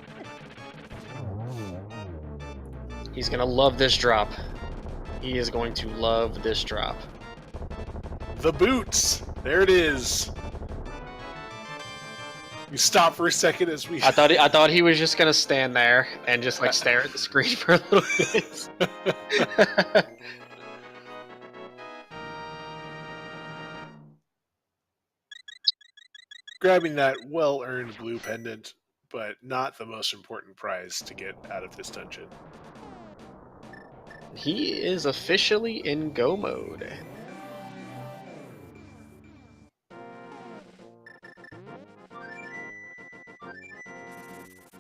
He's gonna love this drop. He is going to love this drop. The boots! There it is. You stop for a second as we... I thought he was just gonna stand there and just like stare at the screen for a little bit. Grabbing that well-earned blue pendant, but not the most important prize to get out of this dungeon. He is officially in go mode.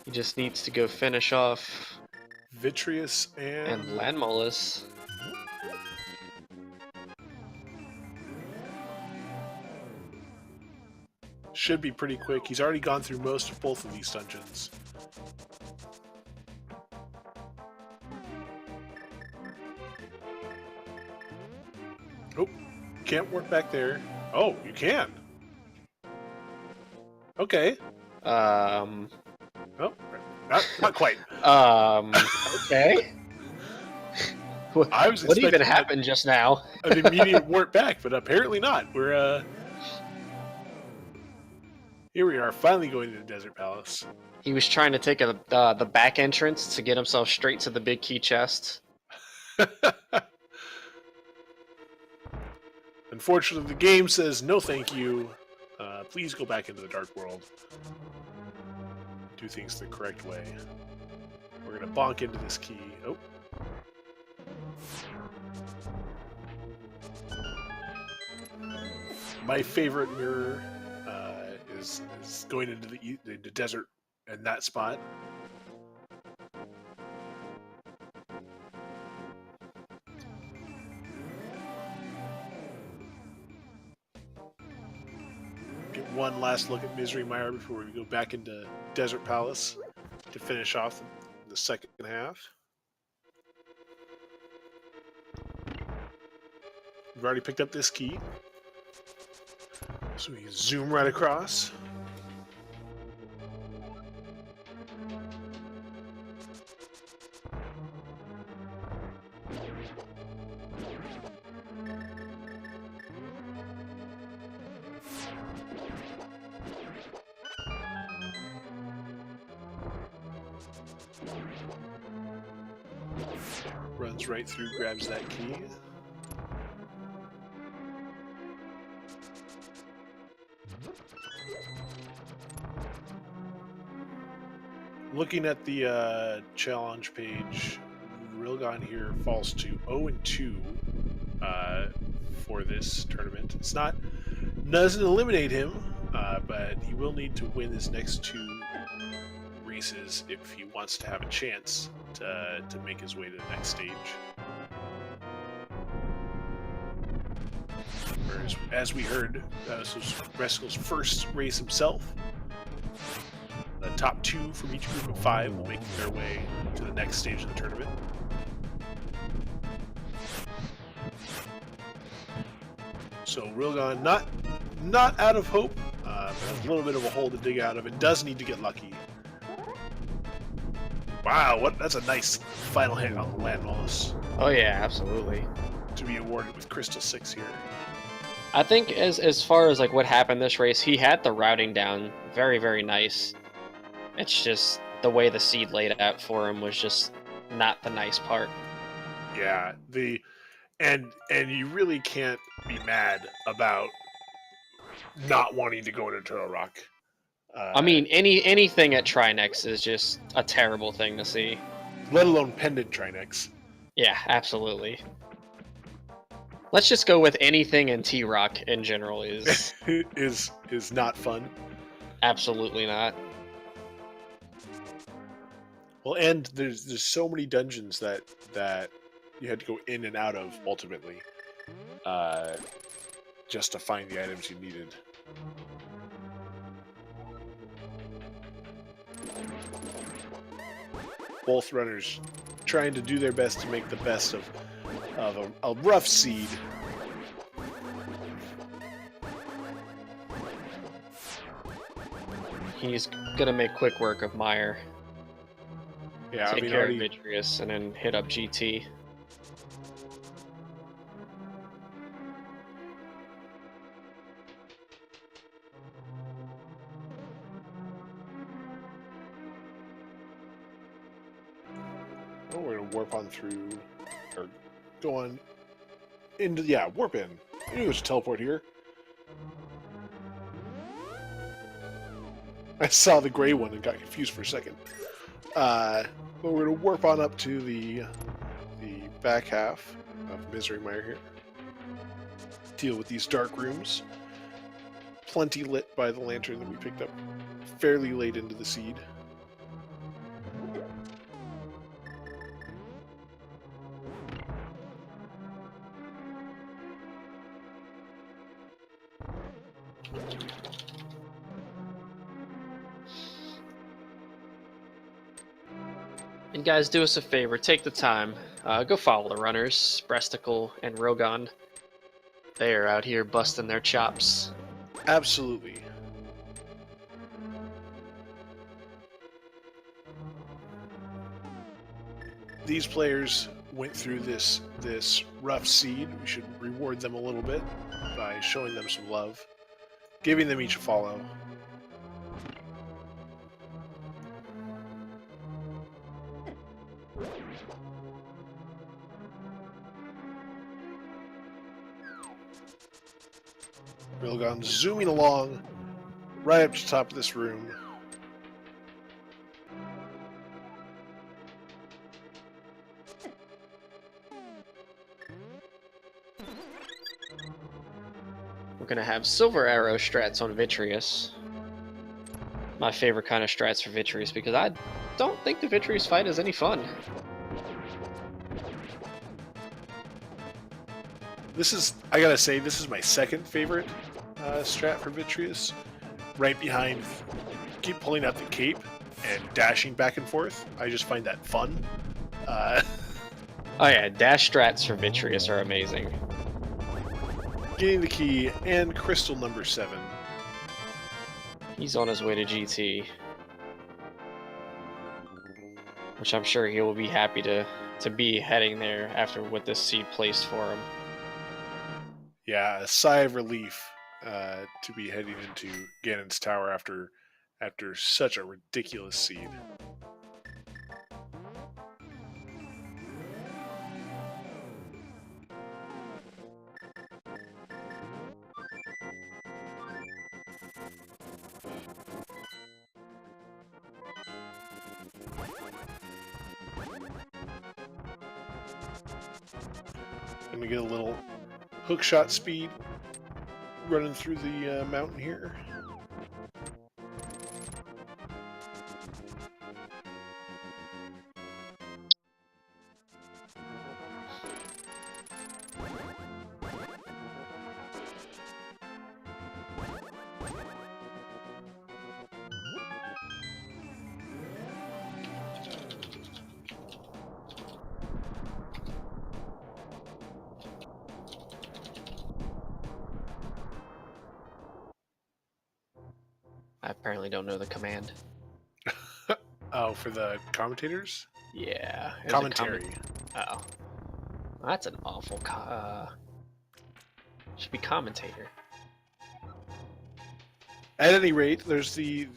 He just needs to go finish off Vitreous and Landmolus. should be pretty quick. He's already gone through most of both of these dungeons. Oh, can't work back there. Oh, you can. Okay. Oh, not quite. Okay. I was What even expecting happened just now? an immediate warp back, but apparently not. We're here we are, finally going to the Desert Palace. He was trying to take the back entrance to get himself straight to the big key chest. Unfortunately, the game says no thank you. Please go back into the Dark World. Do things the correct way. We're going to bonk into this key. Oh. My favorite mirror is going into the desert in that spot. Get one last look at Misery Mire before we go back into Desert Palace to finish off the second half. We've already picked up this key. So we can zoom right across. Runs right through, grabs that key. Looking at the challenge page, Rilgon here falls to 0-2 for this tournament. It's not doesn't eliminate him, but he will need to win his next 2 races if he wants to have a chance to make his way to the next stage. Whereas, as we heard, this was Breastikle's first race himself. The top 2 from each group of 5 will make their way to the next stage of the tournament. So Rilgon not out of hope, but a little bit of a hole to dig out of. It does need to get lucky. Wow, that's a nice final hit on the Landmolus. Oh yeah, absolutely. To be awarded with Crystal 6 here. I think as far as like what happened this race, he had the routing down very, very nice. It's just the way the seed laid out for him was just not the nice part. Yeah, and you really can't be mad about not wanting to go into Turtle Rock. I mean, anything at Trinex is just a terrible thing to see. Let alone Pendant Trinex. Yeah, absolutely. Let's just go with anything in T-Rock in general is is not fun. Absolutely not. Well, and there's so many dungeons that you had to go in and out of ultimately, just to find the items you needed. Both runners trying to do their best to make the best of a rough seed. He's gonna make quick work of Meyer. Yeah, Take I mean, care already, of Vitreous and then hit up GT. Oh, we're gonna warp on through, or go on into, yeah, warp in. I knew there's a teleport here. I saw the gray one and got confused for a second. But we're gonna warp on up to the back half of Misery Mire here. Deal with these dark rooms. Plenty lit by the lantern that we picked up fairly late into the seed. And guys, do us a favor, take the time, go follow the runners, Breastikle and Rilgon. They are out here busting their chops. Absolutely. These players went through this rough seed. We should reward them a little bit by showing them some love, giving them each a follow. Rilgon zooming along right up to the top of this room. We're gonna have Silver Arrow strats on Vitreous. My favorite kind of strats for Vitreous, because I don't think the Vitreous fight is any fun. This is, I gotta say, this is my second favorite strat for Vitreous. Right behind, keep pulling out the cape and dashing back and forth. I just find that fun. Oh yeah, dash strats for Vitreous are amazing. Getting the key and crystal number 7. He's on his way to GT. Which I'm sure he will be happy to be heading there after what this seed placed for him. Yeah, a sigh of relief to be heading into Ganon's Tower after such a ridiculous seed. And we get a little hookshot speed running through the mountain here. I apparently don't know the command. Oh, for the commentators? Yeah. there's a Commentary. Oh. That's an awful should be commentator. At any rate, there's the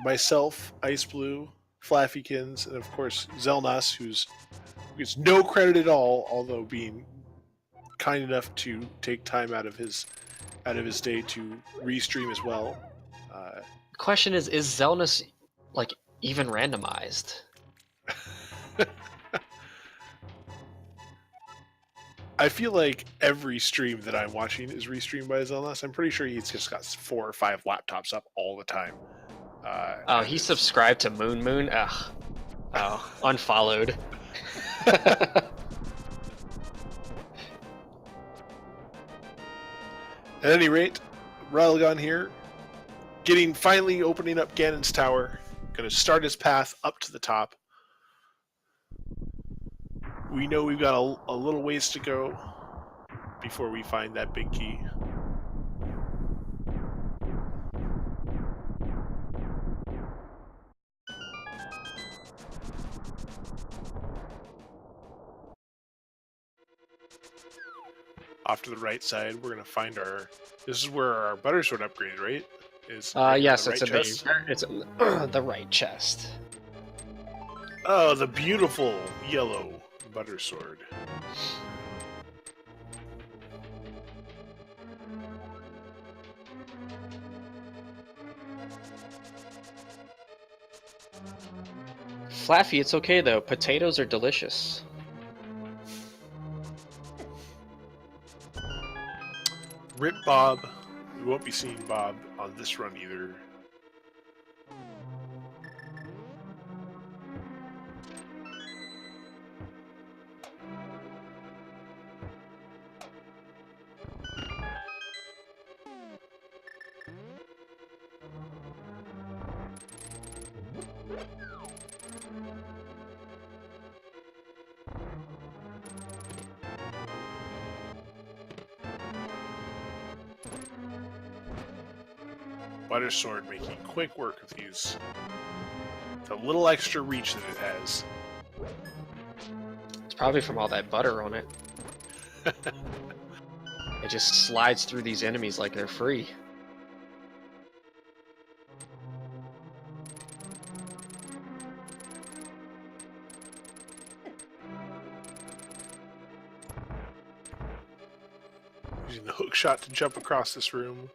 myself, Ice Blue, Flaffykins, and of course Zelnas, who gets no credit at all, although being kind enough to take time out of his day to restream as well. The question is Zelnus like even randomized? I feel like every stream that I'm watching is restreamed by Zelnas. I'm pretty sure he's just got 4 or 5 laptops up all the time. Oh, he subscribed to Moon. Ugh. Oh, unfollowed. At any rate, Rilgon here, finally opening up Ganon's Tower. Going to start his path up to the top. We know we've got a little ways to go before we find that big key. Off to the right side, we're going to find this is where our butter sword upgrade, right? Is Yes, right it's chest? in the right chest. Oh, the beautiful yellow butter sword. Flaffy, it's okay though. Potatoes are delicious. Rip Bob. We won't be seeing Bob on this run either. Butter sword making quick work of these. The little extra reach that it has. It's probably from all that butter on it. It just slides through these enemies like they're free. Using the hook shot to jump across this room.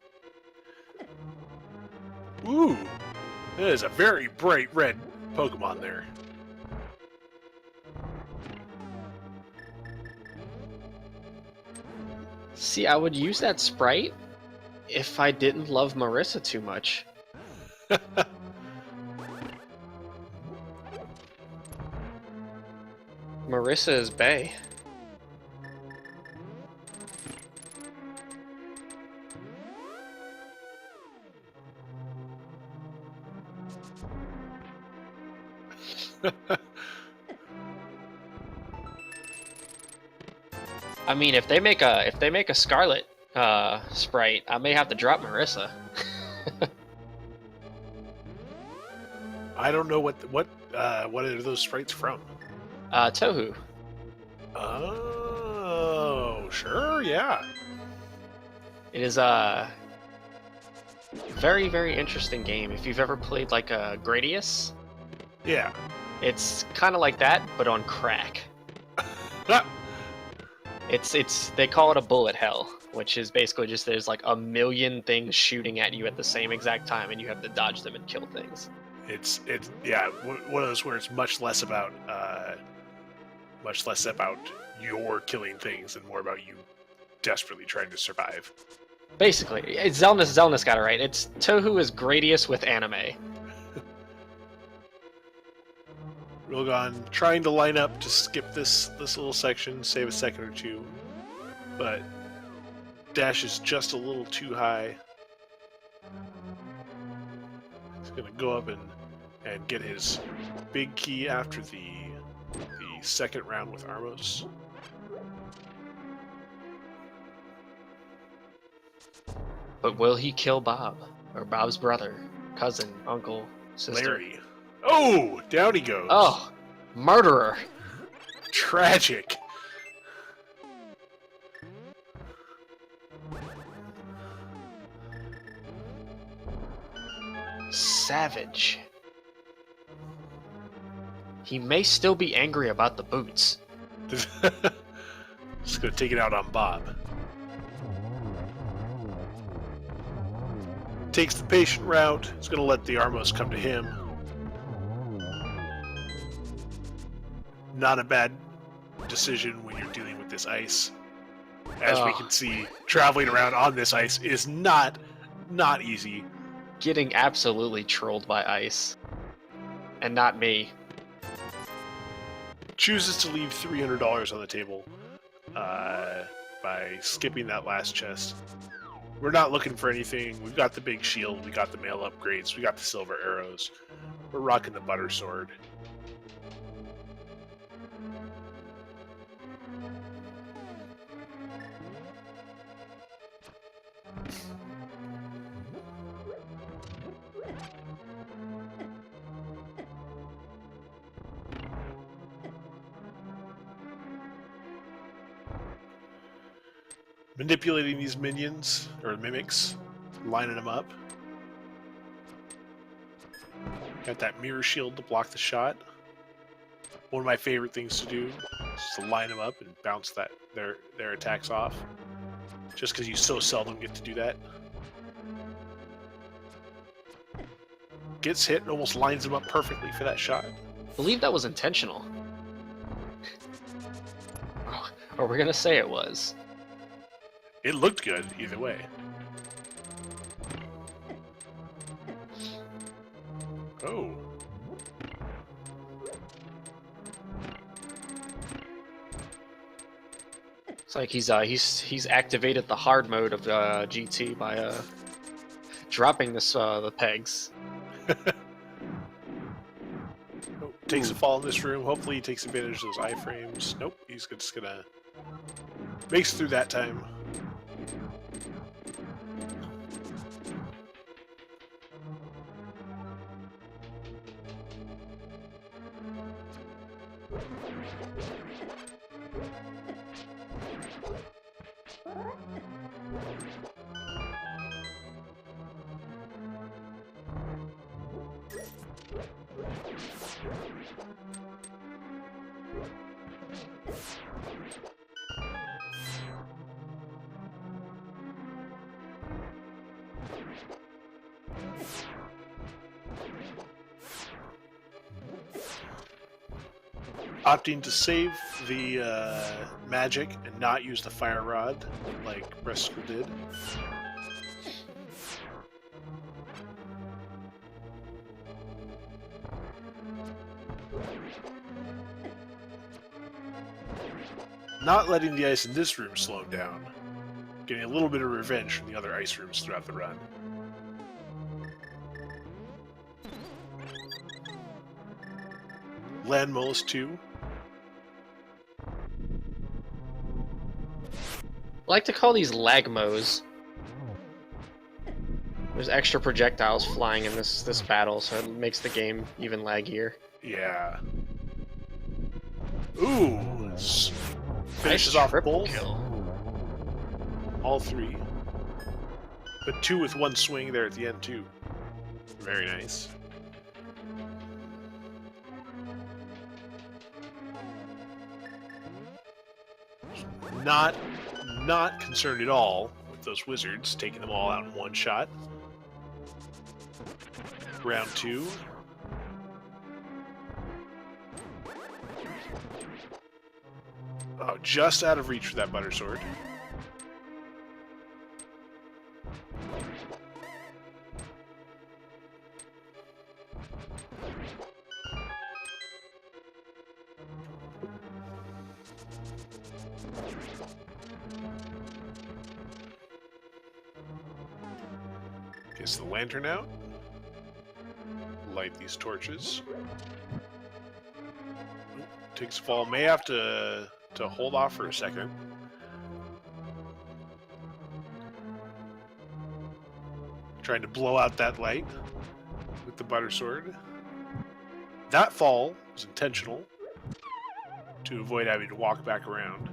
Ooh! That is a very bright red Pokemon there. See, I would use that sprite if I didn't love Marissa too much. Marissa is bae. I mean, if they make a Scarlet sprite, I may have to drop Marissa. I don't know what are those sprites from? Tohu. Oh, sure, yeah. It is a very, very interesting game. If you've ever played like a Gradius, Yeah. it's kind of like that, but on crack. It's they call it a bullet hell, which is basically just there's like a million things shooting at you at the same exact time, and you have to dodge them and kill things. It's yeah, one of those where it's much less about your killing things and more about you desperately trying to survive. Basically, Zelna's got it right. It's Tohu is Gradius with anime. Rilgon trying to line up to skip this little section, save a second or two, but dash is just a little too high. He's gonna go up and get his big key after the second round with Armos. But will he kill Bob? Or Bob's brother, cousin, uncle, sister? Larry. Oh, down he goes. Oh, murderer. Tragic. Savage. He may still be angry about the boots. Just gonna take it out on Bob. Takes the patient route. He's gonna let the Armos come to him. Not a bad decision when you're dealing with this ice. As we can see, traveling around on this ice is not easy. Getting absolutely trolled by ice. And not me. Chooses to leave $300 on the table by skipping that last chest. We're not looking for anything. We've got the big shield. We got the mail upgrades. We got the silver arrows. We're rocking the butter sword. Manipulating these minions, or mimics, lining them up. Got that mirror shield to block the shot. One of my favorite things to do is to line them up and bounce their attacks off. Just because you so seldom get to do that. Gets hit and almost lines him up perfectly for that shot. I believe that was intentional. Or we're gonna say it was. It looked good either way. Oh. It's like he's activated the hard mode of GT by dropping the pegs. Oh, takes a fall in this room. Hopefully he takes advantage of those iframes. Nope, he's just gonna makes it through that time. Opting to save the magic and not use the fire rod like Breastikle did. Not letting the ice in this room slow him down. Getting a little bit of revenge from the other ice rooms throughout the run. Land Molus 2. I like to call these lagmos. There's extra projectiles flying in this battle, so it makes the game even laggier. Yeah. Ooh! Finishes off triple both. kill. All three. But two with one swing there at the end, too. Very nice. Not concerned at all with those wizards, taking them all out in one shot. Round two. Oh, just out of reach for that butter sword. Gets the lantern out. Light these torches. Oop, takes a fall. May have to hold off for a second. Trying to blow out that light with the butter sword. That fall was intentional to avoid having to walk back around.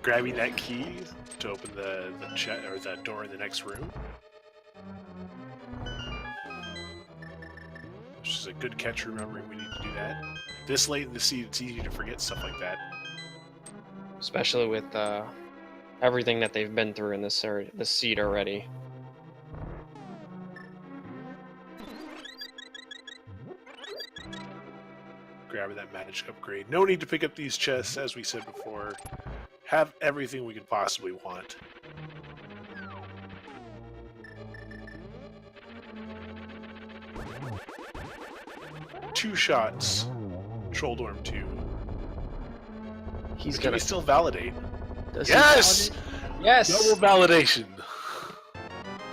Grabbing that key to open the or that door in the next room. Which is a good catch, remembering we need to do that. This late in the seed, it's easy to forget stuff like that. Especially with everything that they've been through in this seed already. Grabbing that magic upgrade. No need to pick up these chests, as we said before. Have everything we could possibly want. Two shots. Trolldorm 2. He's Can gonna we still validate? Does he Yes! validate? Yes! Double validation.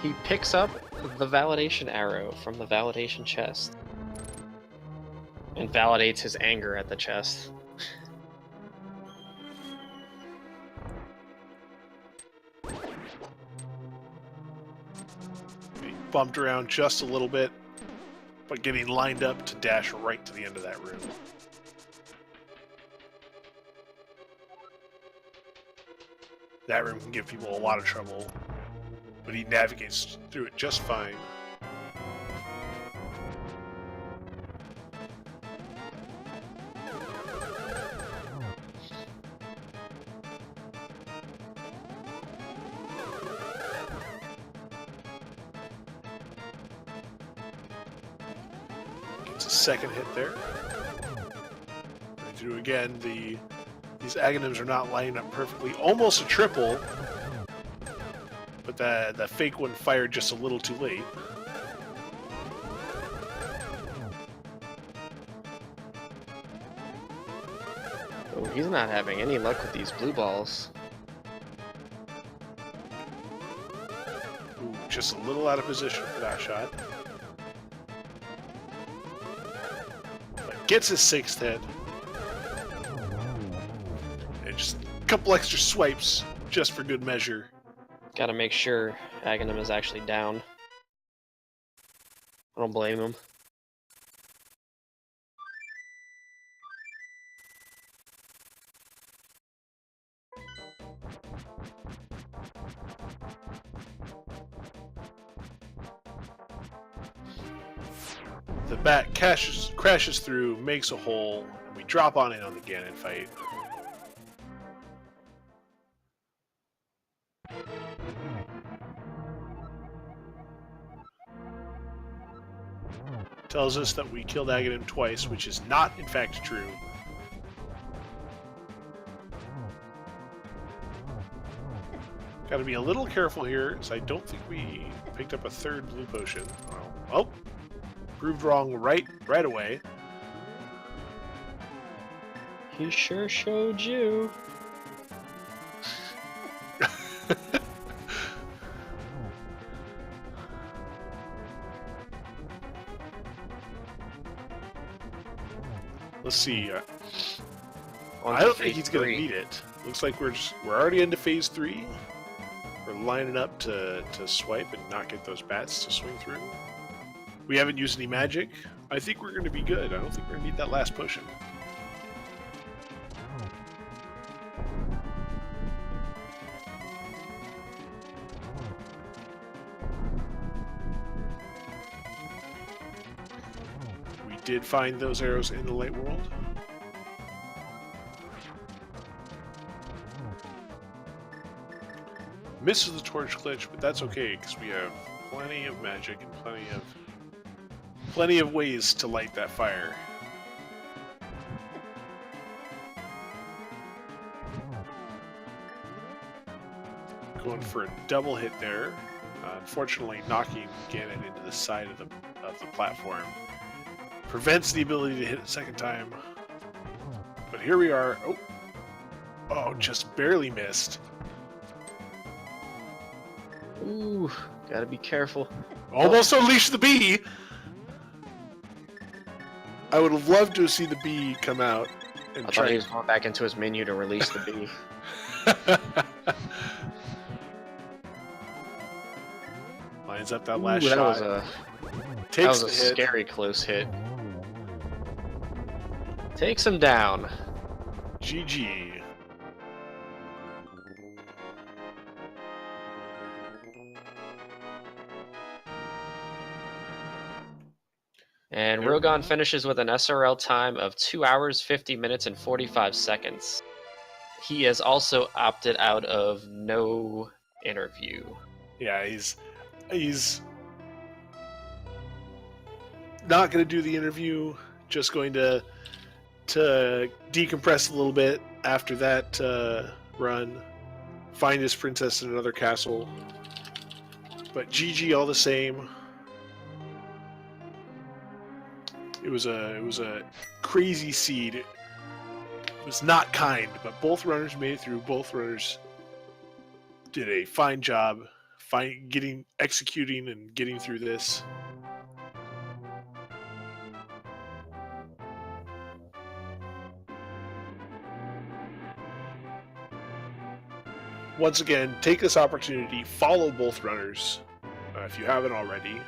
He picks up the validation arrow from the validation chest. And validates his anger at the chest. bumped around just a little bit, but getting lined up to dash right to the end of that room. That room can give people a lot of trouble, but he navigates through it just fine. Gets a second hit there. Ready to do again. These Aghanims are not lining up perfectly. Almost a triple, but the fake one fired just a little too late. Oh, he's not having any luck with these blue balls. Ooh, just a little out of position for that shot. But gets his sixth hit. And just a couple extra swipes just for good measure. Gotta make sure Aghanim is actually down. I don't blame him. The bat crashes through, makes a hole, and we drop on in on the Ganon fight. Tells us that we killed Aghanim twice, which is not, in fact, true. Gotta be a little careful here, because I don't think we picked up a third blue potion. Well, proved wrong right away. He sure showed you. Let's see. I don't think he's going to need it. Looks like we're already into phase 3. We're lining up to swipe and not get those bats to swing through. We haven't used any magic. I think we're going to be good. I don't think we're going to need that last potion. We did find those arrows in the light world. Misses the torch glitch, but that's okay because we have plenty of magic and plenty of ways to light that fire. Going for a double hit there. Unfortunately, knocking Ganon into the side of the platform prevents the ability to hit it a second time. But here we are. Oh, just barely missed. Ooh, gotta be careful. Almost unleashed the bee! I would have loved to see the bee come out and I thought he was going back into his menu to release the bee. Lines up that last shot. That was a scary close hit. Takes him down. GG. And Rilgon finishes with an SRL time of 2 hours, 50 minutes, and 45 seconds. He has also opted out of no interview. Yeah, he's not going to do the interview, just going to decompress a little bit after that run, find his princess in another castle. But GG all the same. It was a crazy seed. It was not kind, but both runners made it through. Both runners did a fine job executing and getting through this. Once again, take this opportunity, follow both runners. if you haven't already.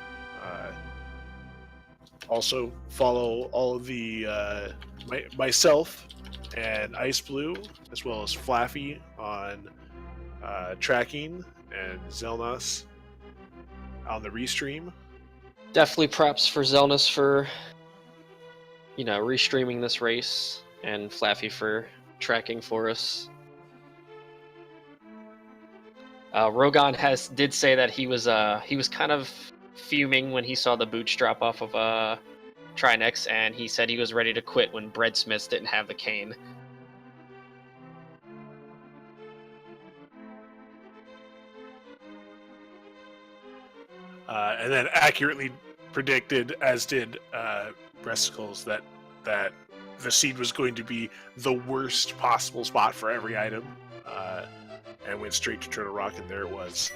Also, follow all of the myself and Ice Blue, as well as Flaffy on tracking, and Zelnas on the restream. Definitely props for Zelnus for, restreaming this race, and Flaffy for tracking for us. Rilgon did say that he was kind of fuming when he saw the boots drop off of Trinex, and he said he was ready to quit when Bread Smiths didn't have the cane. And then accurately predicted, as did Breastikles, that the seed was going to be the worst possible spot for every item, and went straight to Turtle Rock, and there it was.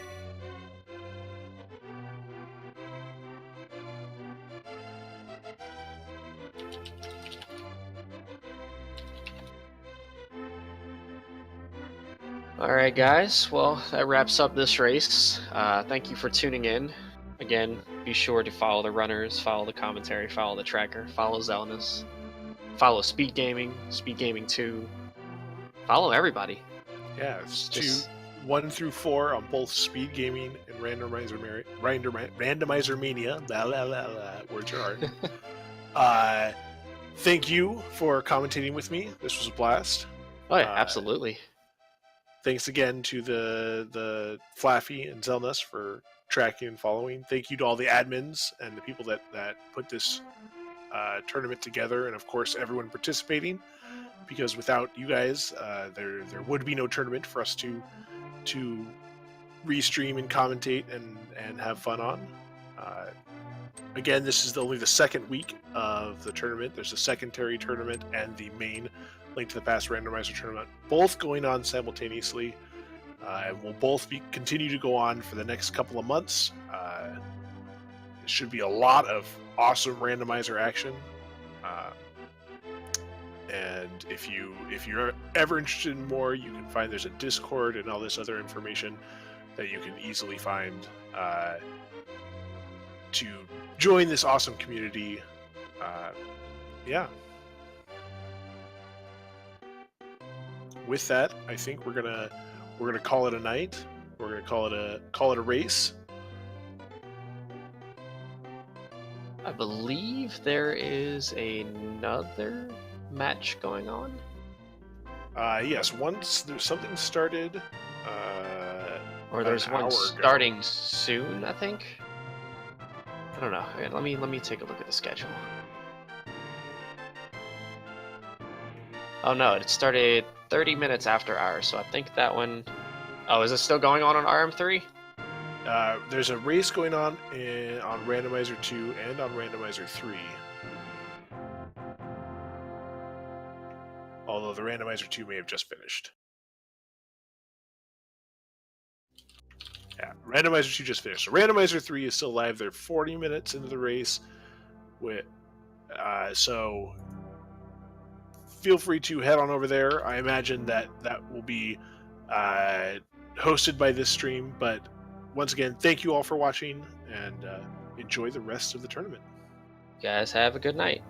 Alright guys, well, that wraps up this race. Thank you for tuning in. Again, be sure to follow the runners, follow the commentary, follow the tracker, follow Zelnus, follow Speed Gaming 2, follow everybody. Yeah, it's 1 through 4 on both Speed Gaming and Randomizer Mania. Blah, blah, blah, blah. Words are hard. Thank you for commentating with me. This was a blast. Oh yeah, absolutely. Thanks again to the Flaffy and Zelnus for tracking and following. Thank you to all the admins and the people that put this tournament together, and of course everyone participating, because without you guys, there would be no tournament for us to restream and commentate and have fun on. Again, this is only the second week of the tournament. There's a secondary tournament and the main Link to the Past Randomizer tournament, both going on simultaneously, and will both continue to go on for the next couple of months. It should be a lot of awesome randomizer action. And if you're ever interested in more, you can find there's a Discord and all this other information that you can easily find to join this awesome community. Yeah. With that, I think we're gonna call it a night. We're gonna call it a race. I believe there is another match going on. Yes, once there's something started. Or there's one starting soon, I think. I don't know. Let me take a look at the schedule. Oh no, it started 30 minutes after ours, so I think that one... Oh, is it still going on RM3? There's a race going on on Randomizer 2 and on Randomizer 3. Although the Randomizer 2 may have just finished. Yeah, Randomizer 2 just finished. So Randomizer 3 is still live. They're 40 minutes into the race. So feel free to head on over there. I imagine that will be hosted by this stream. But once again, thank you all for watching, and enjoy the rest of the tournament. You guys have a good night.